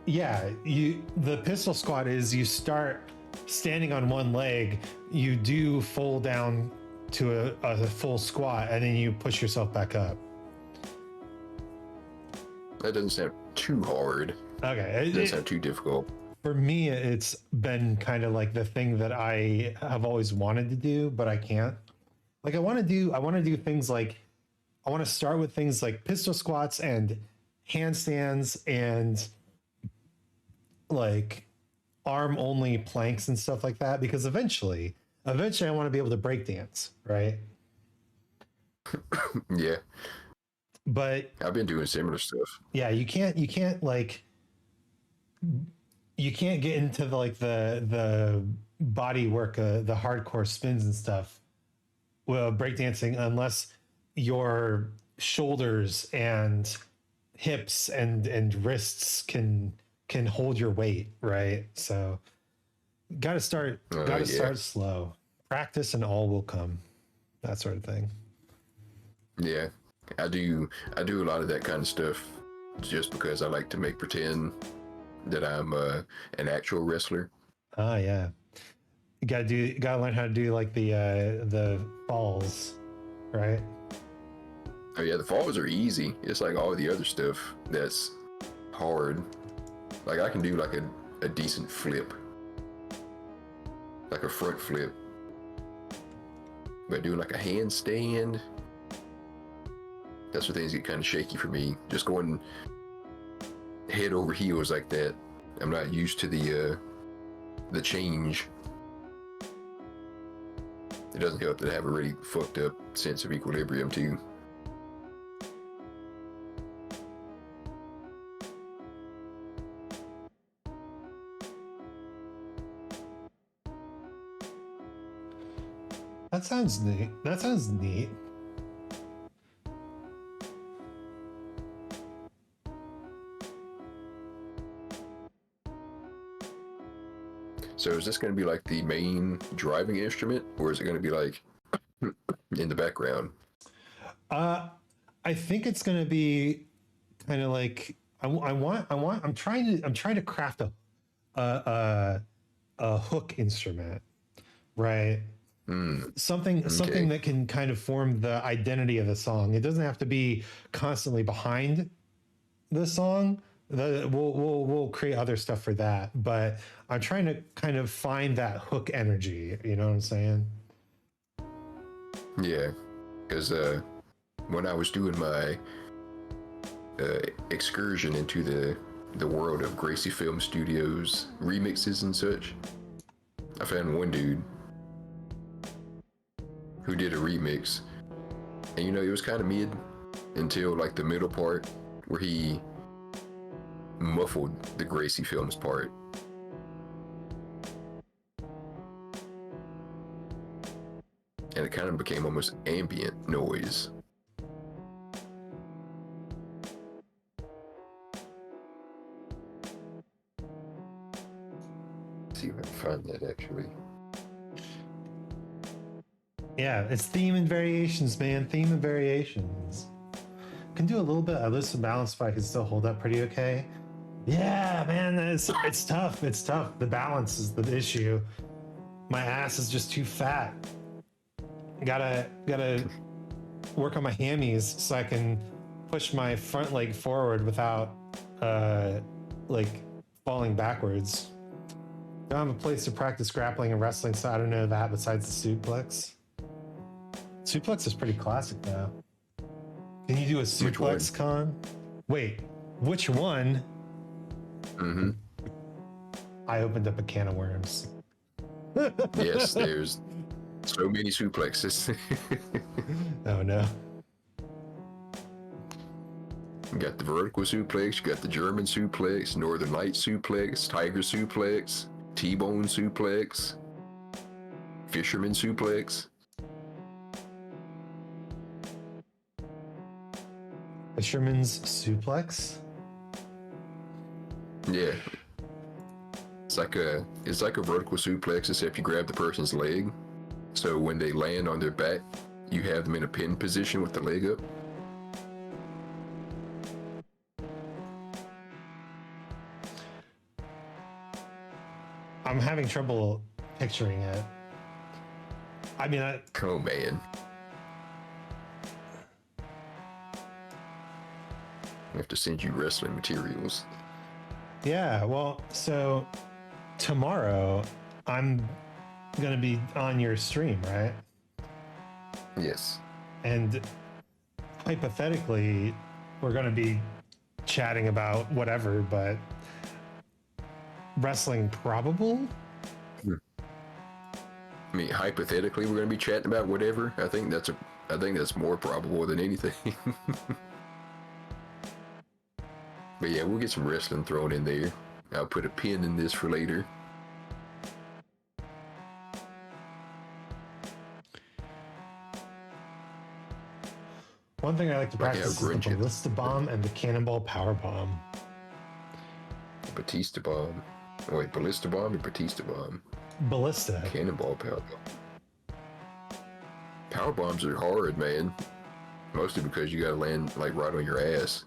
Yeah, the pistol squat is you start standing on one leg, you do fold down to a full squat, and then you push yourself back up. That doesn't sound too hard. Okay. It doesn't sound too difficult. For me, it's been kind of like the thing that I have always wanted to do, but I can't. Like I want to do things like, I want to start with things like pistol squats and handstands and like arm only planks and stuff like that, because eventually I want to be able to break dance, right? Yeah. But I've been doing similar stuff. yeah, you can't get into the body work, the hardcore spins and stuff, well, breakdancing, unless your shoulders and hips and wrists can hold your weight, right? So gotta start slow. Practice and all will come. That sort of thing. Yeah, I do. I do a lot of that kind of stuff just because I like to make pretend that I'm an actual wrestler. Oh yeah. You gotta learn how to do like the falls, right? Oh yeah, the falls are easy. It's like all the other stuff that's hard. Like I can do like a decent flip, like a front flip, but doing like a handstand, that's where things get kind of shaky for me. Just going head over heels like that. I'm not used to the change. It doesn't help that I have a really fucked up sense of equilibrium too. That sounds neat. That sounds neat. So is this going to be like the main driving instrument, or is it going to be like in the background? I think it's gonna be kind of like I'm trying to craft a hook instrument, right? Something that can kind of form the identity of the song. It doesn't have to be constantly behind the song. We'll create other stuff for that, but I'm trying to kind of find that hook energy. You know what I'm saying? Yeah, because when I was doing my excursion into the world of Gracie Film Studios remixes and such, I found one dude who did a remix, and you know it was kind of mid until like the middle part where he muffled the Gracie Films part. And it kind of became almost ambient noise. Let's see if I can find that actually. Yeah, it's theme and variations, man. Theme and variations. Can do a little bit. I lose some balance, but I can still hold up pretty okay. Yeah, man, it's tough. It's tough. The balance is the issue. My ass is just too fat. Gotta work on my hammies so I can push my front leg forward without like falling backwards. Don't have a place to practice grappling and wrestling, so I don't know that besides the suplex. Suplex is pretty classic now. Can you do a suplex, Con? Wait, which one? Mm-hmm. I opened up a can of worms. Yes, there's so many suplexes. Oh no. You got the vertical suplex, you got the German suplex, Northern Light suplex, Tiger suplex, T-bone suplex, Fisherman suplex. Fisherman's suplex? Yeah. It's like a vertical suplex, except you grab the person's leg. So when they land on their back, you have them in a pin position with the leg up. I'm having trouble picturing it. I mean, Oh man. I have to send you wrestling materials. yeah, well, so tomorrow I'm gonna be on your stream, right? Yes. And hypothetically, we're gonna be chatting about whatever, but wrestling probable? I mean, hypothetically, we're going to be chatting about whatever. I think that's more probable than anything. But yeah, we'll get some wrestling thrown in there. I'll put a pin in this for later. One thing I like to Like practice how is the grunge it. ballista bomb and the cannonball power bomb. Batista bomb. Oh, wait, ballista bomb or Batista bomb? Ballista. Cannonball power bomb. Power bombs are hard, man. Mostly because you gotta land like right on your ass.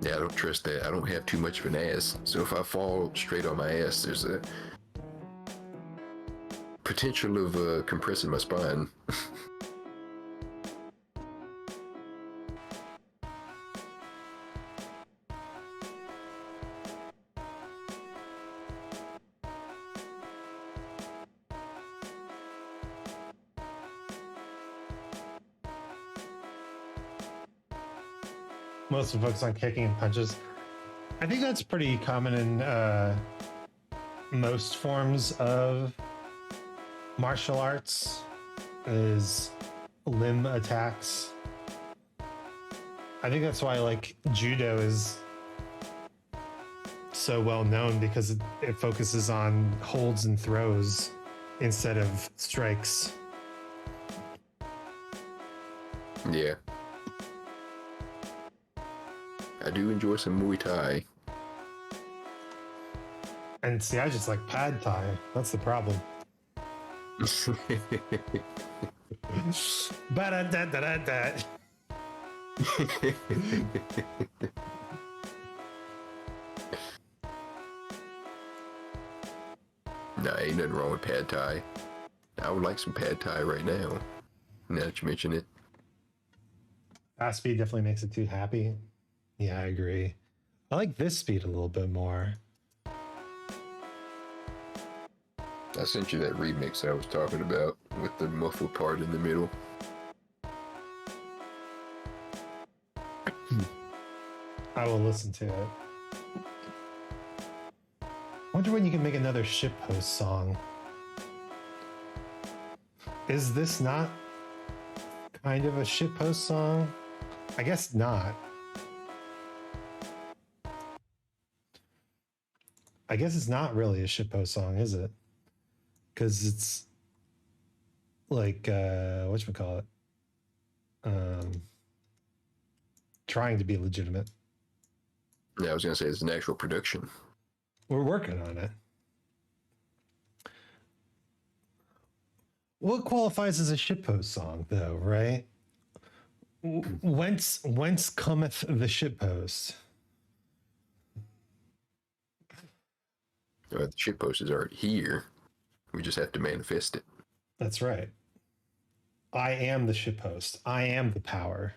Yeah, I don't trust that. I don't have too much of an ass. So if I fall straight on my ass, there's a potential of compressing my spine. Most focus on kicking and punches. I think that's pretty common in most forms of martial arts, is limb attacks. I think that's why like judo is so well known, because it focuses on holds and throws instead of strikes. Yeah. I do enjoy some Muay Thai. And see, I just like pad thai. That's the problem. Ba-da-da-da-da-da. Nah, ain't nothing wrong with pad Thai. I would like some pad Thai right now. Now that you mention it. Fast speed definitely makes it too happy. Yeah, I agree. I like this speed a little bit more. I sent you that remix I was talking about with the muffled part in the middle. I will listen to it. Wonder when you can make another shitpost song. Is this not kind of a shitpost song? I guess not. I guess it's not really a shitpost song, is it? Because it's like whatchamacallit? Trying to be legitimate. Yeah, I was gonna say it's an actual production. We're working on it. What qualifies as a shitpost song, though, right? Whence cometh the shitpost? The shitpost is already here. We just have to manifest it. That's right. I am the shitpost. I am the power.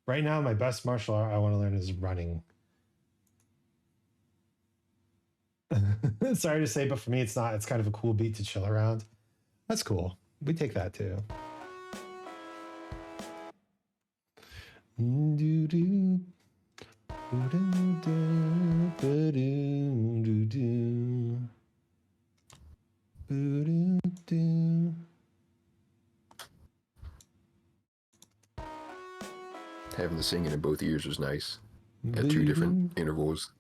Right now, my best martial art I want to learn is running. Sorry to say, but for me, it's not. It's kind of a cool beat to chill around. That's cool. We take that too. Having the singing in both ears was nice. At 2 different intervals.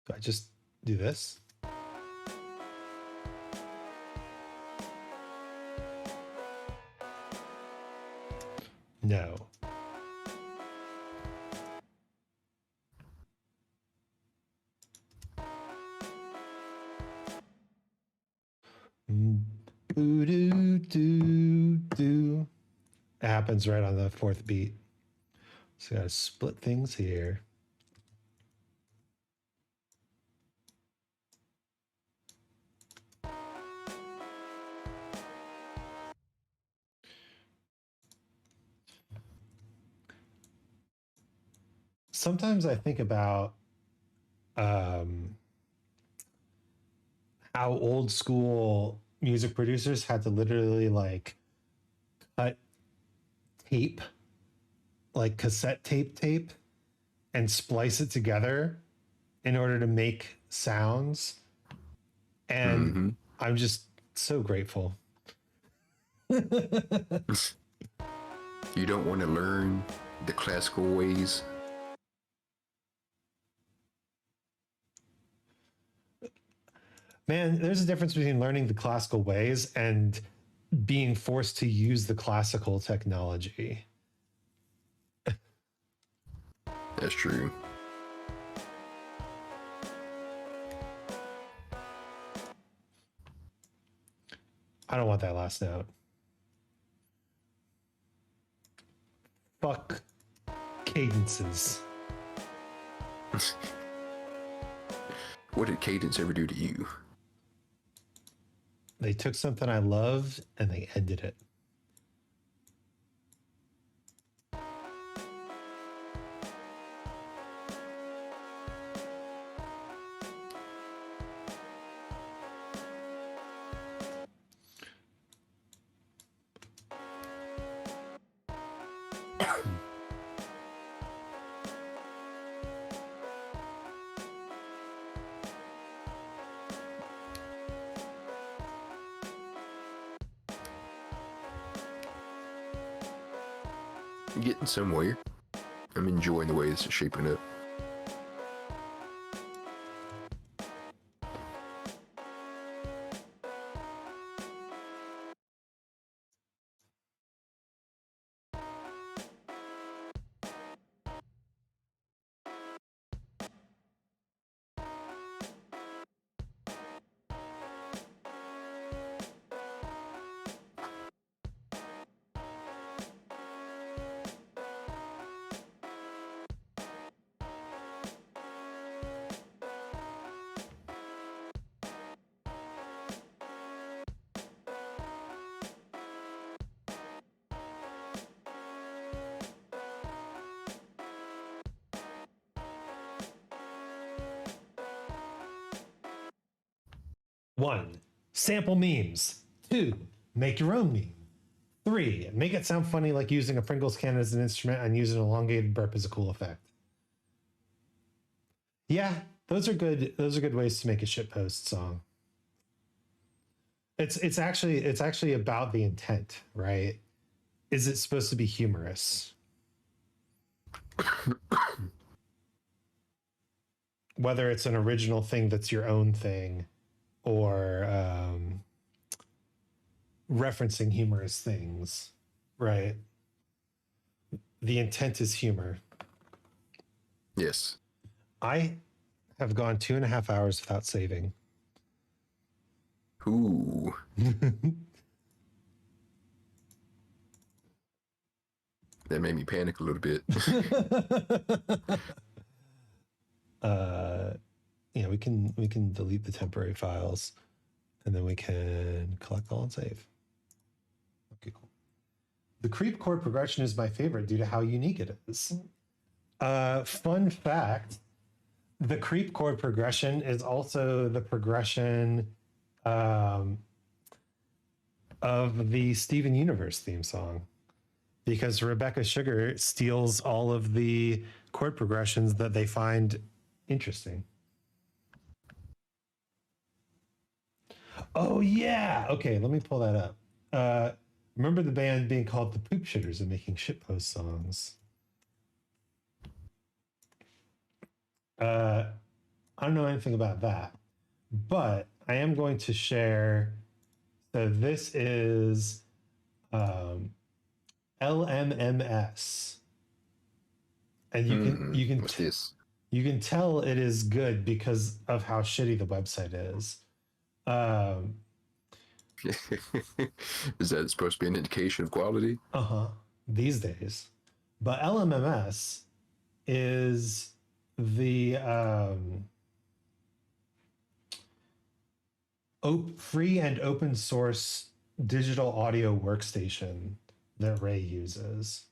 Do I just do this? No. It happens right on the fourth beat. So I gotta split things here. Sometimes I think about how old school music producers had to literally like cut tape, like cassette tape, and splice it together in order to make sounds. And I'm just so grateful. You don't want to learn the classical ways. Man, there's a difference between learning the classical ways and being forced to use the classical technology. That's true. I don't want that last note. Fuck cadences. What did Cadence ever do to you? They took something I loved and they ended it. Getting somewhere. I'm enjoying the way this is shaping up. One, sample memes. Two, make your own meme. Three, make it sound funny like using a Pringles can as an instrument and use an elongated burp as a cool effect. Yeah, those are good. Those are good ways to make a shitpost song. It's actually about the intent, right? Is it supposed to be humorous? Whether it's an original thing that's your own thing, or referencing humorous things, right? The intent is humor. Yes. I have gone 2.5 hours without saving. Ooh. That made me panic a little bit. Yeah, we can delete the temporary files, and then we can collect all and save. Okay, cool. The creep chord progression is my favorite due to how unique it is. Fun fact: the creep chord progression is also the progression of the Steven Universe theme song, because Rebecca Sugar steals all of the chord progressions that they find interesting. Oh yeah. Okay, let me pull that up. Remember the band being called the Poop Shitters and making shitpost songs. I don't know anything about that, but I am going to share. So this is LMMS, and you can What's this? You can tell it is good because of how shitty the website is. Is that supposed to be an indication of quality? These days. But LMMS is the free and open source digital audio workstation that Ray uses.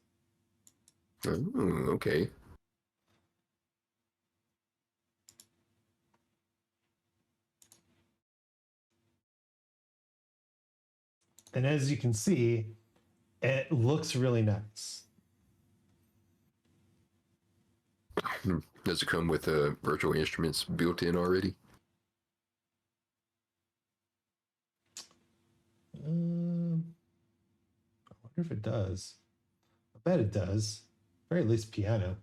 Oh, okay. And as you can see, it looks really nice. Does it come with virtual instruments built in already? I wonder if it does. I bet it does. Or at least piano.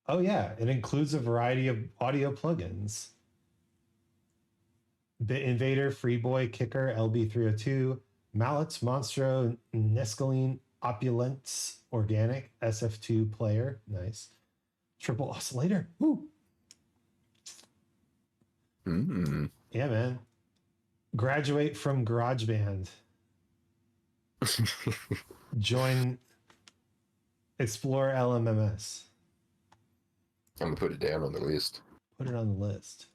Oh yeah, it includes a variety of audio plugins. Bit Invader, Freeboy, Kicker, LB302, Mallets, Monstro, Nescaline, Opulence, Organic, SF2 Player. Nice. Triple Oscillator. Woo. Mm. Yeah, man. Graduate from GarageBand. Join Explore LMMS. I'm gonna put it down on the list. Put it on the list.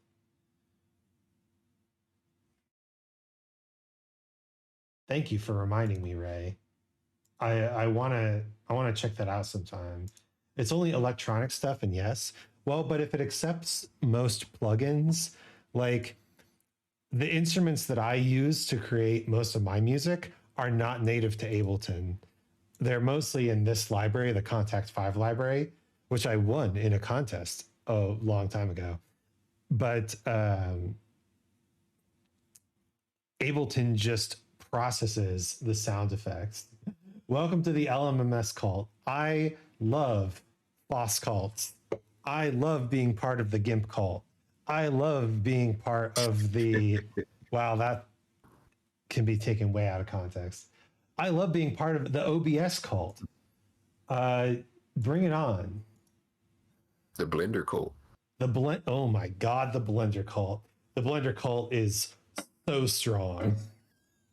Thank you for reminding me, Ray. I wanna check that out sometime. It's only electronic stuff, and yes, well, but if it accepts most plugins, like the instruments that I use to create most of my music are not native to Ableton. They're mostly in this library, the Contact 5 library, which I won in a contest a long time ago. But Ableton just processes the sound effects. Welcome to the LMMS cult. I love boss cults. I love being part of the GIMP cult. I love being part of the, wow, that can be taken way out of context. I love being part of the OBS cult. Bring it on. The Blender cult. Oh my God, the Blender cult. The Blender cult is so strong.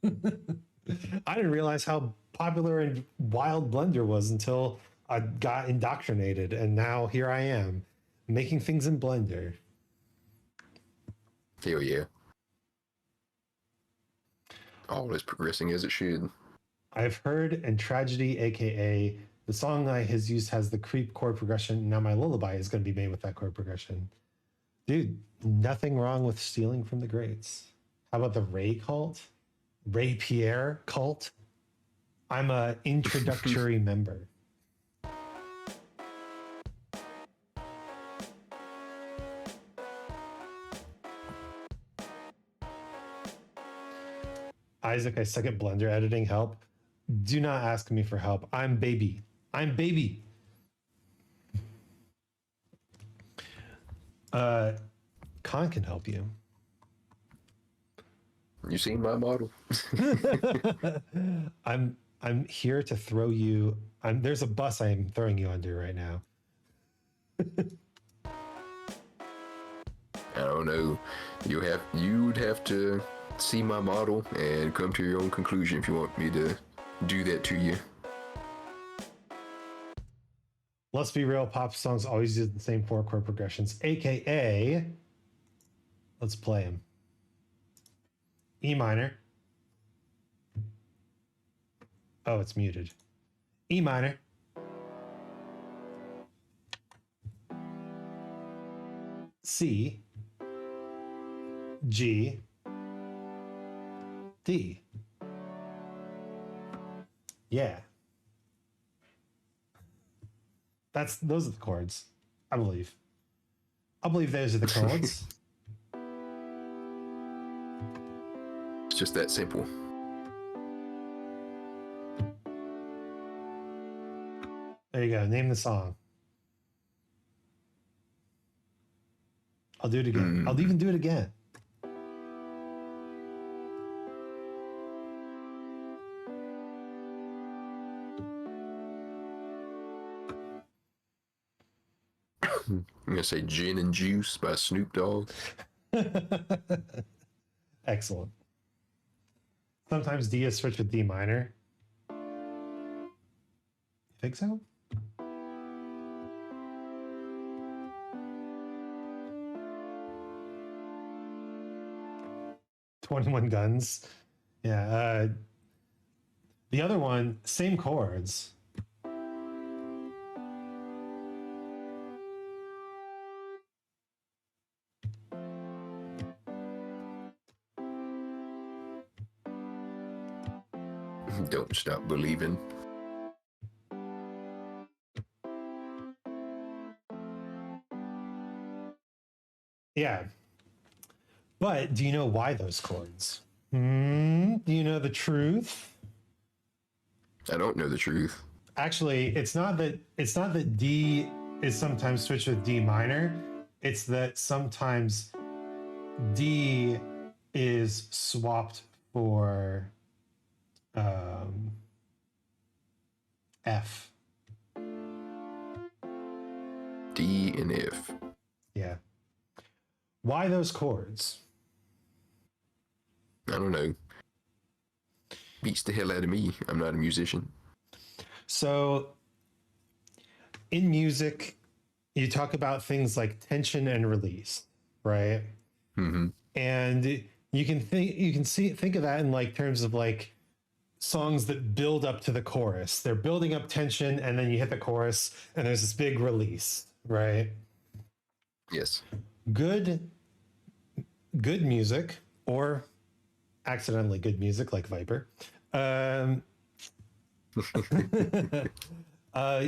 I didn't realize how popular and wild Blender was until I got indoctrinated, and now here I am making things in Blender. Hell yeah. All is progressing as it should. I've heard and Tragedy, aka the song I has used has the creep chord progression. Now my lullaby is going to be made with that chord progression. Dude, nothing wrong with stealing from the greats. How about the Ray cult? Ray Pierre cult? I'm a introductory member. Isaac, I suck at Blender editing. Help. Do not ask me for help. I'm baby. I'm baby. Khan can help you. You seen my model? I'm here to throw you. There's a bus I am throwing you under right now. I don't know. You'd have to see my model and come to your own conclusion if you want me to do that to you. Let's be real, pop songs always use the same 4 chord progressions, aka let's play them. E minor. Oh, it's muted. E minor. C. G. D. Yeah. Those are the chords, I believe. I believe those are the chords. It's just that simple. There you go. Name the song. I'll do it again. I'll even do it again. I'm gonna say Gin and Juice by Snoop Dogg. Excellent. Sometimes D is switched with D minor. You think so? "21 Guns." Yeah. The other one, same chords. Don't Stop Believing. Yeah. But do you know why those chords? Do you know the truth? I don't know the truth. Actually, it's not that D is sometimes switched with D minor. It's that sometimes D is swapped for F. D and F. Yeah. Why those chords? I don't know. Beats the hell out of me. I'm not a musician. So in music, you talk about things like tension and release, right? Mm-hmm. And you can think of that in like terms of like songs that build up to the chorus. They're building up tension, and then you hit the chorus, and there's this big release, right? Yes. Good music, or accidentally good music, like Viper,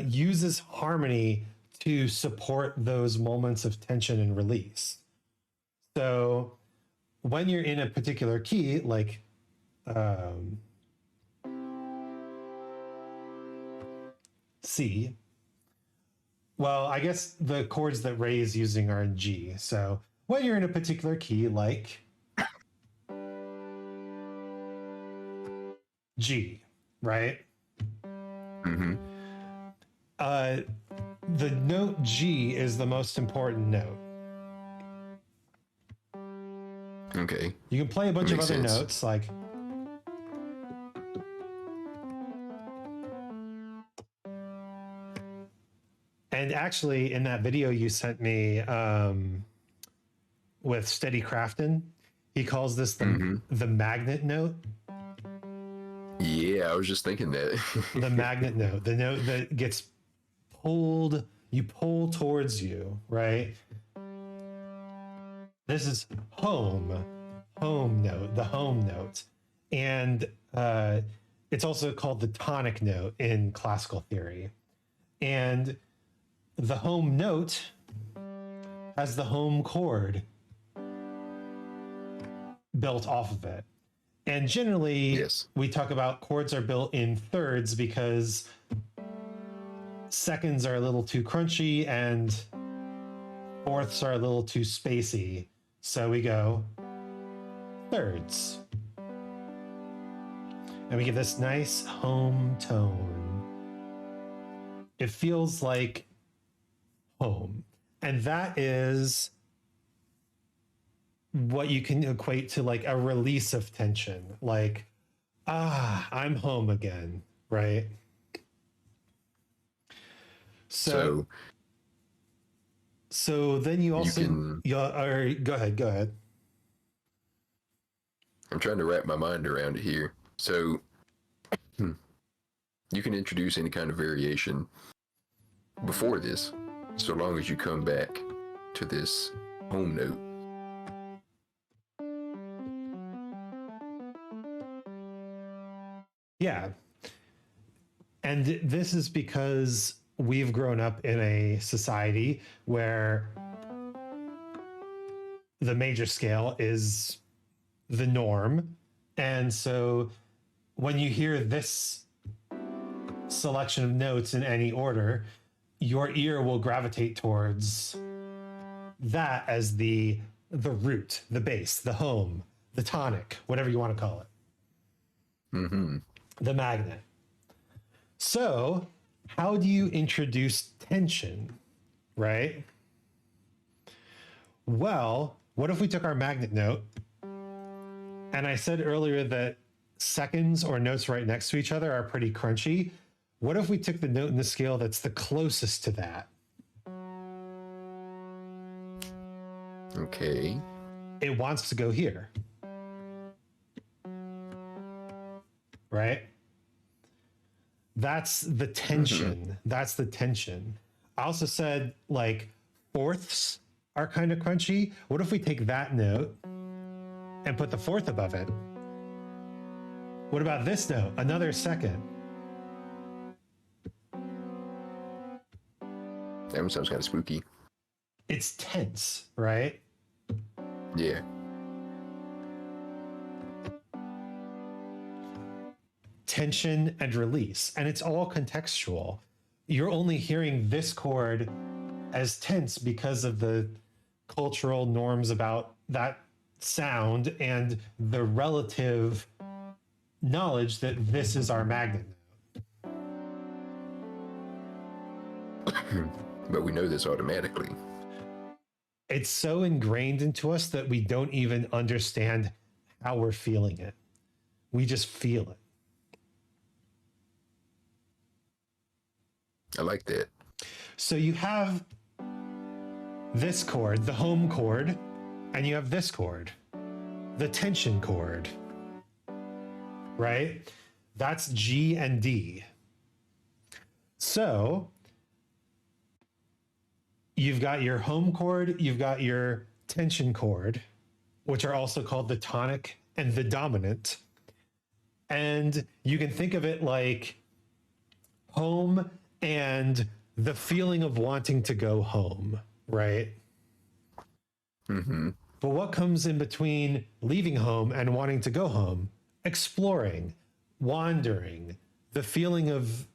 uses harmony to support those moments of tension and release. So when you're in a particular key, like C, well, I guess the chords that Ray is using are in G. So when you're in a particular key, like G, right? Mm-hmm. The note G is the most important note. Okay. You can play a bunch of Makes other sense. notes, like and actually in that video you sent me with Steady Crafton, he calls this the magnet note. Yeah, I was just thinking that. The magnet note, the note that gets pulled, you pull towards you, right? This is home note, the home note. And it's also called the tonic note in classical theory. And the home note has the home chord built off of it. And generally, Yes. we talk about chords are built in thirds because seconds are a little too crunchy and fourths are a little too spacey. So we go thirds. And we get this nice home tone. It feels like home. And that is what you can equate to like a release of tension. Like, I'm home again, right? So then you also or go ahead. I'm trying to wrap my mind around it here. So you can introduce any kind of variation before this, so long as you come back to this home note. Yeah. And this is because we've grown up in a society where the major scale is the norm. And so when you hear this selection of notes in any order, your ear will gravitate towards that as the root, the base, the home, the tonic, whatever you want to call it. Mm-hmm. The magnet. So, how do you introduce tension, right? Well, what if we took our magnet note, and I said earlier that seconds or notes right next to each other are pretty crunchy. What if we took the note in the scale that's the closest to that? Okay. It wants to go here. Right? That's the tension. That's the tension. I also said like fourths are kind of crunchy. What if we take that note and put the fourth above it? What about this note? Another second. That one sounds kind of spooky. It's tense, right? Yeah. Tension and release. And it's all contextual. You're only hearing this chord as tense because of the cultural norms about that sound and the relative knowledge that this is our magnet note. But we know this automatically. It's so ingrained into us that we don't even understand how we're feeling it. We just feel it. I like that. So you have this chord, the home chord, and you have this chord, the tension chord, right? That's G and D. So you've got your home chord, you've got your tension chord, which are also called the tonic and the dominant. And you can think of it like home and the feeling of wanting to go home, right? Mm-hmm. But what comes in between leaving home and wanting to go home? Exploring, wandering, the feeling of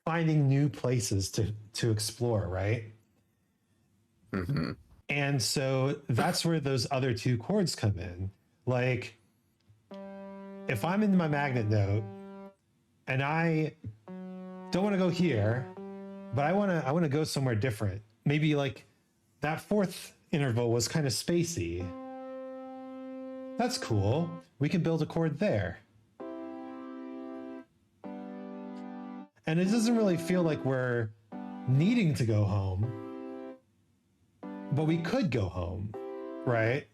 finding new places to explore, right? Mm-hmm. And so that's where those other two chords come in. Like, if I'm in my magnet note and I don't want to go here, but I want to go somewhere different. Maybe like that fourth interval was kind of spacey. That's cool. We can build a chord there. And it doesn't really feel like we're needing to go home, but we could go home, right?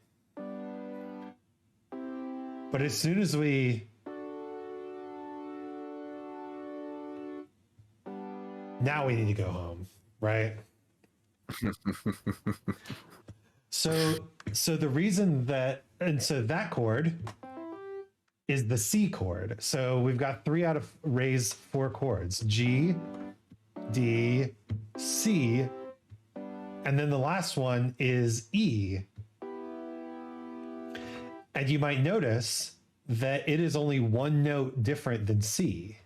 But as soon as now we need to go home, right? So the reason that, and so that chord is the C chord. So we've got 3 out of Ray's 4 chords, G, D, C, and then the last one is E. And you might notice that it is only one note different than C.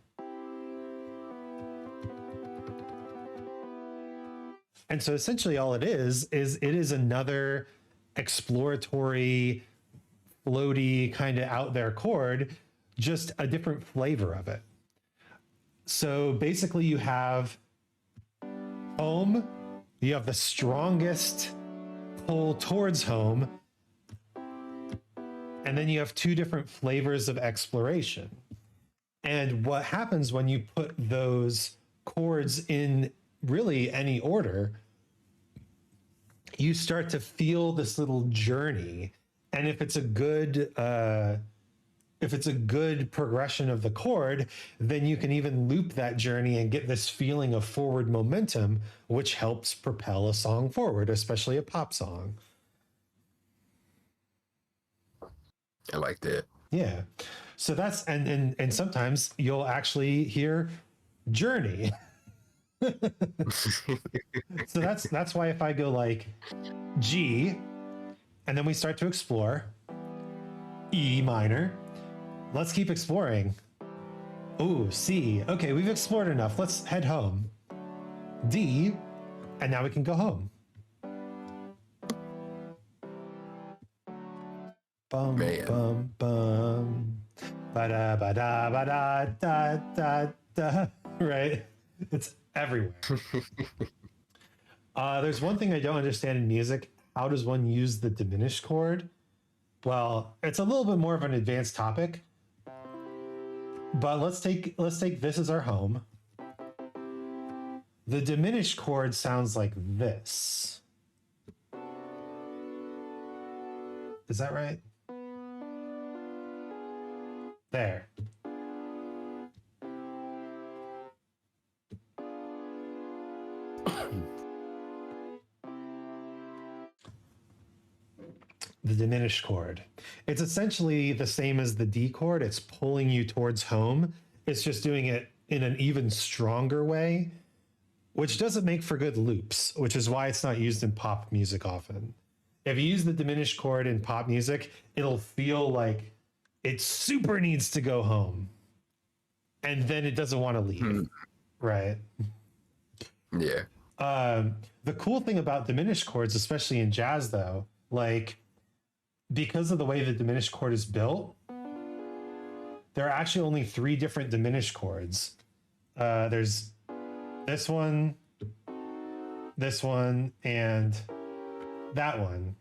And so essentially all it is it is another exploratory, floaty, kind of out there chord, just a different flavor of it. So basically you have home, you have the strongest pull towards home, and then you have 2 different flavors of exploration. And what happens when you put those chords in really any order, you start to feel this little journey. And if it's a good progression of the chord, then you can even loop that journey and get this feeling of forward momentum, which helps propel a song forward, especially a pop song. I like that. Yeah. So that's, and sometimes you'll actually hear journey. So that's why if I go like G, and then we start to explore E minor, let's keep exploring. Ooh, C. Okay, we've explored enough. Let's head home. D, and now we can go home. Bum, Man. bum, bum. Ba-da, ba-da, ba-da, da, da, da. Right? It's everywhere. There's one thing I don't understand in music. How does one use the diminished chord? Well, it's a little bit more of an advanced topic. But let's take this as our home. The diminished chord sounds like this. Is that right? There. The diminished chord. It's essentially the same as the D chord. It's pulling you towards home. It's just doing it in an even stronger way, which doesn't make for good loops, which is why it's not used in pop music often. If you use the diminished chord in pop music, it'll feel like it super needs to go home. And then it doesn't want to leave. Right? Yeah. The cool thing about diminished chords, especially in jazz though, like because of the way the diminished chord is built, there are actually only 3 different diminished chords. There's this one, and that one.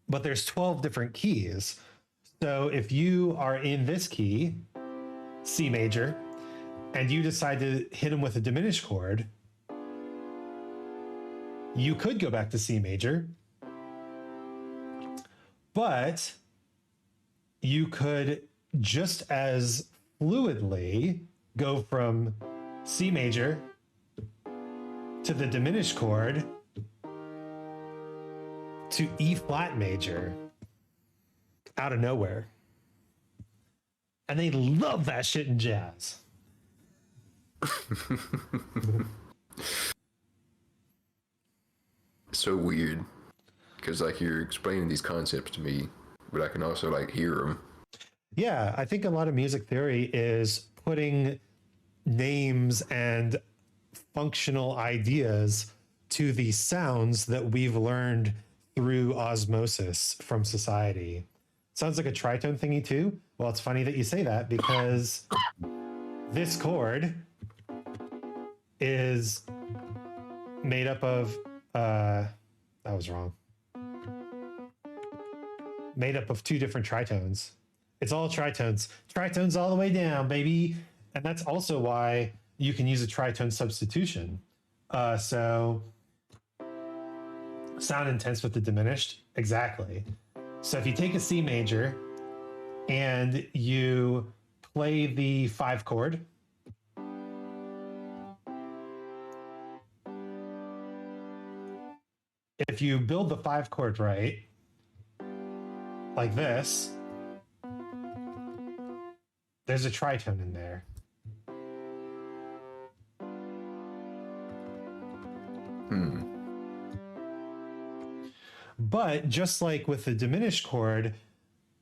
But there's 12 different keys. So if you are in this key, C major, and you decide to hit them with a diminished chord, you could go back to C major, but you could just as fluidly go from C major to the diminished chord to E flat major out of nowhere. And they love that shit in jazz. So weird, because like you're explaining these concepts to me, but I can also like hear them. Yeah, I think a lot of music theory is putting names and functional ideas to the sounds that we've learned through osmosis from society. Sounds like a tritone thingy too. Well, it's funny that you say that because this chord is made up of that was wrong. Made up of 2 different tritones. It's all tritones. Tritones all the way down, baby. And that's also why you can use a tritone substitution. So sound intense with the diminished. Exactly. So if you take a C major and you play the 5 chord, if you build the 5 chord right, like this, there's a tritone in there. But just like with the diminished chord,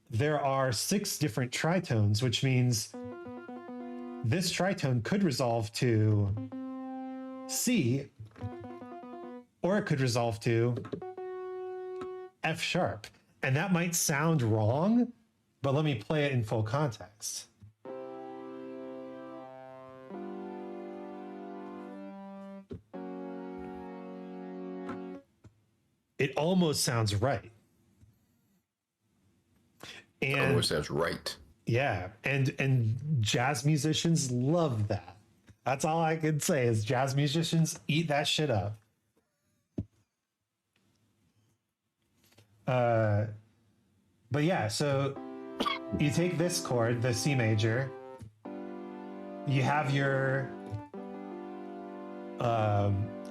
there are 6 different tritones, which means this tritone could resolve to C, or it could resolve to F sharp. And that might sound wrong, but let me play it in full context. It almost sounds right. It almost sounds right. Yeah, and jazz musicians love that. That's all I can say is jazz musicians eat that shit up. But yeah, so you take this chord, the C major, you have your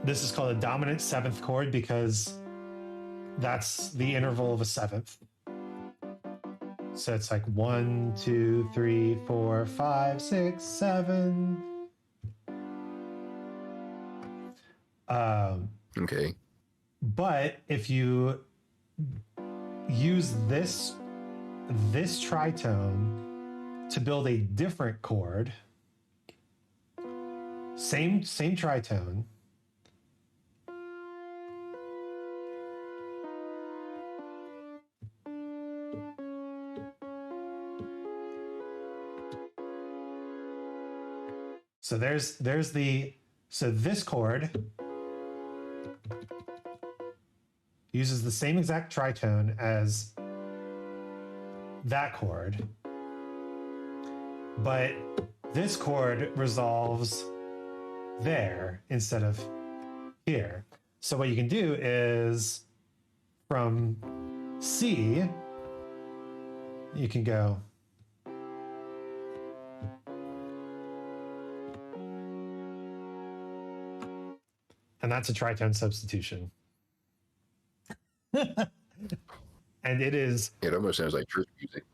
this is called a dominant 7th chord because that's the interval of a 7th. So it's like 1, 2, 3, 4, 5, 6, 7. Okay. But if you use this tritone to build a different chord, same tritone, so this chord uses the same exact tritone as that chord, but this chord resolves there instead of here. So what you can do is from C, you can go and that's a tritone substitution. And it is. It almost sounds like church music.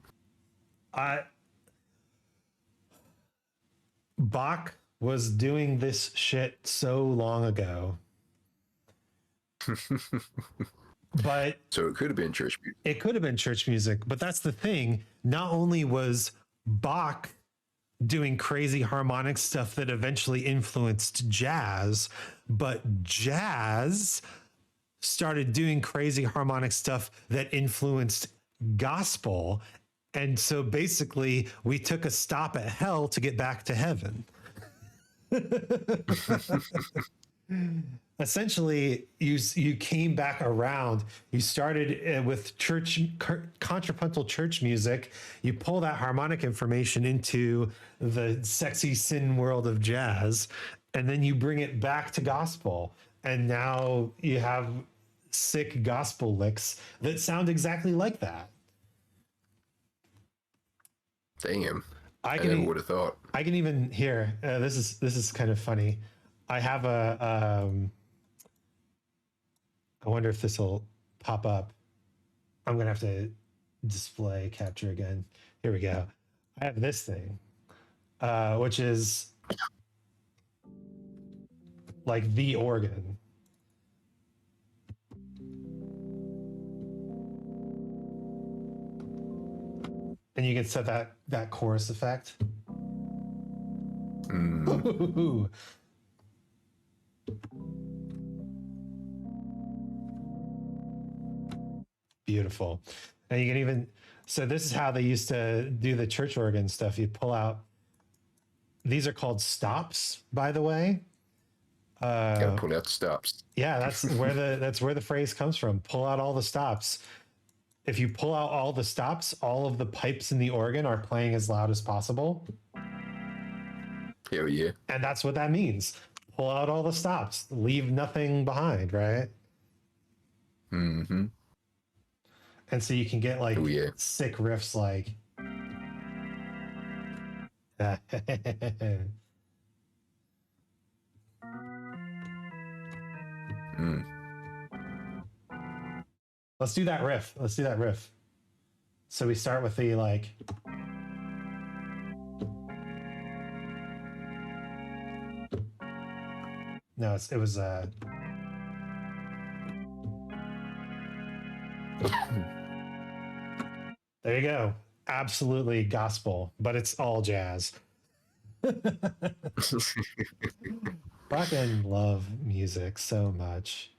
Bach was doing this shit so long ago. But so it could have been church music. It could have been church music, but that's the thing. Not only was Bach doing crazy harmonic stuff that eventually influenced jazz, but jazz started doing crazy harmonic stuff that influenced gospel. And so basically, we took a stop at hell to get back to heaven. Essentially, you came back around. You started with contrapuntal church music. You pull that harmonic information into the sexy sin world of jazz, and then you bring it back to gospel. And now you have sick gospel licks that sound exactly like that. Damn. I never would have thought. I can even hear. This is kind of funny. I have a. I wonder if this will pop up. I'm gonna have to display capture again. Here we go. I have this thing, which is like the organ. And you can set that chorus effect. Mm. Beautiful. And you can even, so this is how they used to do the church organ stuff. You pull out, these are called stops, by the way. Gotta pull out the stops. Yeah, that's where the phrase comes from. Pull out all the stops. If you pull out all the stops, all of the pipes in the organ are playing as loud as possible. Hell yeah. And that's what that means. Pull out all the stops. Leave nothing behind, right? Mm-hmm. And so you can get like sick riffs like. Let's do that riff. So we start with the like. No, it was there you go. Absolutely gospel, but it's all jazz. Fucking love music so much.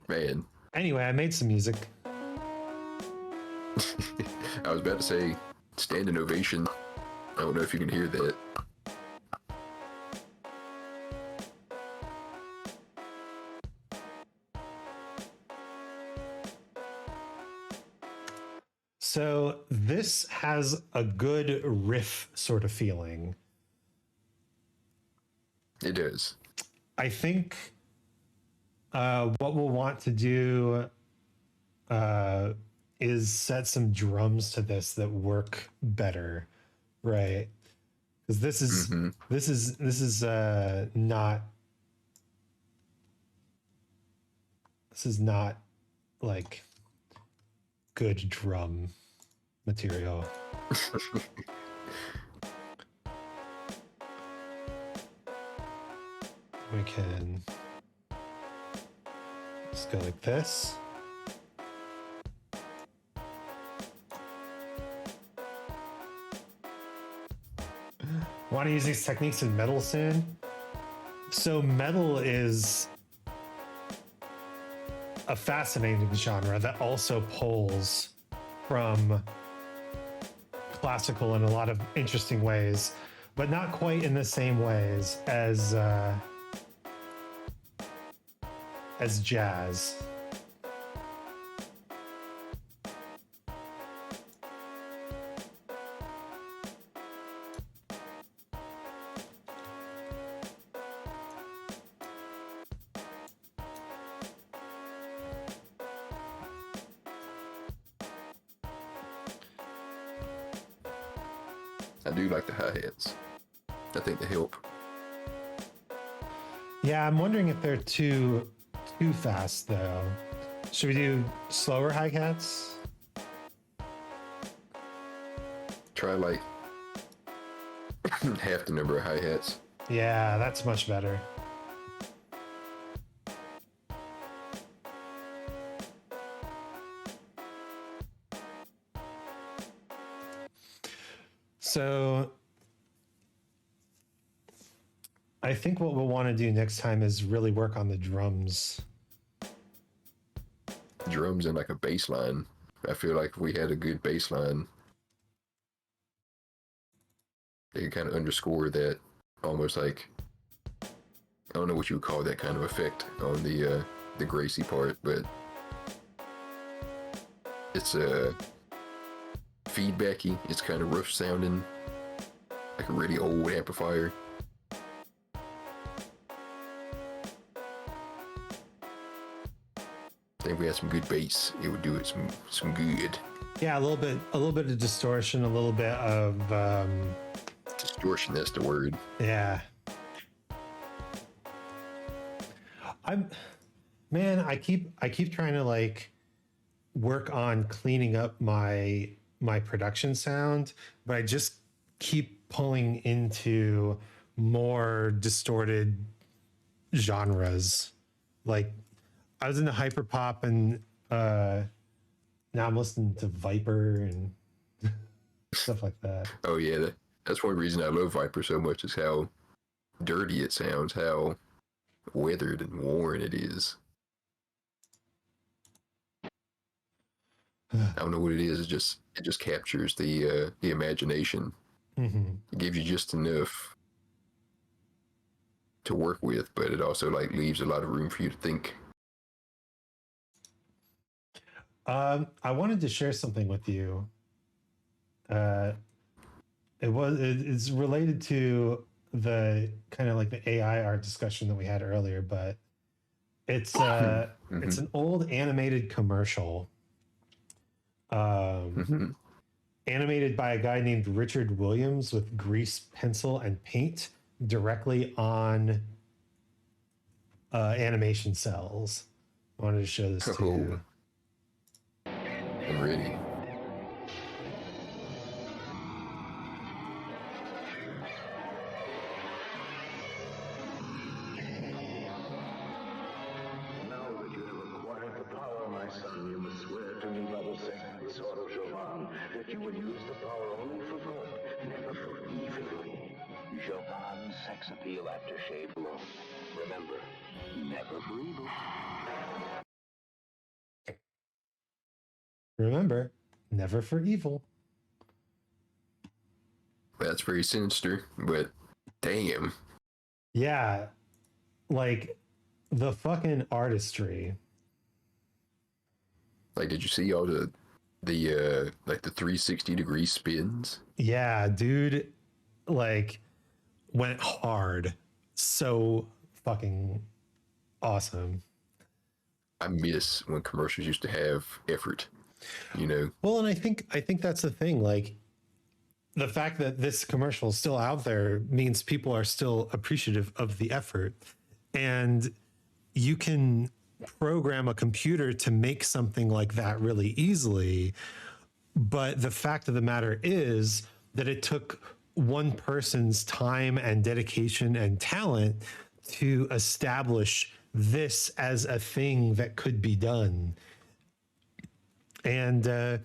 Man. Anyway, I made some music. I was about to say standing ovation. I don't know if you can hear that. So this has a good riff sort of feeling. It does. I think what we'll want to do is set some drums to this that work better, right? Because this is not like good drum material. We can just go like this. Want to use these techniques in metal soon? So metal is a fascinating genre that also pulls from classical in a lot of interesting ways, but not quite in the same ways as jazz. I do like the hi-hats. I think they help. Yeah, I'm wondering if they're too fast though. Should we do slower hi-hats? Try like half the number of hi-hats. Yeah, that's much better. So I think what we'll want to do next time is really work on the drums drums and like a bass line. I feel like if we had a good bass line, it could kind of underscore that, almost like, I don't know what you would call that kind of effect on the Gracie part, but it's feedbacky. It's kind of rough sounding, like a really old amplifier. I think if we had some good bass, it would do it some good. Yeah, a little bit of distortion, a little bit of Distortion, that's the word. yeah. I keep trying to like work on cleaning up my production sound, but I just keep pulling into more distorted genres. Like I was into hyperpop, and now I'm listening to Viper and stuff like that. Oh yeah, that's one reason I love Viper so much, is how dirty it sounds, how weathered and worn it is. I don't know what it is. It just captures the imagination. Mm-hmm. It gives you just enough to work with, but it also like leaves a lot of room for you to think. I wanted to share something with you. It's related to the kind of like the AI art discussion that we had earlier, but it's it's an old animated commercial. Animated by a guy named Richard Williams with grease pencil and paint directly on animation cells. I wanted to show this to you. I'm ready. You must swear to me by the sacred sword of Jovan that you will use the power only for good, never for evil. Jovan's sex appeal aftershave alone. Remember, never for evil. Remember, never for evil. That's very sinister, but damn. Yeah, like the fucking artistry. Like, did you see all the like the 360-degree spins? Yeah, dude, like went hard. So fucking awesome. I miss when commercials used to have effort, you know? Well, and I think that's the thing. Like the fact that this commercial is still out there means people are still appreciative of the effort. And you can program a computer to make something like that really easily. But the fact of the matter is that it took one person's time and dedication and talent to establish this as a thing that could be done. And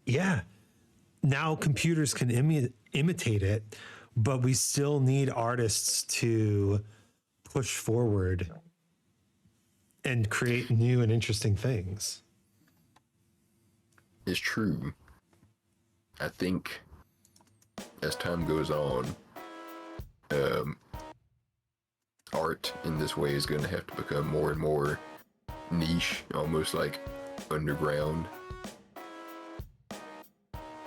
yeah, now computers can imitate it, but we still need artists to push forward and create new and interesting things. It's true. I think as time goes on, art in this way is going to have to become more and more niche, almost like underground.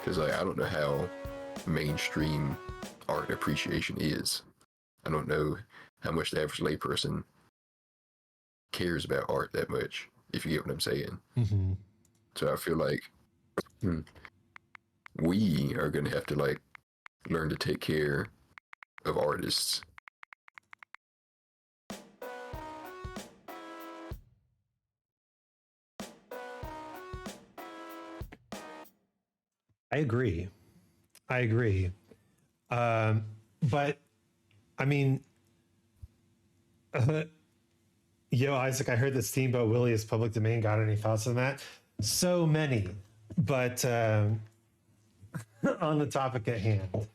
Because I don't know how mainstream art appreciation is. I don't know how much the average layperson cares about art that much, if you get what I'm saying. Mm-hmm. So I feel like we are going to have to like learn to take care of artists. I agree. But I mean, yo, Isaac, I heard that Steamboat Willie is public domain. Got any thoughts on that? So many, but on the topic at hand,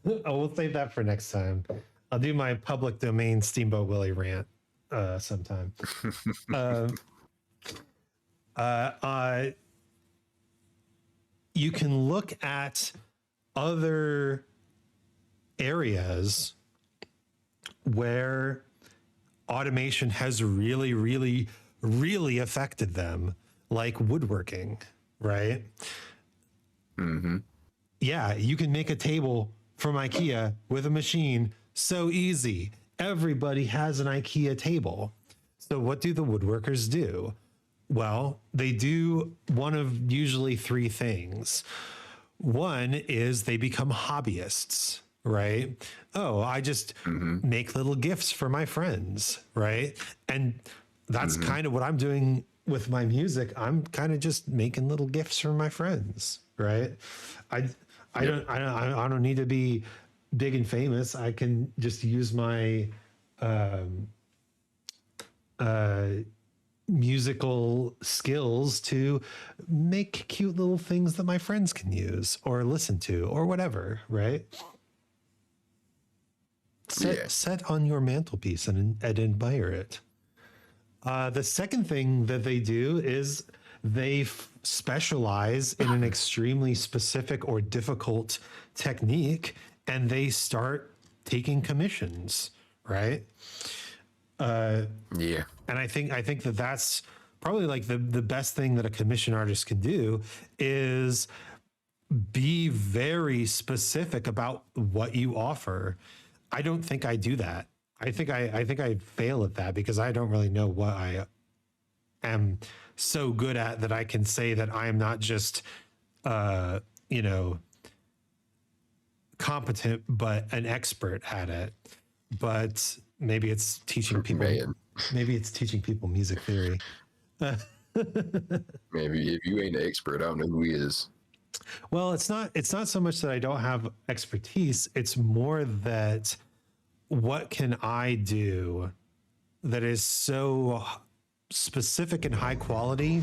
we'll save that for next time. I'll do my public domain Steamboat Willie rant sometime. Uh, uh, you can look at other areas where automation has really, really, really affected them, like woodworking, right? Mm-hmm. Yeah, you can make a table from IKEA with a machine so easy. Everybody has an IKEA table. So what do the woodworkers do? Well, they do one of usually three things. One is they become hobbyists, right? Oh, I just Mm-hmm. make little gifts for my friends, right? And that's Mm-hmm. kind of what I'm doing with my music. I'm kind of just making little gifts for my friends, right? I Yep. I don't need to be big and famous. I can just use my uh, musical skills to make cute little things that my friends can use or listen to or whatever, right? Yeah. Set on your mantelpiece and admire it. The second thing that they do is they specialize in an extremely specific or difficult technique, and they start taking commissions, right? Yeah. And I think that that's probably like the best thing that a commission artist can do is be very specific about what you offer. I don't think I do that. I think I fail at that because I don't really know what I am so good at that I can say that I am not just you know, competent but an expert at it. But maybe it's teaching people Man, maybe it's teaching people music theory. maybe if you ain't an expert, I don't know who is. Well, it's not so much that I don't have expertise, it's more that what can I do that is so specific and high quality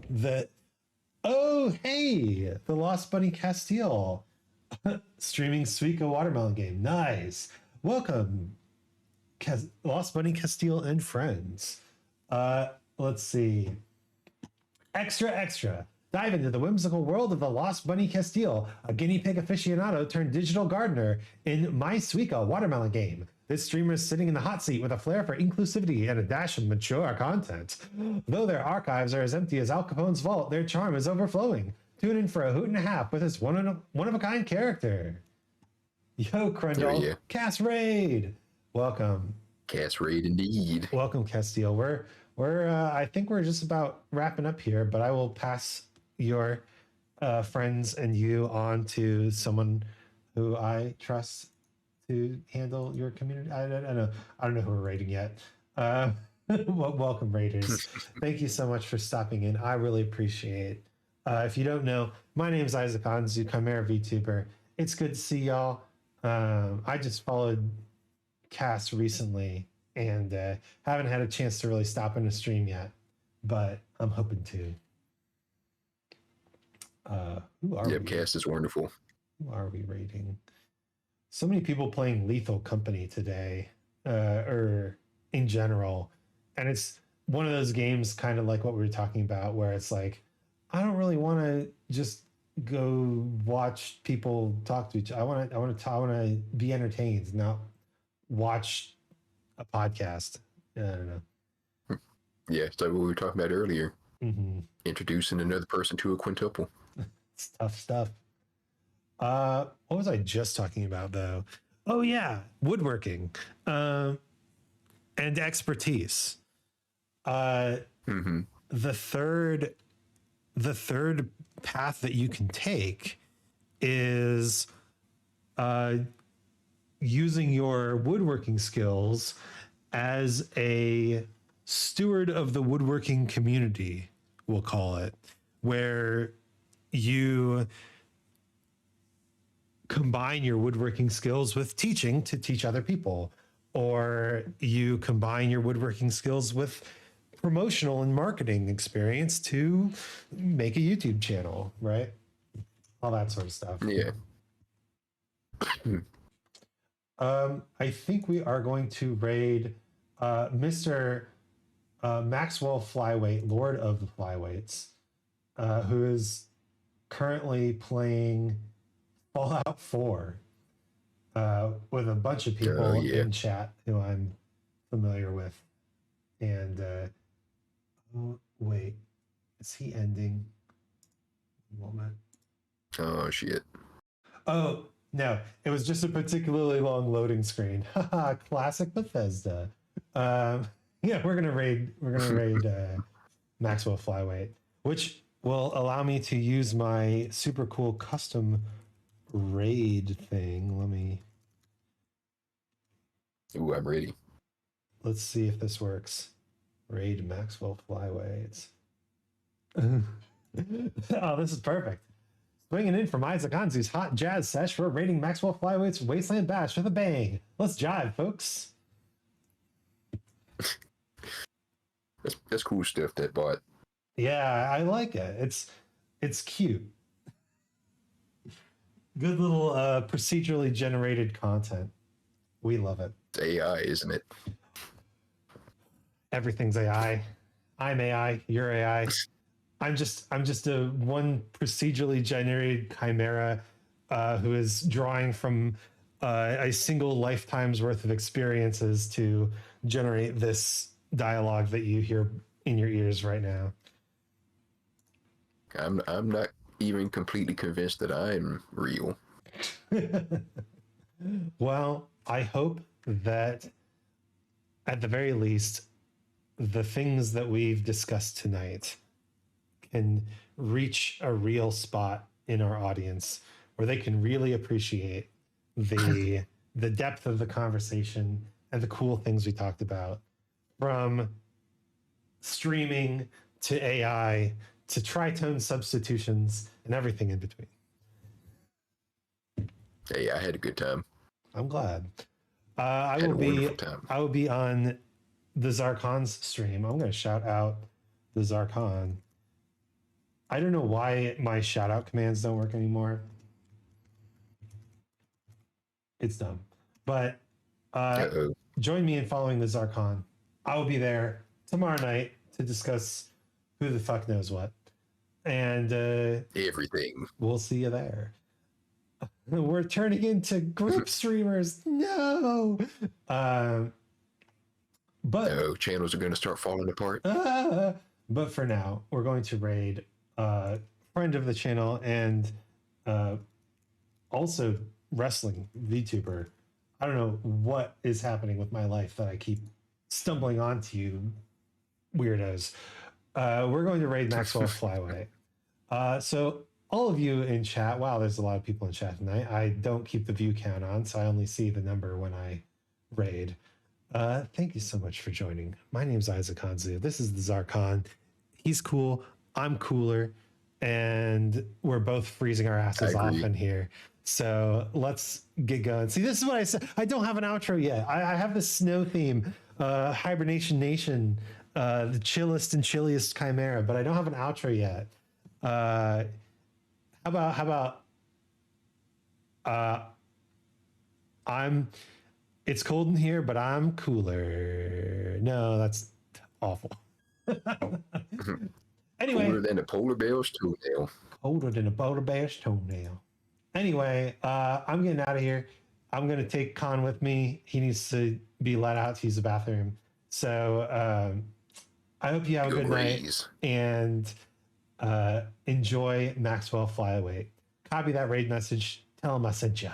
that oh hey, the Lost Bunny Castile streaming Suica watermelon game. Nice. Welcome, Lost Bunny Castile and friends. Let's see. Extra, extra. Dive into the whimsical world of the Lost Bunny Castile, a guinea pig aficionado turned digital gardener in My Suica watermelon game. This streamer is sitting in the hot seat with a flair for inclusivity and a dash of mature content. Though their archives are as empty as Al Capone's vault, their charm is overflowing. Tune in for a hoot and a half with this one of a kind character. Yo, Crundle, yeah. Cast Raid. Welcome. Cast raid indeed. Welcome, Castile. We're I think we're just about wrapping up here, but I will pass your friends and you on to someone who I trust to handle your community. I don't know who we're rating yet. Welcome, Raiders. Thank you so much for stopping in. I really appreciate. If you don't know, my name is Isaac Anzu, Chimera VTuber. It's good to see y'all. I just followed Cass recently and haven't had a chance to really stop in a stream yet, but I'm hoping to. Who are Yep, we? cast is wonderful. Who are we rating? So many people playing Lethal Company today, or in general, and it's one of those games, kind of like what we were talking about, where it's like, I don't really want to just go watch people talk to each other. I want to be entertained, not watch a podcast. I don't know. Yeah, it's like what we were talking about earlier. Mm-hmm. Introducing another person to a quintuple. It's tough stuff. What was I just talking about though? Oh yeah, woodworking and expertise. Mm-hmm. The third path that you can take is using your woodworking skills as a steward of the woodworking community, we'll call it, where you combine your woodworking skills with teaching to teach other people, or you combine your woodworking skills with promotional and marketing experience to make a YouTube channel, right? All that sort of stuff. Yeah. I think we are going to raid Mr. Maxwell Flyweight, Lord of the Flyweights, who is currently playing Fallout 4 with a bunch of people in chat who I'm familiar with. And oh, wait, is he ending? One moment. Oh, shit. Oh, no, it was just a particularly long loading screen. Haha, classic Bethesda. Yeah, we're gonna raid Maxwell Flyweight, which will allow me to use my super cool custom raid thing. Ooh, I'm ready. Let's see if this works. Raid Maxwell Flyweights. Oh, this is perfect. Swinging in from Isaac Anzu's hot jazz sesh for raiding Maxwell Flyweight's Wasteland Bash with a bang. Let's jive, folks. That's cool stuff, that bot. Yeah, I like it. It's cute. Good little procedurally generated content. We love it. It's AI, isn't it? Everything's AI. I'm AI. You're AI. I'm just a one procedurally generated chimera who is drawing from a single lifetime's worth of experiences to generate this dialogue that you hear in your ears right now. I'm not even completely convinced that I'm real. Well, I hope that at the very least, the things that we've discussed tonight can reach a real spot in our audience where they can really appreciate the depth of the conversation and the cool things we talked about, from streaming to AI to tritone substitutions and everything in between. Hey, I had a good time. I'm glad. I will be on the Zarkon's stream. I'm going to shout out the Zarkon. I don't know why my shout out commands don't work anymore. It's dumb. But join me in following the Zarkon. I will be there tomorrow night to discuss who the fuck knows what. And everything. We'll see you there. We're turning into group streamers. No. But no, channels are going to start falling apart. But for now, we're going to raid friend of the channel and also wrestling VTuber. I don't know what is happening with my life that I keep stumbling onto you weirdos. We're going to raid Maxwell Flyway. So all of you in chat, wow, there's a lot of people in chat tonight. I don't keep the view count on, so I only see the number when I raid. Thank you so much for joining. My name's Isaac Anzu. This is the Zarkon. He's cool. I'm cooler. And we're both freezing our asses off in here. So let's get going. See, this is what I said. I don't have an outro yet. I have the snow theme, Hibernation Nation, the chillest and chilliest chimera, but I don't have an outro yet. How about it's cold in here, but I'm cooler. No, that's awful. Anyway, colder than a polar bear's toenail. Colder than a polar bear's toenail. Anyway, I'm getting out of here. I'm going to take Khan with me. He needs to be let out to use the bathroom. So I hope you have a good night and enjoy Maxwell Flyweight. Copy that raid message. Tell him I sent you.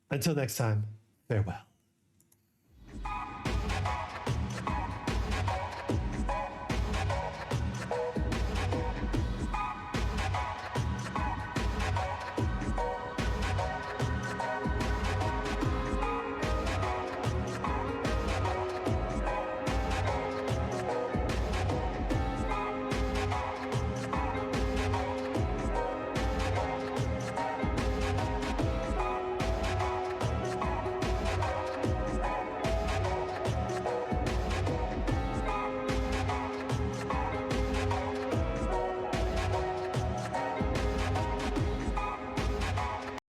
Until next time, farewell.